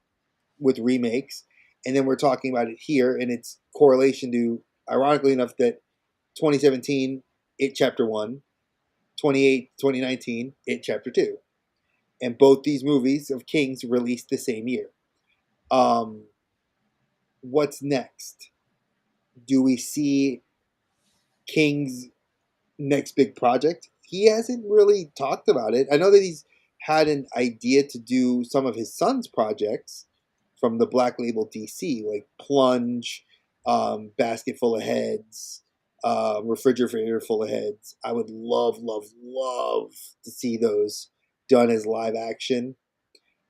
with remakes, and then we're talking about it here in its correlation to, ironically enough, that 2017 it chapter 1, 2019 it chapter 2, and both these movies of Kings released the same year. Um, what's next? Do we see King's next big project? He hasn't really talked about it. I know that he's had an idea to do some of his son's projects from the Black Label DC, like Plunge, Basket Full of Heads, Refrigerator Full of Heads. I would love, love, love to see those done as live action.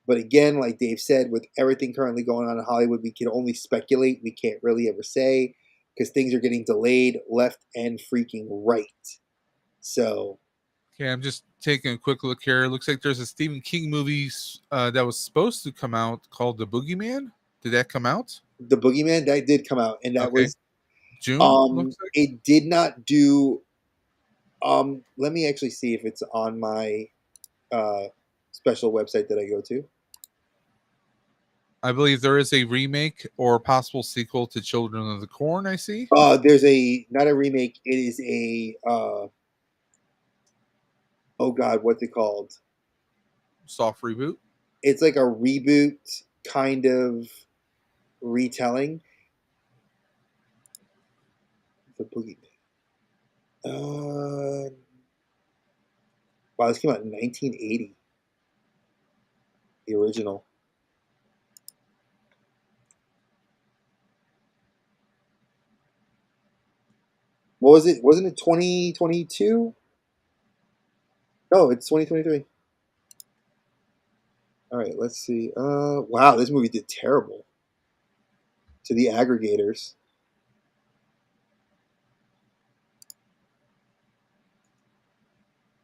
But again, like Dave said, with everything currently going on in Hollywood, we can only speculate. We can't really ever say because things are getting delayed left and freaking right. So, Okay, I'm just taking a quick look here. It looks like there's a Stephen King movie that was supposed to come out called The Boogeyman. Did that come out? The Boogeyman, that did come out, and that Okay, was June looks like. it did not do let me actually see if it's on my uh special website that I go to. I believe there is a remake or possible sequel to Children of the Corn. I see. There's a not a remake, it is a oh god, what's it called? Soft reboot. It's like a reboot kind of retelling. The Boogeyman. Wow, this came out in 1980. The original. What was it? Wasn't it 2022? No, it's 2023. All right, let's see. Wow, this movie did terrible to the aggregators.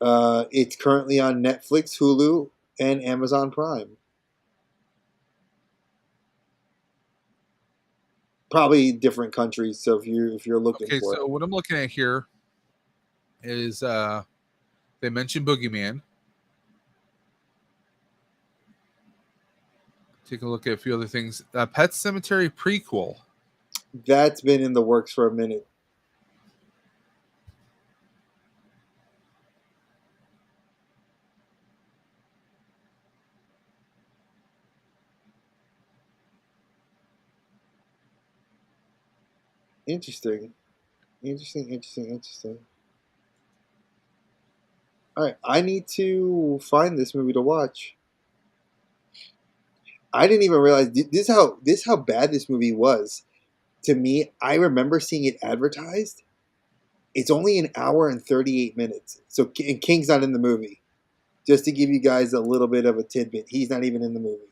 It's currently on Netflix, Hulu, and Amazon Prime. Probably different countries. So if you're looking Okay, for so it, what I'm looking at here is they mentioned Boogeyman. Take a look at a few other things. Pet Cemetery prequel. that's been in the works for a minute. Interesting, interesting, interesting, interesting. All right, I need to find this movie to watch. I didn't even realize this how bad this movie was. To me, I remember seeing it advertised. It's only an hour and 38 minutes. So and King's not in the movie. Just to give you guys a little bit of a tidbit, he's not even in the movie.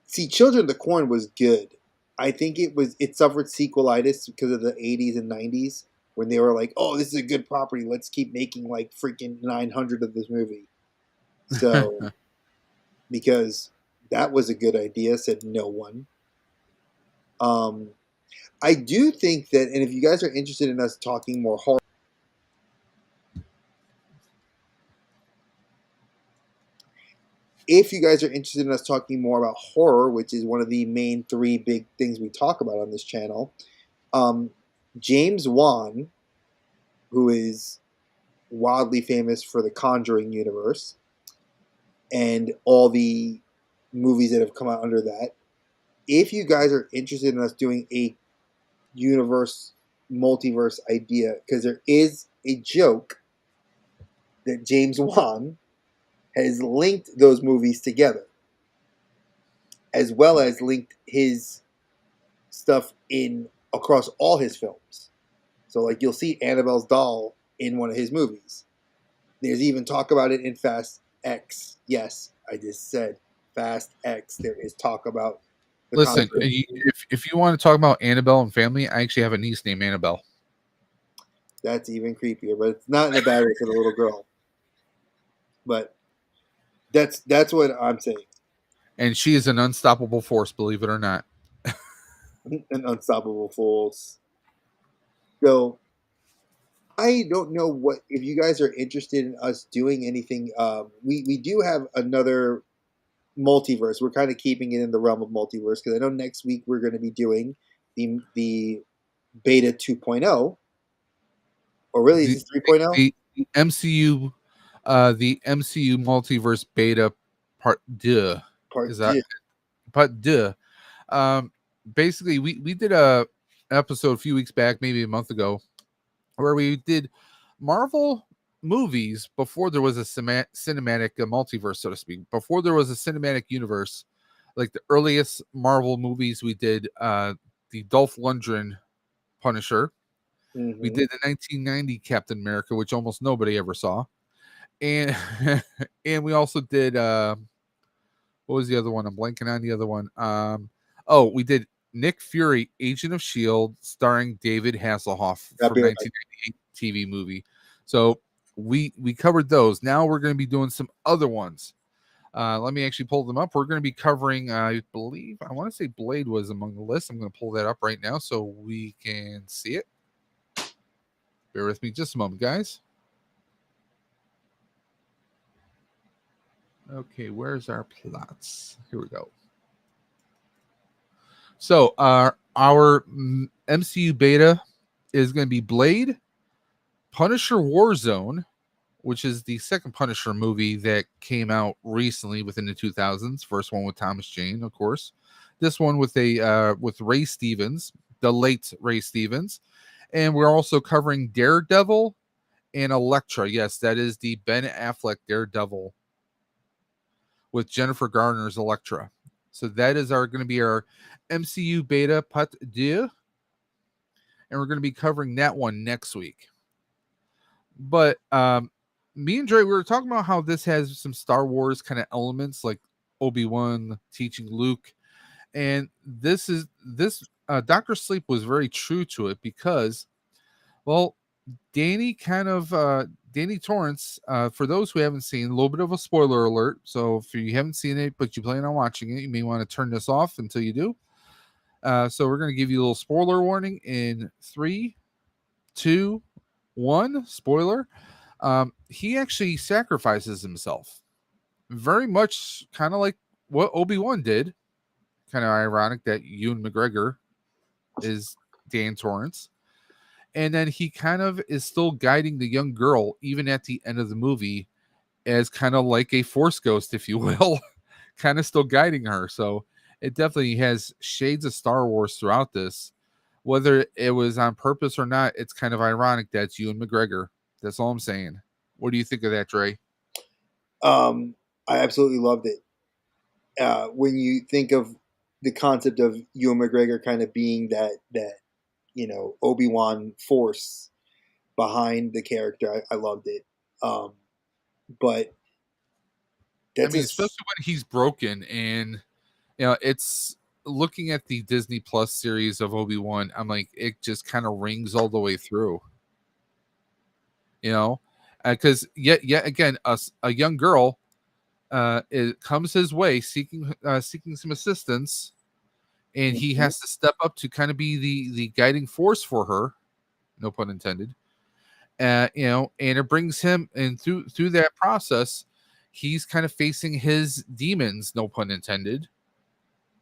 See, Children of the Corn was good. I think it suffered sequelitis because of the 80s and 90s when they were like, "Oh, this is a good property. Let's keep making like freaking 900 of this movie." So, because that was a good idea, said no one. Um, I do think that, and if you guys are interested in us talking more horror, if you guys are interested in us talking more about horror, which is one of the main three big things we talk about on this channel, um, James Wan, who is wildly famous for the Conjuring universe and all the movies that have come out under that, if you guys are interested in us doing a universe multiverse idea, because there is a joke that James Wan has linked those movies together, as well as linked his stuff in across all his films. So like you'll see Annabelle's doll in one of his movies. There's even talk about it in Fast X. Yes, I just said Fast X. There is talk about the Listen, Conjuring. if you want to talk about Annabelle and family, I actually have a niece named Annabelle, That's even creepier, but it's not in a bad way for the little girl. But that's what I'm saying. and she is an unstoppable force. Believe it or not. An unstoppable force. So I don't know what if you guys are interested in us doing anything. We do have another multiverse. We're kind of keeping it in the realm of multiverse because I know next week we're going to be doing the beta 2.0, or really is The this 3.0? the MCU the MCU multiverse beta part deux. Is Part that two. part deux? Um Basically we did a episode a few weeks back, maybe a month ago, where we did Marvel movies before there was a cinematic multiverse, so to speak. Before there was a cinematic universe, like the earliest Marvel movies, we did the Dolph Lundgren Punisher. We Mm-hmm. did the 1990 Captain America, which almost nobody ever saw, and and we also did what was the other one? I'm blanking on the other one. Oh, we did Nick Fury, Agent of Shield, starring David Hasselhoff I'll from be right back. 1998 TV movie. So we covered those. Now we're going to be doing some other ones. Let me actually pull them up. We're going to be covering, I believe, I want to say Blade was among the list. I'm going to pull that up right now so we can see it. Bear with me just a moment, guys. Okay, where's our plots? Here we go. So our MCU beta is going to be Blade, Punisher Warzone, which is the second Punisher movie that came out recently within the 2000s. First one with Thomas Jane, of course. This one with with Ray Stevens, the late Ray Stevens, and we're also covering Daredevil and Elektra. Yes, that is the Ben Affleck Daredevil with Jennifer Garner's Elektra. So that is our going to be our MCU beta part deux, and we're going to be covering that one next week. But me and Dre, we were talking about how this has some Star Wars kind of elements, like Obi-Wan teaching Luke, and this Doctor Sleep was very true to it because, well, Danny Torrance, for those who haven't seen, a little bit of a spoiler alert. So if you haven't seen it, but you plan on watching it, you may want to turn this off until you do. So we're going to give you a little spoiler warning in 3, 2, 1. Spoiler. He actually sacrifices himself. Very much kind of like what Obi-Wan did. Kind of ironic that Ewan McGregor is Dan Torrance. And then he kind of is still guiding the young girl, even at the end of the movie, as kind of like a force ghost, if you will, kind of still guiding her. So it definitely has shades of Star Wars throughout this. Whether it was on purpose or not, it's kind of ironic that it's Ewan McGregor. That's all I'm saying. What do you think of that, Dre? I absolutely loved it. When you think of the concept of Ewan McGregor kind of being that Obi-Wan force behind the character, I loved it. But I that's mean, just especially when he's broken, and it's looking at the Disney Plus series of Obi-Wan, I'm like, it just kind of rings all the way through. Because yet again, a young girl it comes his way seeking some assistance, and he has to step up to kind of be the guiding force for her, no pun intended. And it brings him, and through that process, he's kind of facing his demons, no pun intended,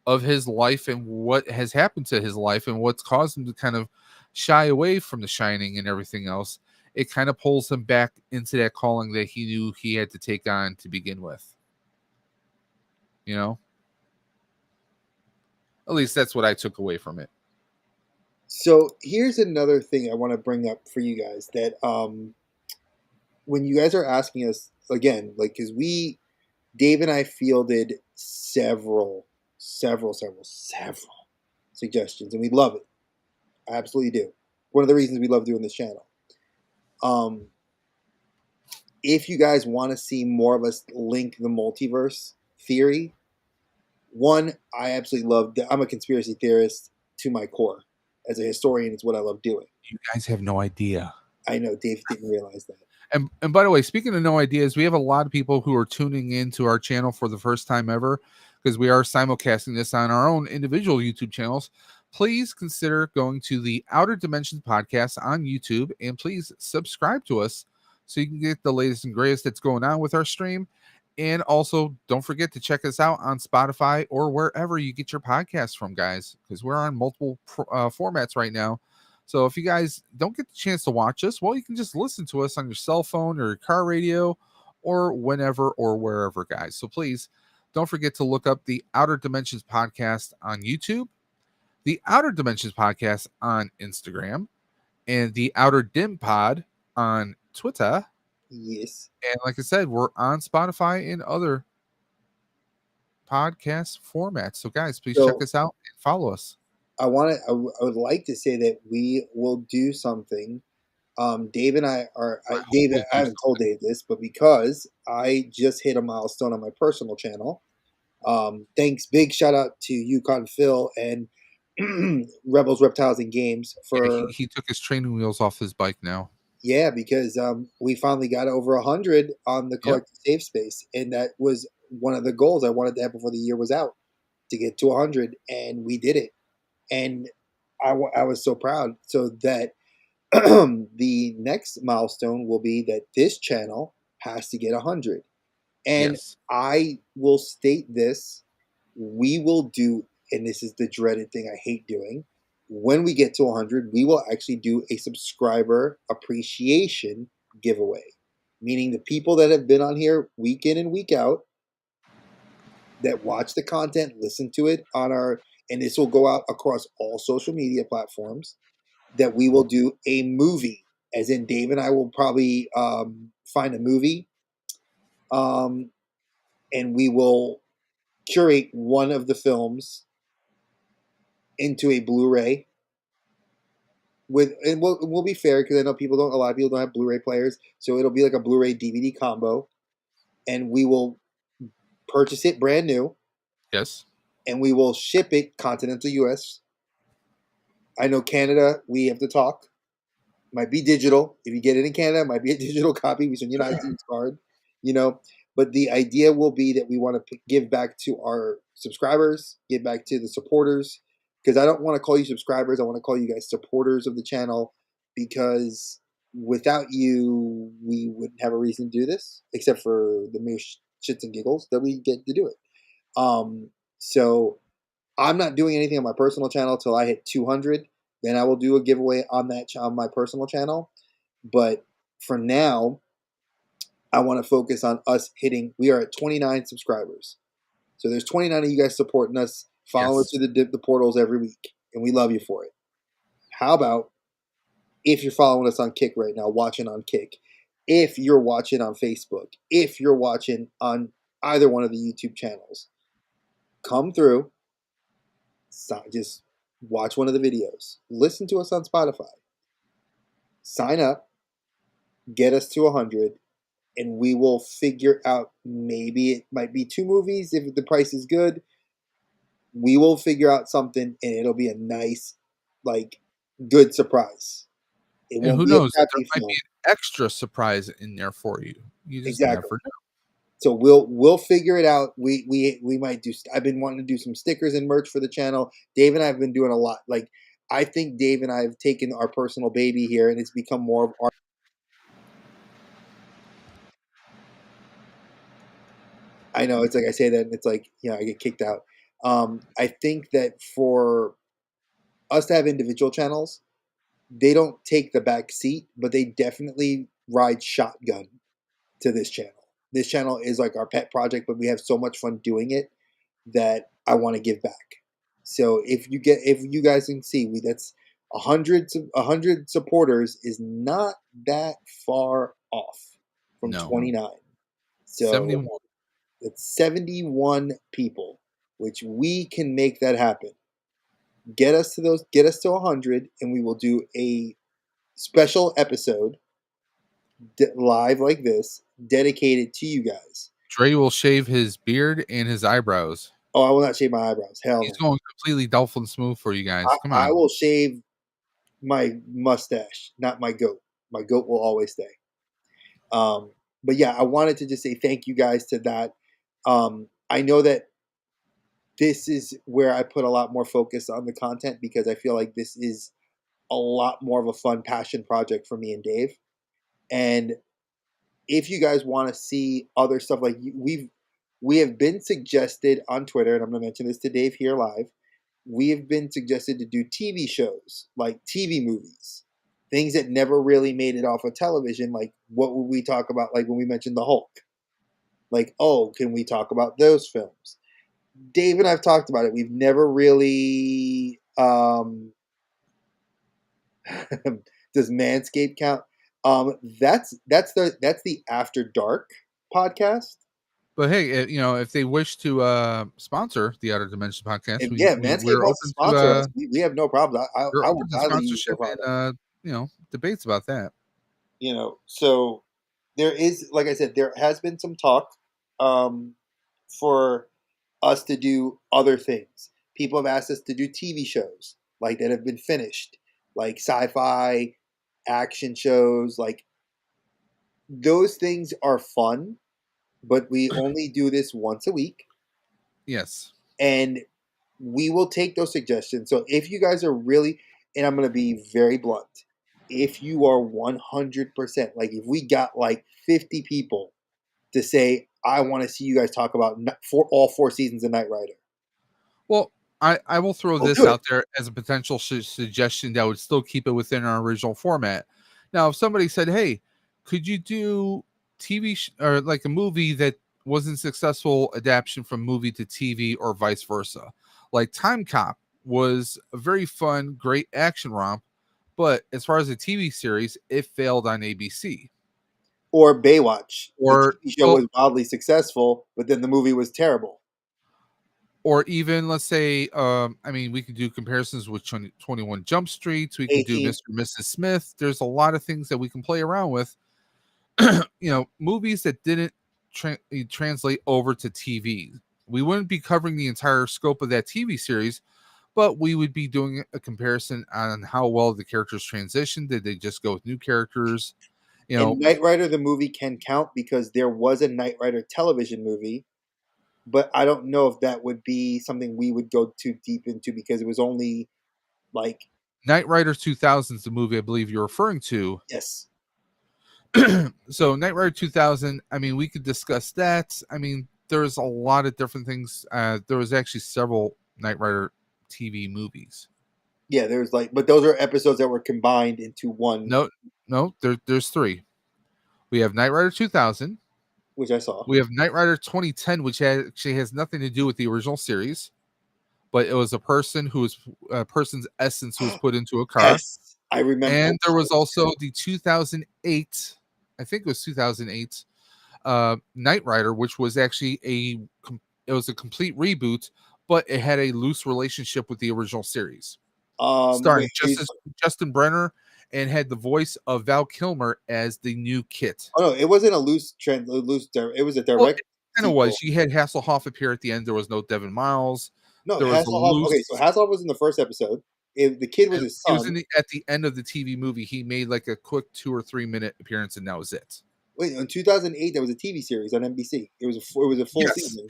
of his life and what has happened to his life and what's caused him to kind of shy away from the shining and everything else. It kind of pulls him back into that calling that he knew he had to take on to begin with. At least that's what I took away from it. so. Here's another thing I want to bring up for you guys that when you guys are asking us again, like because Dave and I fielded several suggestions, and we love it. I absolutely do. One of the reasons we love doing this channel. If you guys want to see more of us link the multiverse theory, one, I absolutely love. I'm a conspiracy theorist to my core. As a historian, it's what I love doing. You guys have no idea. I know Dave didn't realize that. And by the way, speaking of no ideas, we have a lot of people who are tuning into our channel for the first time ever because we are simulcasting this on our own individual YouTube channels. please consider going to the Outer Dimensions podcast on YouTube and please subscribe to us so you can get the latest and greatest that's going on with our stream. And also, don't forget to check us out on Spotify or wherever you get your podcasts from, guys, because we're on multiple formats right now. So if you guys don't get the chance to watch us, well, you can just listen to us on your cell phone or your car radio or whenever or wherever, guys. So please don't forget to look up the Outer Dimensions podcast on YouTube, the Outer Dimensions podcast on Instagram, and the Outer Dim Pod on Twitter. Yes. And like I said, we're on Spotify and other podcast formats. So guys, please check So us out and follow us. I want to. I would like to say that we will do something. Dave and I are. I hope Dave, we'll I do haven't told Dave this, but because I just hit a milestone on my personal channel. Thanks, big shout out to Yukon Phil and Rebels, Reptiles, and Games Yeah, for he took his training wheels off his bike now. yeah, because we finally got over 100 on the Yep. collective safe space, and that was one of the goals I wanted to have before the year was out to get to 100, and we did it, and I was so proud. So that the next milestone will be that this channel has to get 100. And Yes. I will state this, we will do, and this is the dreaded thing I hate doing, when we get to 100, we will actually do a subscriber appreciation giveaway. Meaning the people that have been on here week in and week out, that watch the content, listen to it on our, and this will go out across all social media platforms, that we will do a movie. As in, Dave and I will probably find a movie, and we will curate one of the films into a Blu-ray with, and we'll be fair because I know a lot of people don't have Blu-ray players, so it'll be like a Blu-ray DVD combo, and we will purchase it brand new, Yes. and we will ship it continental U.S. I know Canada, we have to talk. Might be digital. If you get it in Canada, it might be a digital copy. We send you an iTunes card, you know. But the idea will be that we want to give back to our subscribers, give back to the supporters, because I don't want to call you subscribers. I want to call you guys supporters of the channel, because without you, we wouldn't have a reason to do this, except for the mere shits and giggles that we get to do it. So I'm not doing anything on my personal channel till I hit 200. Then I will do a giveaway on that on my personal channel. But for now, I want to focus on us hitting. We are at 29 subscribers, so there's 29 of you guys supporting us, following us Yes. through the portals every week, and we love you for it. How about if you're following us on Kick right now, watching on Kick, if you're watching on Facebook, if you're watching on either one of the YouTube channels, come through. Just watch one of the videos. Listen to us on Spotify. Sign up. Get us to 100. And we will figure out, maybe it might be 2 movies if the price is good. We will figure out something, and it'll be a nice, like, good surprise. It And won't who be a knows? There crappy might be film. an extra surprise in there for you. You just Exactly. never know. So we'll figure it out. We might do. I've been wanting to do some stickers and merch for the channel. Dave and I have been doing a lot. Like, I think Dave and I have taken our personal baby here, and it's become more of our. I know, it's like I say that, and it's like, I get kicked out. I think that for us to have individual channels, they don't take the back seat, but they definitely ride shotgun to this channel. This channel is like our pet project, but we have so much fun doing it that I want to give back. So if you guys can see, that's 100 supporters is not that far off from No. 29. So 71. it's 71 people, which we can make that happen. Get us to 100, and we will do a special episode live like this, dedicated to you guys. Dre will shave his beard and his eyebrows. Oh, I will not shave my eyebrows. Hell He's no. going completely dolphin smooth for you guys. Come I on. will shave my mustache, not my goat. My goat will always stay. But yeah, I wanted to just say thank you guys to that. I know that this is where I put a lot more focus on the content because I feel like this is a lot more of a fun passion project for me and Dave. And if you guys want to see other stuff, like we have been suggested on Twitter, and I'm going to mention this to Dave here live. We have been suggested to do TV shows, like TV movies, things that never really made it off of television. Like, what would we talk about? Like when we mentioned the Hulk, like, oh, can we talk about those films? Dave and I've talked about it. We've never really. Does Manscaped count? That's the After Dark podcast. But hey, if they wish to sponsor the Outer Dimension podcast, And yeah, Manscaped we're wants to open to sponsor us. We have no problems. we're I will open to gladly use their sponsorship and product. debates about that. So there is, like I said, there has been some talk um, for us to do other things. People have asked us to do TV shows like that have been finished, like sci-fi action shows. Like those things are fun, but we only do this once a week, Yes. and we will take those suggestions. So if you guys are really, and I'm going to be very blunt, if you are 100%, like if we got like 50 people to say, I want to see you guys talk about for all 4 seasons of Knight Rider, Well, I will throw we'll this do it. out there as a potential suggestion that would still keep it within our original format. Now, if somebody said, "Hey, could you do or like a movie that wasn't successful adaptation from movie to TV or vice versa?" Like Time Cop was a very fun, great action romp, but as far as a TV series, it failed on ABC. Or Baywatch. The Or TV show was wildly successful, but then the movie was terrible. or even let's say I mean we could do comparisons with 21 Jump Streets, we could do 18. Mr. and Mrs. Smith. There's a lot of things that we can play around with. Movies that didn't translate over to TV. We wouldn't be covering the entire scope of that TV series, but we would be doing a comparison on how well the characters transitioned. Did they just go with new characters? And Knight Rider the movie can count because there was a Knight Rider television movie, but I don't know if that would be something we would go too deep into because it was only like, Knight Rider 2000 is the movie I believe you're referring to. yes. So Knight Rider 2000, I mean, we could discuss that. I mean, there's a lot of different things. There was actually several Knight Rider TV movies. Yeah, there's like, but those are episodes that were combined into one. No, there's three. We have Knight Rider 2000. Which I saw. We have Knight Rider 2010, which actually has nothing to do with the original series, but it was a person's essence who was put into a car. Yes, I remember. And there was also the 2008, I think it was 2008, Knight Rider, which was actually it was a complete reboot, but it had a loose relationship with the original series, starring Justin Brenner, and had the voice of Val Kilmer as the new Kit. Oh no, it wasn't a loose trend. It was a direct. Well, it kind of was. You had Hasselhoff appear at the end. There was no Devin Miles. No, There was Hasselhoff. Okay, so Hasselhoff was in the first episode. The kid was his son. He was at the end of the TV movie. He made like a quick 2 or 3 minute appearance, and that was it. Wait, in 2008, there was a TV series on NBC. It was a full season.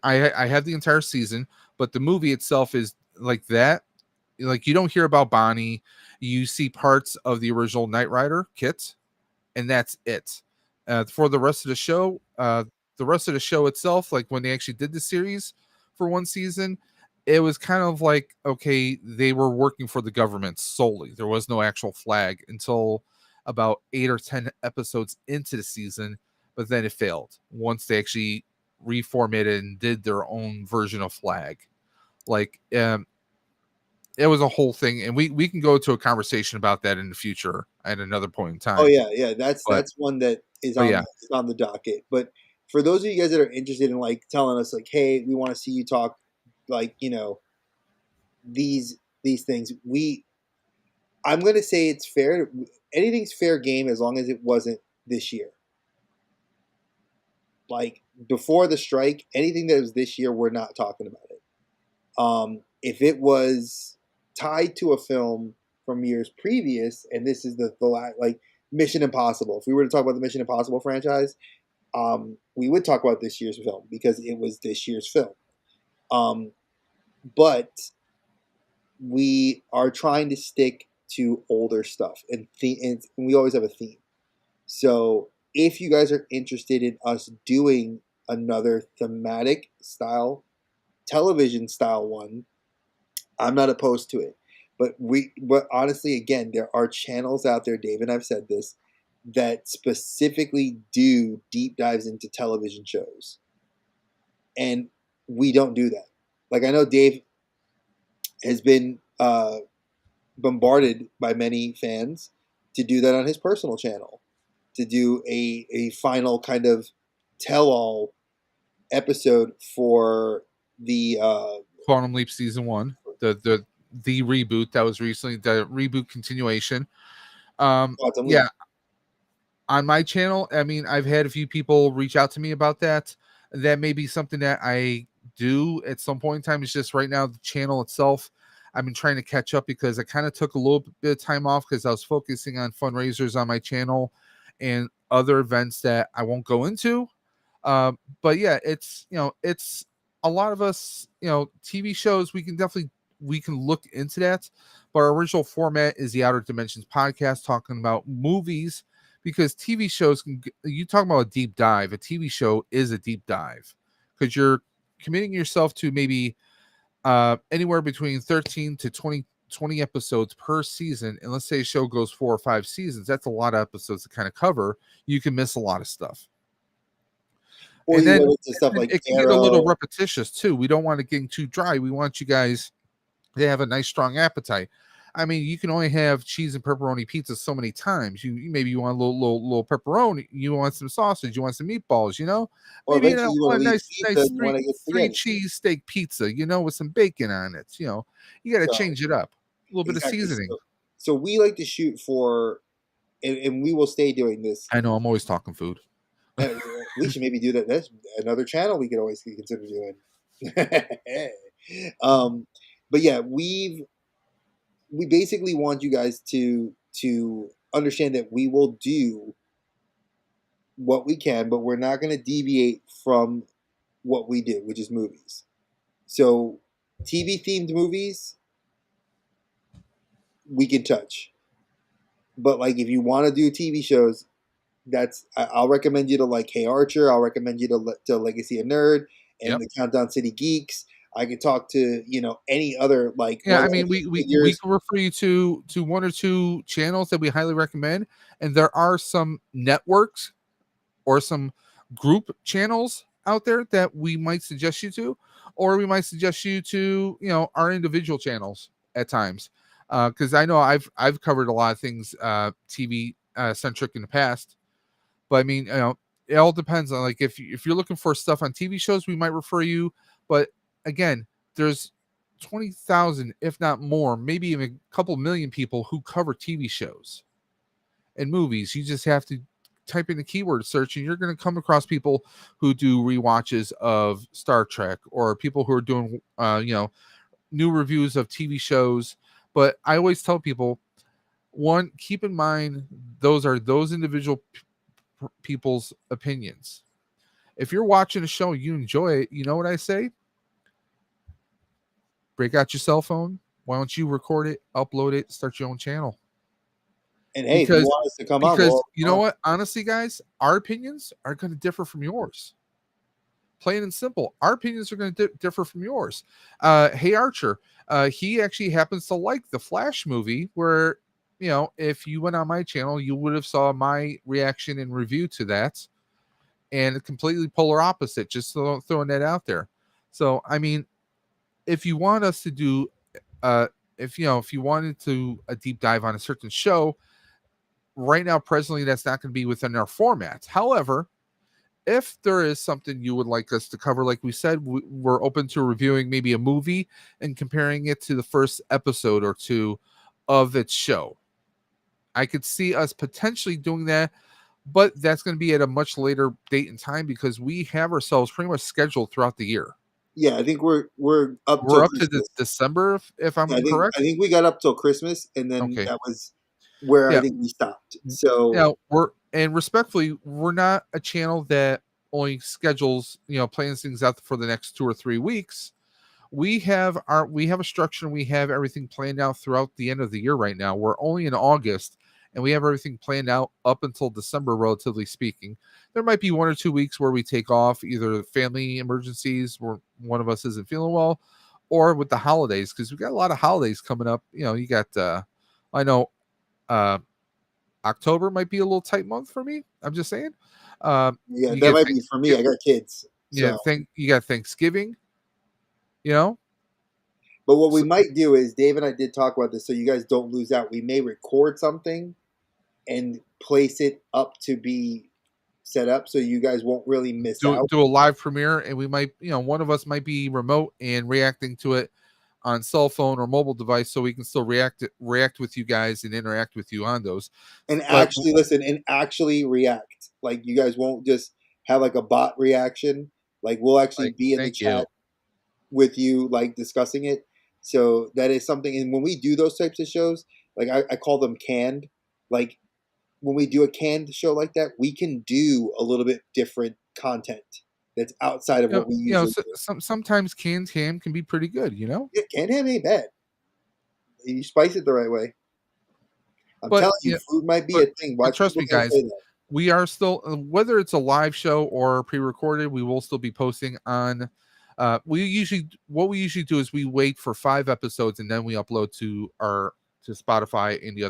I have the entire season, but the movie itself is like that. Like you don't hear about Bonnie. You see parts of the original Knight Rider kit, and that's it. For the rest of the show itself, like when they actually did the series for one season, it was kind of like, okay, they were working for the government solely. There was no actual flag until about 8 or 10 episodes into the season, but then it failed once they actually reformatted and did their own version of flag. Like, it was a whole thing, and we can go to a conversation about that in the future at another point in time. Oh yeah, that's one that is on the docket. But for those of you guys that are interested in like telling us like, hey, we want to see you talk like these things, I'm going to say it's fair. Anything's fair game as long as it wasn't this year. Like before the strike, anything that was this year, we're not talking about it. If it was tied to a film from years previous, and this is the like Mission Impossible. If we were to talk about the Mission Impossible franchise, we would talk about this year's film because it was this year's film. but we are trying to stick to older stuff, and we always have a theme. So if you guys are interested in us doing another thematic style, television style one, I'm not opposed to it. But honestly, again, there are channels out there, Dave and I've said this, that specifically do deep dives into television shows, and we don't do that. Like I know Dave has been bombarded by many fans to do that on his personal channel, to do a final kind of tell all episode for the Quantum Leap season 1, the reboot that was recently, the reboot continuation. Quantum Leap. Yeah, on my channel, I mean, I've had a few people reach out to me about that. That may be something that I do at some point in time. It's just right now the channel itself, I've been trying to catch up because I kind of took a little bit of time off because I was focusing on fundraisers on my channel and other events that I won't go into. But yeah, it's, it's a lot of us, TV shows, we can look into that. But our original format is the Outer Dimensions podcast, talking about movies, because TV shows you talk about a deep dive. A TV show is a deep dive because you're committing yourself to maybe anywhere between 13 to 20 episodes per season. And let's say a show goes 4 or 5 seasons. That's a lot of episodes to kind of cover. You can miss a lot of stuff. Or And you then, go into stuff like it can get a little Arrow. repetitious too. We don't want it getting too dry. We want you guys to have a nice strong appetite. I mean, you can only have cheese and pepperoni pizza so many times. Maybe you want a little pepperoni, you want some sausage, you want some meatballs, Or maybe eventually you want one to leave pizza nice and you want to get three spaghetti. cheese steak pizza, with some bacon on it. You got to So change it up, a little bit of exactly. seasoning. So we like to shoot for, and we will stay doing this. I know I'm always talking food. We should maybe do that. That's another channel we could always consider doing. um, but yeah, we basically want you guys to understand that we will do what we can, but we're not going to deviate from what we do, which is movies. So TV themed movies we can touch, but like if you want to do TV shows, I'll recommend you to like Hey Archer. I'll recommend you to Legacy of Nerd and Yep. the Countdown City Geeks. I could talk to any other like Yeah, I Marvel mean, action we figures. can refer you to one or two channels that we highly recommend, and there are some networks or some group channels out there that we might suggest you to, or we might suggest you to, our individual channels at times. Because I know I've covered a lot of things TV centric in the past, but I mean, it all depends on, like, if you're looking for stuff on TV shows, we might refer you. But again, there's 20,000, if not more, maybe even a couple million people who cover TV shows and movies. You just have to type in the keyword search and you're going to come across people who do rewatches of Star Trek, or people who are doing new reviews of TV shows. But I always tell people, one, keep in mind those are those individual people's opinions. If you're watching a show, you enjoy it, you know what I say? Break out your cell phone. Why don't you record it, upload it, start your own channel? And hey, if you Because want us to come on, well, you know what? Honestly, guys, our opinions are going to differ from yours. Plain and simple. Our opinions are going to differ from yours. Hey Archer, he actually happens to like the Flash movie, where, if you went on my channel, you would have saw my reaction and review to that, and a completely polar opposite. Just throwing that out there. So, I mean, if you want us to do, if you wanted to a deep dive on a certain show, right now, presently, that's not going to be within our format. However, if there is something you would like us to cover, like we said, we're open to reviewing maybe a movie and comparing it to the first episode or two of its show. I could see us potentially doing that, but that's going to be at a much later date and time because we have ourselves pretty much scheduled throughout the year. yeah, I think we're up We're till up to Christmas. December, if I I'm think correct. I think we got up till Christmas, and then Okay. that was where I Yeah. think we stopped. So Now, respectfully, we're not a channel that only schedules, plans things out for the next 2 or 3 weeks. we have a structure, and we have everything planned out throughout the end of the year. Right now we're only in August, and we have everything planned out up until December, relatively speaking. There might be 1 or 2 weeks where we take off, either family emergencies where one of us isn't feeling well, or with the holidays, because we've got a lot of holidays coming up. You got I know uh October might be a little tight month for me. I'm just saying. Yeah, You that get might be for me. I got kids, so. you got Thanksgiving, you know. But what we So, might do is Dave and I did talk about this, so you guys don't lose out. We may record something and place it up to be set up, so you guys won't really miss out. do a live premiere, and we might, one of us might be remote and reacting to it on cell phone or mobile device, so we can still react with you guys and interact with you on those. And But actually listen and actually react. Like you guys won't just have like a bot reaction. Like we'll actually like, be in the thank you. chat with you, like discussing it. So that is something. And when we do those types of shows, like I call them canned. Like when we do a canned show like that, we can do a little bit different content that's outside of what we usually do. Sometimes canned ham can be pretty good, Yeah, canned ham ain't bad. You spice it the right way. I'm but telling you, food might be but a thing. but Watch trust people me, gonna guys, say that. we are still, whether it's a live show or pre-recorded, we will still be posting on. What we usually do is we wait for 5 episodes, and then we upload to Spotify and the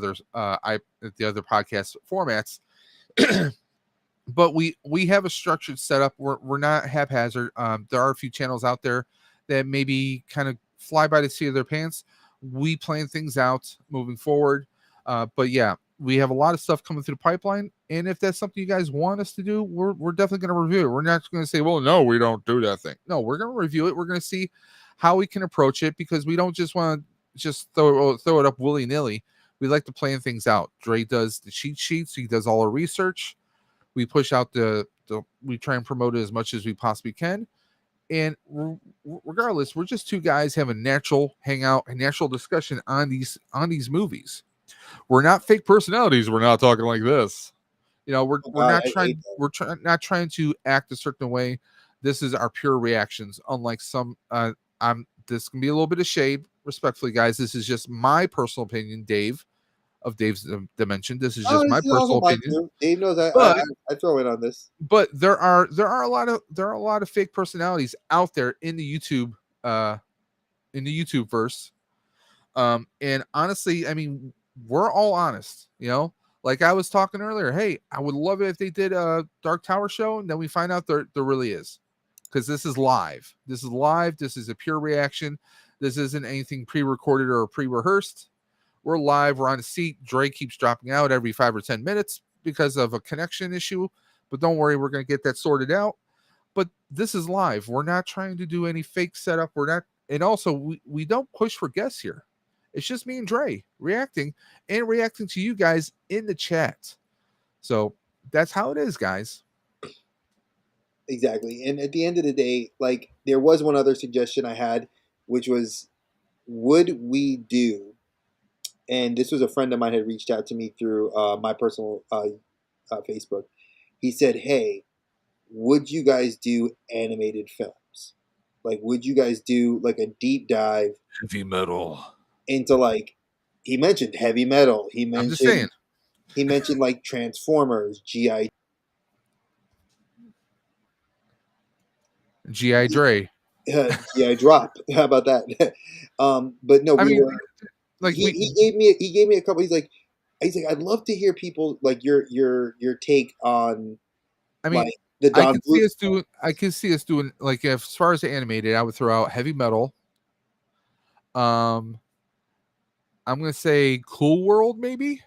other podcast formats. But we have a structured setup. We're not haphazard. There are a few channels out there that maybe kind of fly by the seat of their pants. We plan things out moving forward. But yeah, we have a lot of stuff coming through the pipeline. And if that's something you guys want us to do, we're definitely going to review it. We're not going to say, well, no, we don't do that thing. No, we're going to review it. We're going to see how we can approach it, because we don't just want to just throw it up willy nilly. We like to plan things out. Dre does the cheat sheets. He does all our research. We push out we try and promote it as much as we possibly can. And regardless, we're just two guys having a natural hangout and natural discussion on these movies. We're not fake personalities. We're not talking like this. Oh We're God, not I hate trying that. not trying to act a certain way. This is our pure reactions. Unlike some, this can be a little bit of shade, respectfully, guys. This is just my personal opinion, Dave, of Dave's Dimension. This is Oh, just my this is also personal mine opinion. too. Dave knows But I throw in on this. there are a lot of fake personalities out there in the YouTube verse. And honestly, I mean, we're all honest, like I was talking earlier. Hey, I would love it if they did a Dark Tower show, and then we find out there really is, because this is live. This is a pure reaction. This isn't anything pre-recorded or pre-rehearsed. We're live. We're on a seat. Dre keeps dropping out every 5 or 10 minutes because of a connection issue. But don't worry, we're going to get that sorted out. But this is live. We're not trying to do any fake setup. We're not. And also, we don't push for guests here. It's just me and Dre reacting to you guys in the chat. So that's how it is, guys. Exactly. And at the end of the day, like there was one other suggestion I had, which was, would we do? And this was a friend of mine had reached out to me through my personal Facebook. He said, "Hey, would you guys do animated films? Like, would you guys do like a deep dive Heavy metal. into like?" He mentioned heavy metal. I'm just saying. He mentioned like Transformers, G.I. Dre. GI Drop. How about that? But no, I we mean, were. like He gave me a couple. He's like, I'd love to hear people like your take on I mean, like the Don Bluth stuff. I could see us doing, like, as far as animated, I would throw out heavy metal. Um, I'm gonna say Cool World, maybe.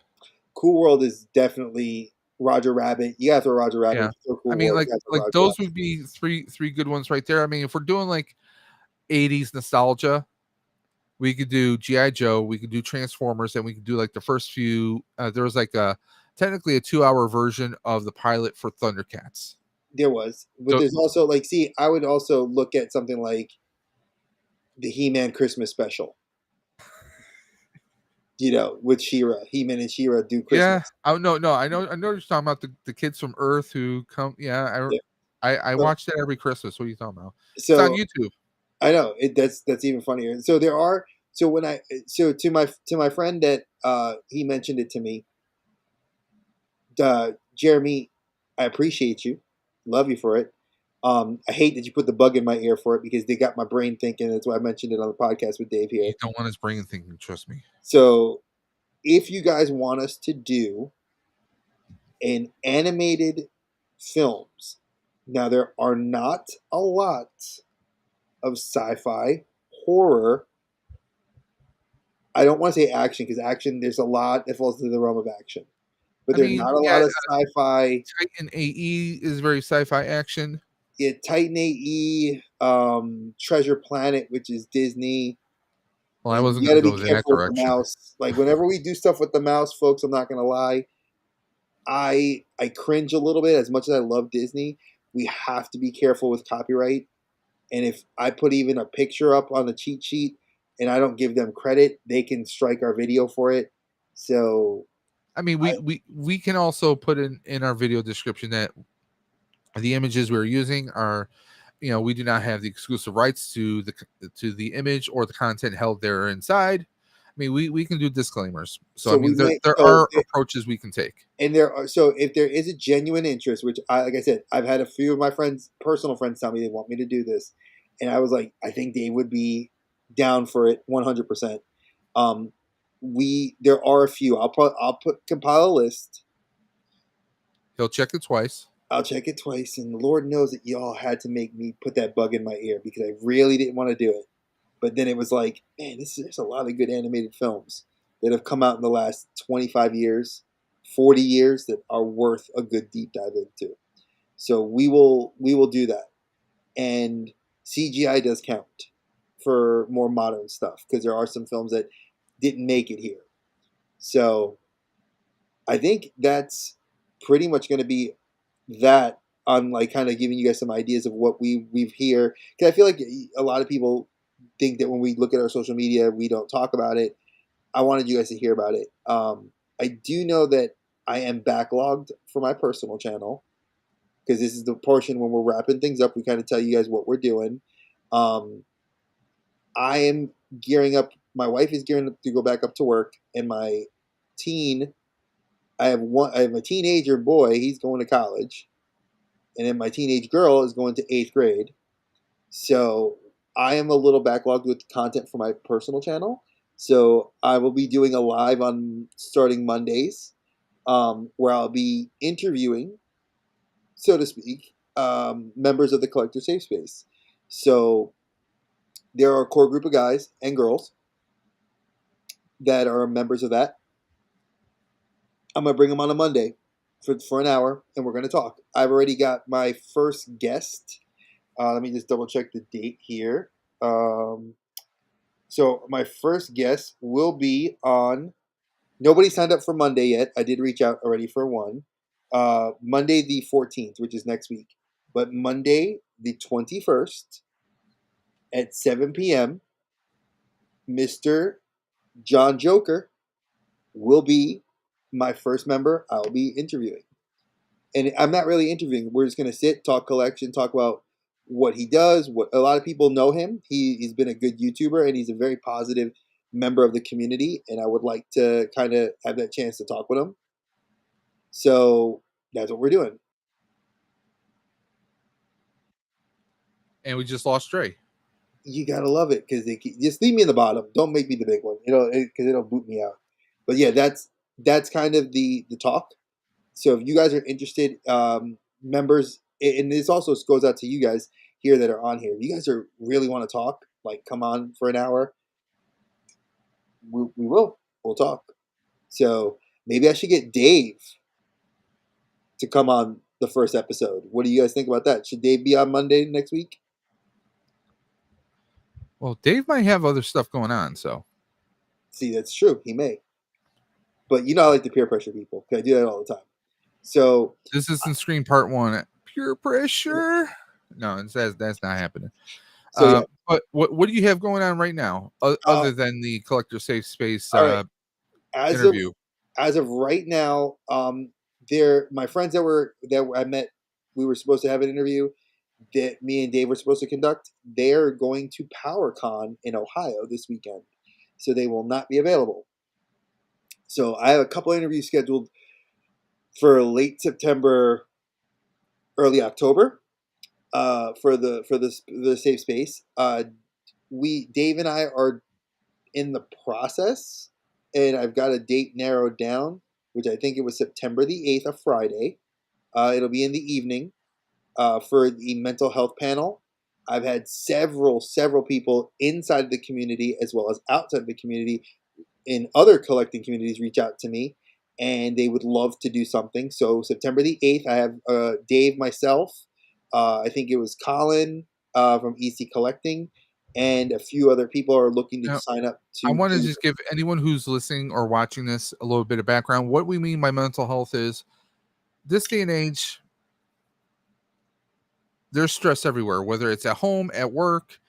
Cool World is definitely Roger Rabbit. You gotta throw Roger Rabbit. Yeah, If you throw I Cool mean, World, like you gotta throw like Roger those Rabbit. would be three good ones right there. I mean, if we're doing like 80s nostalgia, we could do GI Joe, we could do Transformers, and we could do like the first few. There was like a technically a 2-hour version of the pilot for Thundercats. There was, but So there's also like, see, I would also look at something like the He-Man Christmas special. With She-Ra, He-Man and She-Ra do yeah, Christmas. oh no, I know you're talking about the kids from Earth who come. Yeah, Yeah. I So, watch that every Christmas. What are you talking about? It's on so YouTube. I know that's even funnier. So there are so when I so to my friend that he mentioned it to me, Jeremy, I appreciate you, love you for it. I hate that you put the bug in my ear for it because they got my brain thinking. That's why I mentioned it on the podcast with Dave You here. don't want his brain thinking, trust me. So if you guys want us to do an animated films, now there are not a lot of sci-fi horror. I don't want to say action because action there's a lot that falls into the realm of action, but I there's mean, not a yeah, lot of sci-fi. Titan AE is very sci-fi action. Yeah, Titan AE, Treasure Planet, which is Disney, Well, I and wasn't you going got to to go be that careful with the direction. mouse. Like whenever we do stuff with the mouse, folks, I'm not gonna lie, I cringe a little bit. As much as I love Disney, we have to be careful with copyright. And if I put even a picture up on the cheat sheet and I don't give them credit, they can strike our video for it. So I mean, I, we can also put in our video description that the images we're using are, we do not have the exclusive rights to the image or the content held there inside. I mean, we can do disclaimers. So I so we mean, might there so are approaches we can take. and there are so if there is a genuine interest, which I like I said, I've had a few of my friends, personal friends, tell me they want me to do this, and I was like, I think they would be down for it 100%. Um, we there are a few. I'll compile a list. He'll check it twice. I'll check it twice, and the Lord knows that y'all had to make me put that bug in my ear because I really didn't want to do it. But then it was like, man, there's a lot of good animated films that have come out in the last 25 years, 40 years that are worth a good deep dive into. So we will do that. And CGI does count for more modern stuff because there are some films that didn't make it here. So I think that's pretty much going to be that on like kind of giving you guys some ideas of what we've here. Because I feel like a lot of people think that when we look at our social media, we don't talk about it. I wanted you guys to hear about it. I do know that I am backlogged for my personal channel because this is the portion when we're wrapping things up. We kind of tell you guys what we're doing. Um, I am gearing up. My wife is gearing up to go back up to work, and my teen. I have one. I have a teenager boy. He's going to college, and then my teenage girl is going to eighth grade. So I am a little backlogged with content for my personal channel. So I will be doing a live on starting Mondays, where I'll be interviewing, so to speak, members of the Collector Safe Space. So there are a core group of guys and girls that are members of that. I'm gonna bring them on a Monday for an hour, and we're gonna talk. I've already got my first guest. Let me just double check the date here. Um, so my first guest will be on. Nobody signed up for Monday yet. I did reach out already for one. Monday the 14th, which is next week. But Monday the 21st at 7 p.m., Mr. John Joker will be my first member I'll be interviewing. And I'm not really interviewing. We're just gonna sit, talk collection, talk about what he does. What a lot of people know him. He's been a good YouTuber and he's a very positive member of the community. And I would like to kind of have that chance to talk with him. So that's what we're doing. And we just lost Dre. You gotta love it because they just leave me in the bottom. Don't make me the big one, because it'll boot me out. But yeah, that's kind of the talk. So if you guys are interested, members, and this also goes out to you guys here that are on here. If you guys are really want to talk, like come on for an hour, we will. We'll talk. So maybe I should get Dave to come on the first episode. What do you guys think about that? Should Dave be on Monday next week? Well, Dave might have other stuff going on, so See, that's true. He may. But I like to peer pressure people because I do that all the time. So this isn't Screen Part One. Pure pressure. No, that's not happening. yeah. But what do you have going on right now, Uh, other than the Collector Safe Space all right. As of interview? as of right now, they're my friends that I met. We were supposed to have an interview. that me and Dave were supposed to conduct, they're going to PowerCon in Ohio this weekend, so they will not be available. So I have a couple interviews scheduled for late September, early October, for the safe space. We Dave and I are in the process, and I've got a date narrowed down, which I think it was September the 8th, a Friday. It'll be in the evening, for the mental health panel. I've had several people inside the community as well as outside the community in other collecting communities reach out to me, and they would love to do something. So September the 8th, I have Dave, myself, I think it was Colin from EC Collecting, and a few other people are looking to Now, sign up I to want to do. just give anyone who's listening or watching this a little bit of background. What we mean by mental health is this day and age, there's stress everywhere, whether it's at home, at work,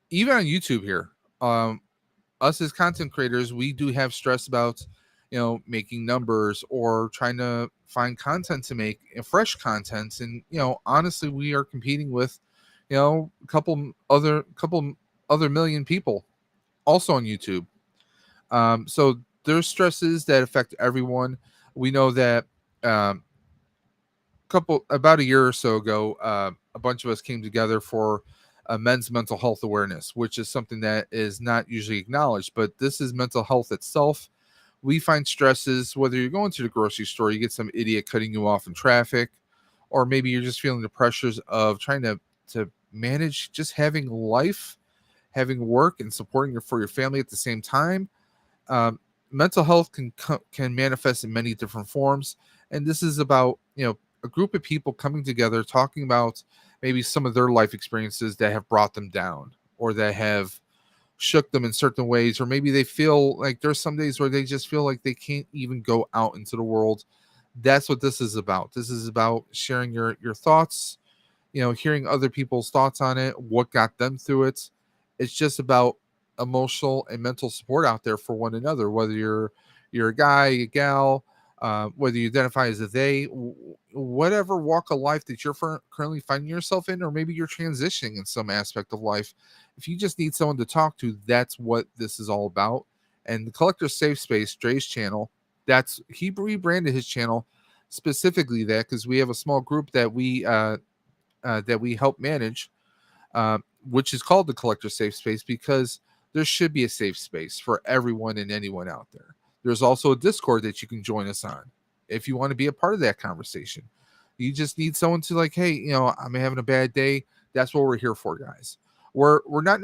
even on YouTube here. Um, us as content creators, we do have stress about, making numbers or trying to find content to make and fresh content. And, honestly, we are competing with, a couple other million people also on YouTube. So there's stresses that affect everyone. We know that um, about a year or so ago, a bunch of us came together for men's mental health awareness, which is something that is not usually acknowledged, but this is mental health itself. We find stresses whether you're going to the grocery store, you get some idiot cutting you off in traffic, or maybe you're just feeling the pressures of trying to manage just having life, having work, and supporting your family at the same time. um, Mental health can manifest in many different forms, and this is about a group of people coming together talking about maybe some of their life experiences that have brought them down or that have shook them in certain ways, or maybe they feel like there's some days where they just feel like they can't even go out into the world. That's what this is about. This is about sharing your thoughts, hearing other people's thoughts on it, what got them through it. It's just about emotional and mental support out there for one another, whether you're a guy, a gal, whether you identify as a they, whatever walk of life that you're currently finding yourself in, or maybe you're transitioning in some aspect of life. If you just need someone to talk to, that's what this is all about. And the Collector Safe Space, Dre's channel, he rebranded his channel specifically that because we have a small group that we help manage, uh, which is called the Collector Safe Space, because there should be a safe space for everyone and anyone out there. There's also a Discord that you can join us on if you want to be a part of that conversation. You just need someone to like, hey, I'm having a bad day. That's what we're here for, guys. We're not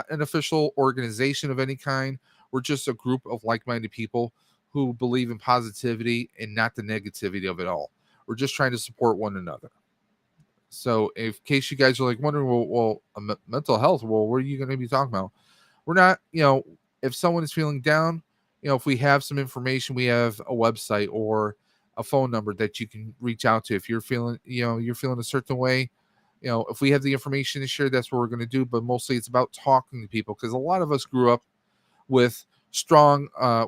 an official organization of any kind. We're just a group of like-minded people who believe in positivity and not the negativity of it all. We're just trying to support one another. So, in case you guys are like wondering, mental health, well, what are you going to be talking about? We're not, if someone is feeling down, if we have some information, we have a website or a phone number that you can reach out to. If you're feeling, you're feeling a certain way, if we have the information to share, that's what we're going to do. But mostly it's about talking to people because a lot of us grew up with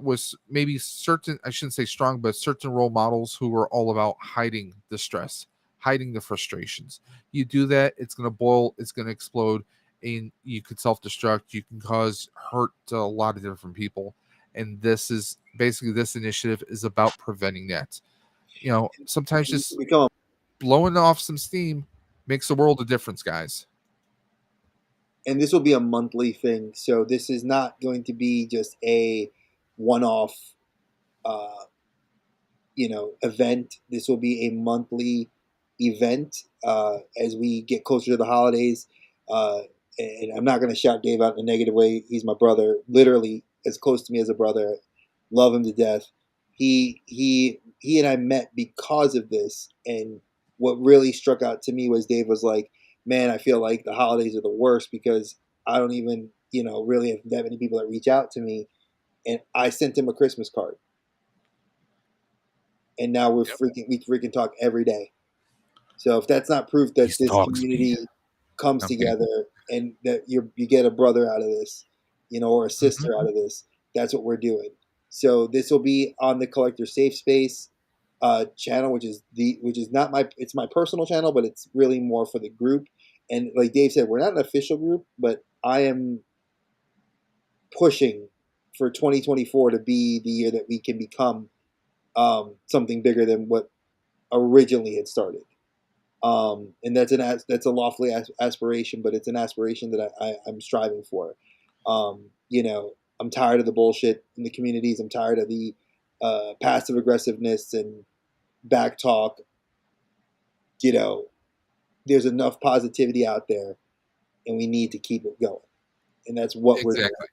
with maybe certain, I shouldn't say strong, but certain role models who were all about hiding the stress, hiding the frustrations. You do that, it's going to boil, it's going to explode, and you could self-destruct, you can cause hurt to a lot of different people. And this initiative is about preventing that. Sometimes just Become blowing off some steam makes a world of difference, guys. And this will be a monthly thing. So this is not going to be just a one-off, uh, event. This will be a monthly event as we get closer to the holidays. Uh, and I'm not going to shout Dave out in a negative way. He's my brother, literally as close to me as a brother. Love him to death. He and I met because of this. And what really struck out to me was Dave was like, "Man, I feel like the holidays are the worst because I don't even, really have that many people that reach out to me." And I sent him a Christmas card, and now Yep. we freaking talk every day. So if that's not proof He that this stalks me. community comes I'm kidding. together and that you get a brother out of this, or a Mhm. sister out of this, that's what we're doing. So this will be on the Collector Safe Space. channel, which is not my it's my personal channel, but it's really more for the group. And like Dave said, we're not an official group, but I am pushing for 2024 to be the year that we can become something bigger than what originally had started. And that's a lofty aspiration, but it's an aspiration that I'm striving for. You know, I'm tired of the bullshit in the communities. I'm tired of the passive aggressiveness and back talk. You know, there's enough positivity out there, and we need to keep it going. And that's what we're doing. Exactly.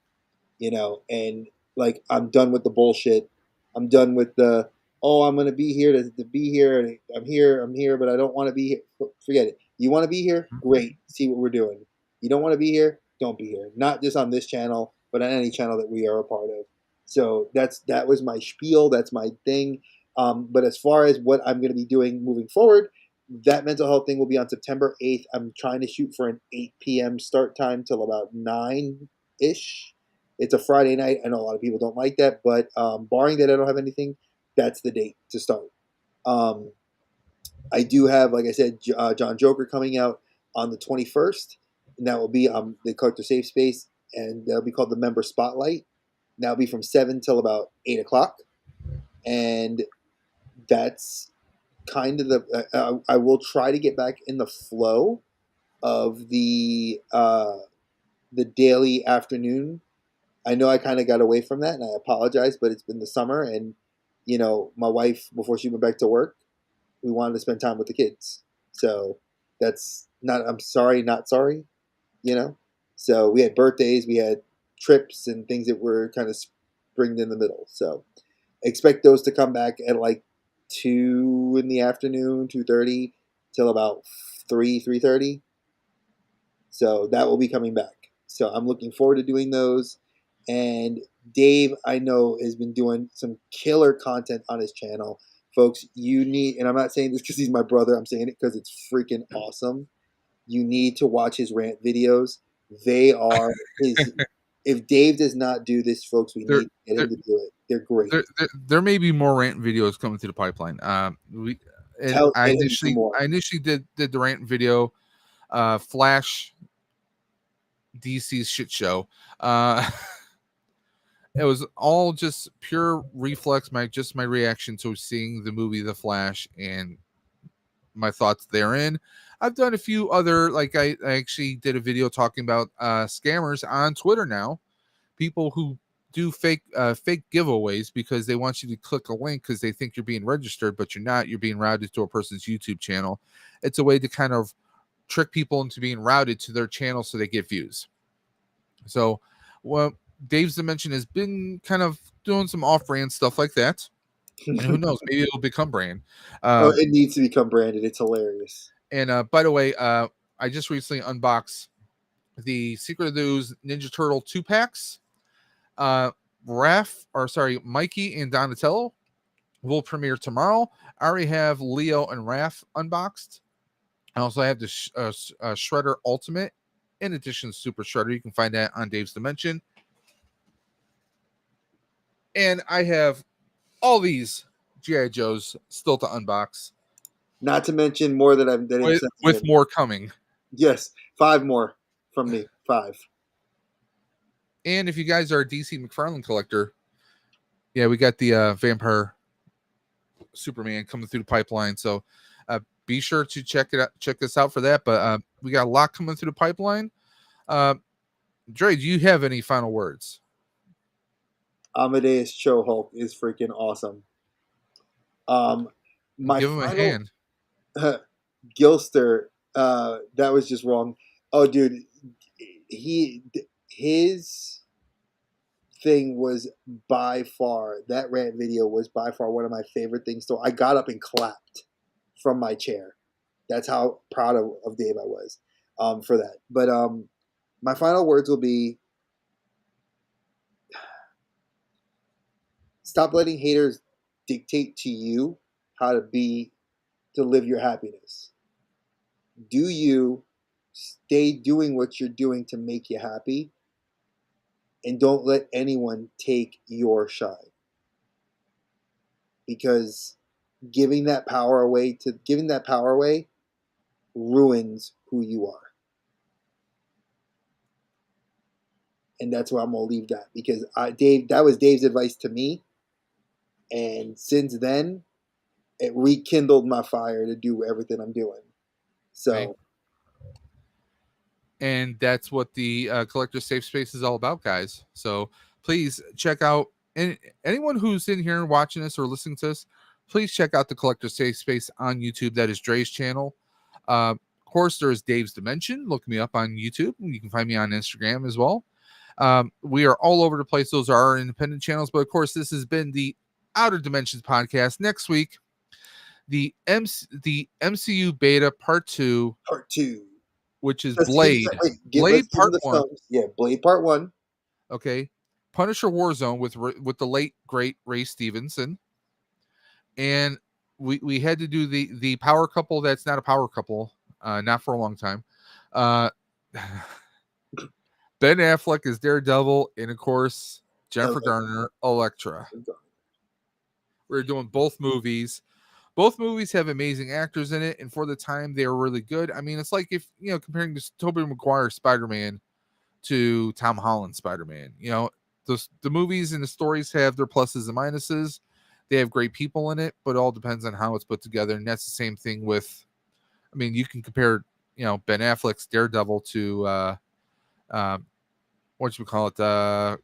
You know, and like I'm done with the bullshit. I'm done with the I'm gonna be here to be here, and I'm here, but I don't want to be here. Forget it. You want to be here? Great. See what we're doing. You don't want to be here? Don't be here. Not just on this channel, but on any channel that we are a part of. So that was my spiel. That's my thing. But as far as what I'm going to be doing moving forward, that mental health thing will be on September 8th. I'm trying to shoot for an 8 p.m. start time till about 9 ish. It's a Friday night. I know a lot of people don't like that, but barring that I don't have anything, that's the date to start. Um, I do have, like I said, John Joker coming out on the 21st, and that will be the Collector Safe Space, and that'll be called the Member Spotlight. And that'll be from 7 till about 8 o'clock. And that's kind of I will try to get back in the flow of the daily afternoon. I know I kind of got away from that, and I apologize, but it's been the summer, and you know, my wife before she went back to work, we wanted to spend time with the kids. So that's not. I'm sorry, not sorry. You know. So we had birthdays, we had trips, and things that were kind of springed in the middle. So expect those to come back at like 2 in the afternoon, 2:30 till about 3:30. So that will be coming back. So I'm looking forward to doing those. And Dave, I know, has been doing some killer content on his channel. Folks, you need, and I'm not saying this because he's my brother, I'm saying it because it's freaking awesome. You need to watch his rant videos. They are his. If Dave does not do this, folks, we There, need to get there, him to do it. They're great. there may be more rant videos coming through the pipeline. Get him to do more. I initially did the rant video, Flash DC's shit show. It was all just pure reflex, my reaction to seeing the movie The Flash and my thoughts therein. I've done a few other, like I actually did a video talking about scammers on Twitter now. People who do fake giveaways because they want you to click a link because they think you're being registered, but you're not. You're being routed to a person's YouTube channel. It's a way to kind of trick people into being routed to their channel so they get views. So, well, Dave's Dimension has been kind of doing some off-brand stuff like that. And who knows, maybe it'll become brand. It needs to become branded. It's hilarious. And by the way, I just recently unboxed the Secret of the Ooze Ninja Turtle 2-packs. Mikey and Donatello will premiere tomorrow. I already have Leo and Raph unboxed. I also have the Shredder Ultimate in addition to Super Shredder. You can find that on Dave's Dimension. And I have all these G.I. Joes still to unbox. Not to mention more that I'm with more coming. Yes, 5 more from me. 5. And if you guys are a DC McFarlane collector, yeah, we got the Vampire Superman coming through the pipeline. So be sure to check us out for that. But we got a lot coming through the pipeline. Dre, do you have any final words? Amadeus Cho Hulk is freaking awesome. Give him a hand. Gilster, that was just wrong. Oh, dude, his thing was by far, that rant video was by far one of my favorite things. So I got up and clapped from my chair. That's how proud of Dave I was for that. But my final words will be, stop letting haters dictate to you how to live your happiness. Do you stay doing what you're doing to make you happy, and don't let anyone take your shine, because giving that power away ruins who you are. And that's where I'm gonna leave that, because that was Dave's advice to me, and since then, it rekindled my fire to do everything I'm doing. So, right? And that's what the collector safe space is all about, guys. So please check out, and anyone who's in here watching this or listening to us, please check out the collector safe space on YouTube. That is Dre's channel. Of course, there's Dave's Dimension. Look me up on YouTube. You can find me on Instagram as well. We are all over the place. Those are our independent channels. But of course, this has been the Outer Dimensions podcast. Next week, the MCU beta part 2, which is Blade. Let's give Part them the 1. films. Yeah, Blade Part 1. Okay. Punisher Warzone with the late great Ray Stevenson. And we had to do the power couple that's not a power couple, not for a long time. Ben Affleck is Daredevil, and of course Jennifer Garner, Elektra. We're doing both movies. Both movies have amazing actors in it, and for the time they were really good. I mean, it's like if comparing this Tobey Maguire Spider-Man to Tom Holland Spider-Man. The movies and the stories have their pluses and minuses. They have great people in it, but it all depends on how it's put together. And that's the same thing with, I mean, you can compare, Ben Affleck's Daredevil to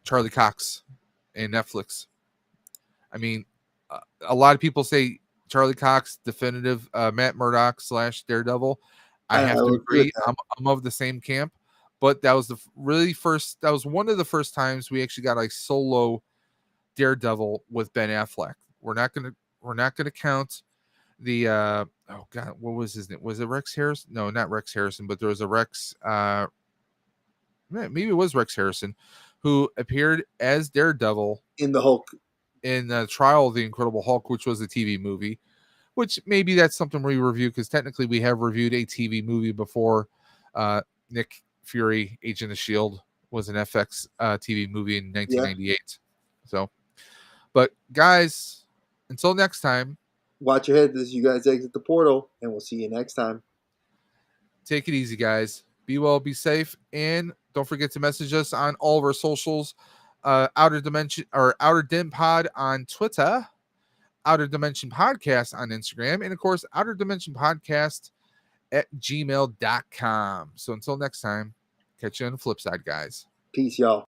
Charlie Cox in Netflix. I mean, a lot of people say Charlie Cox definitive Matt Murdock / Daredevil. I have to agree. I'm of the same camp. But that was that was one of the first times we actually got a solo Daredevil with Ben Affleck. We're not gonna count the what was his name? Was it Rex Harrison? No, not Rex Harrison, but there was a Rex maybe it was Rex Harrison who appeared as Daredevil in the Hulk, in the Trial of the Incredible Hulk, which was a TV movie, which maybe that's something we review, because technically we have reviewed a TV movie before. Nick Fury, Agent of S.H.I.E.L.D. was an FX TV movie in 1998. Yeah. So, but guys, until next time, watch your head as you guys exit the portal, and we'll see you next time. Take it easy, guys. Be well, be safe, and don't forget to message us on all of our socials. Outer Dimension or Outer Dim Pod on Twitter, Outer Dimension Podcast on Instagram, and of course, Outer Dimension Podcast at gmail.com. So until next time, catch you on the flip side, guys. Peace, y'all.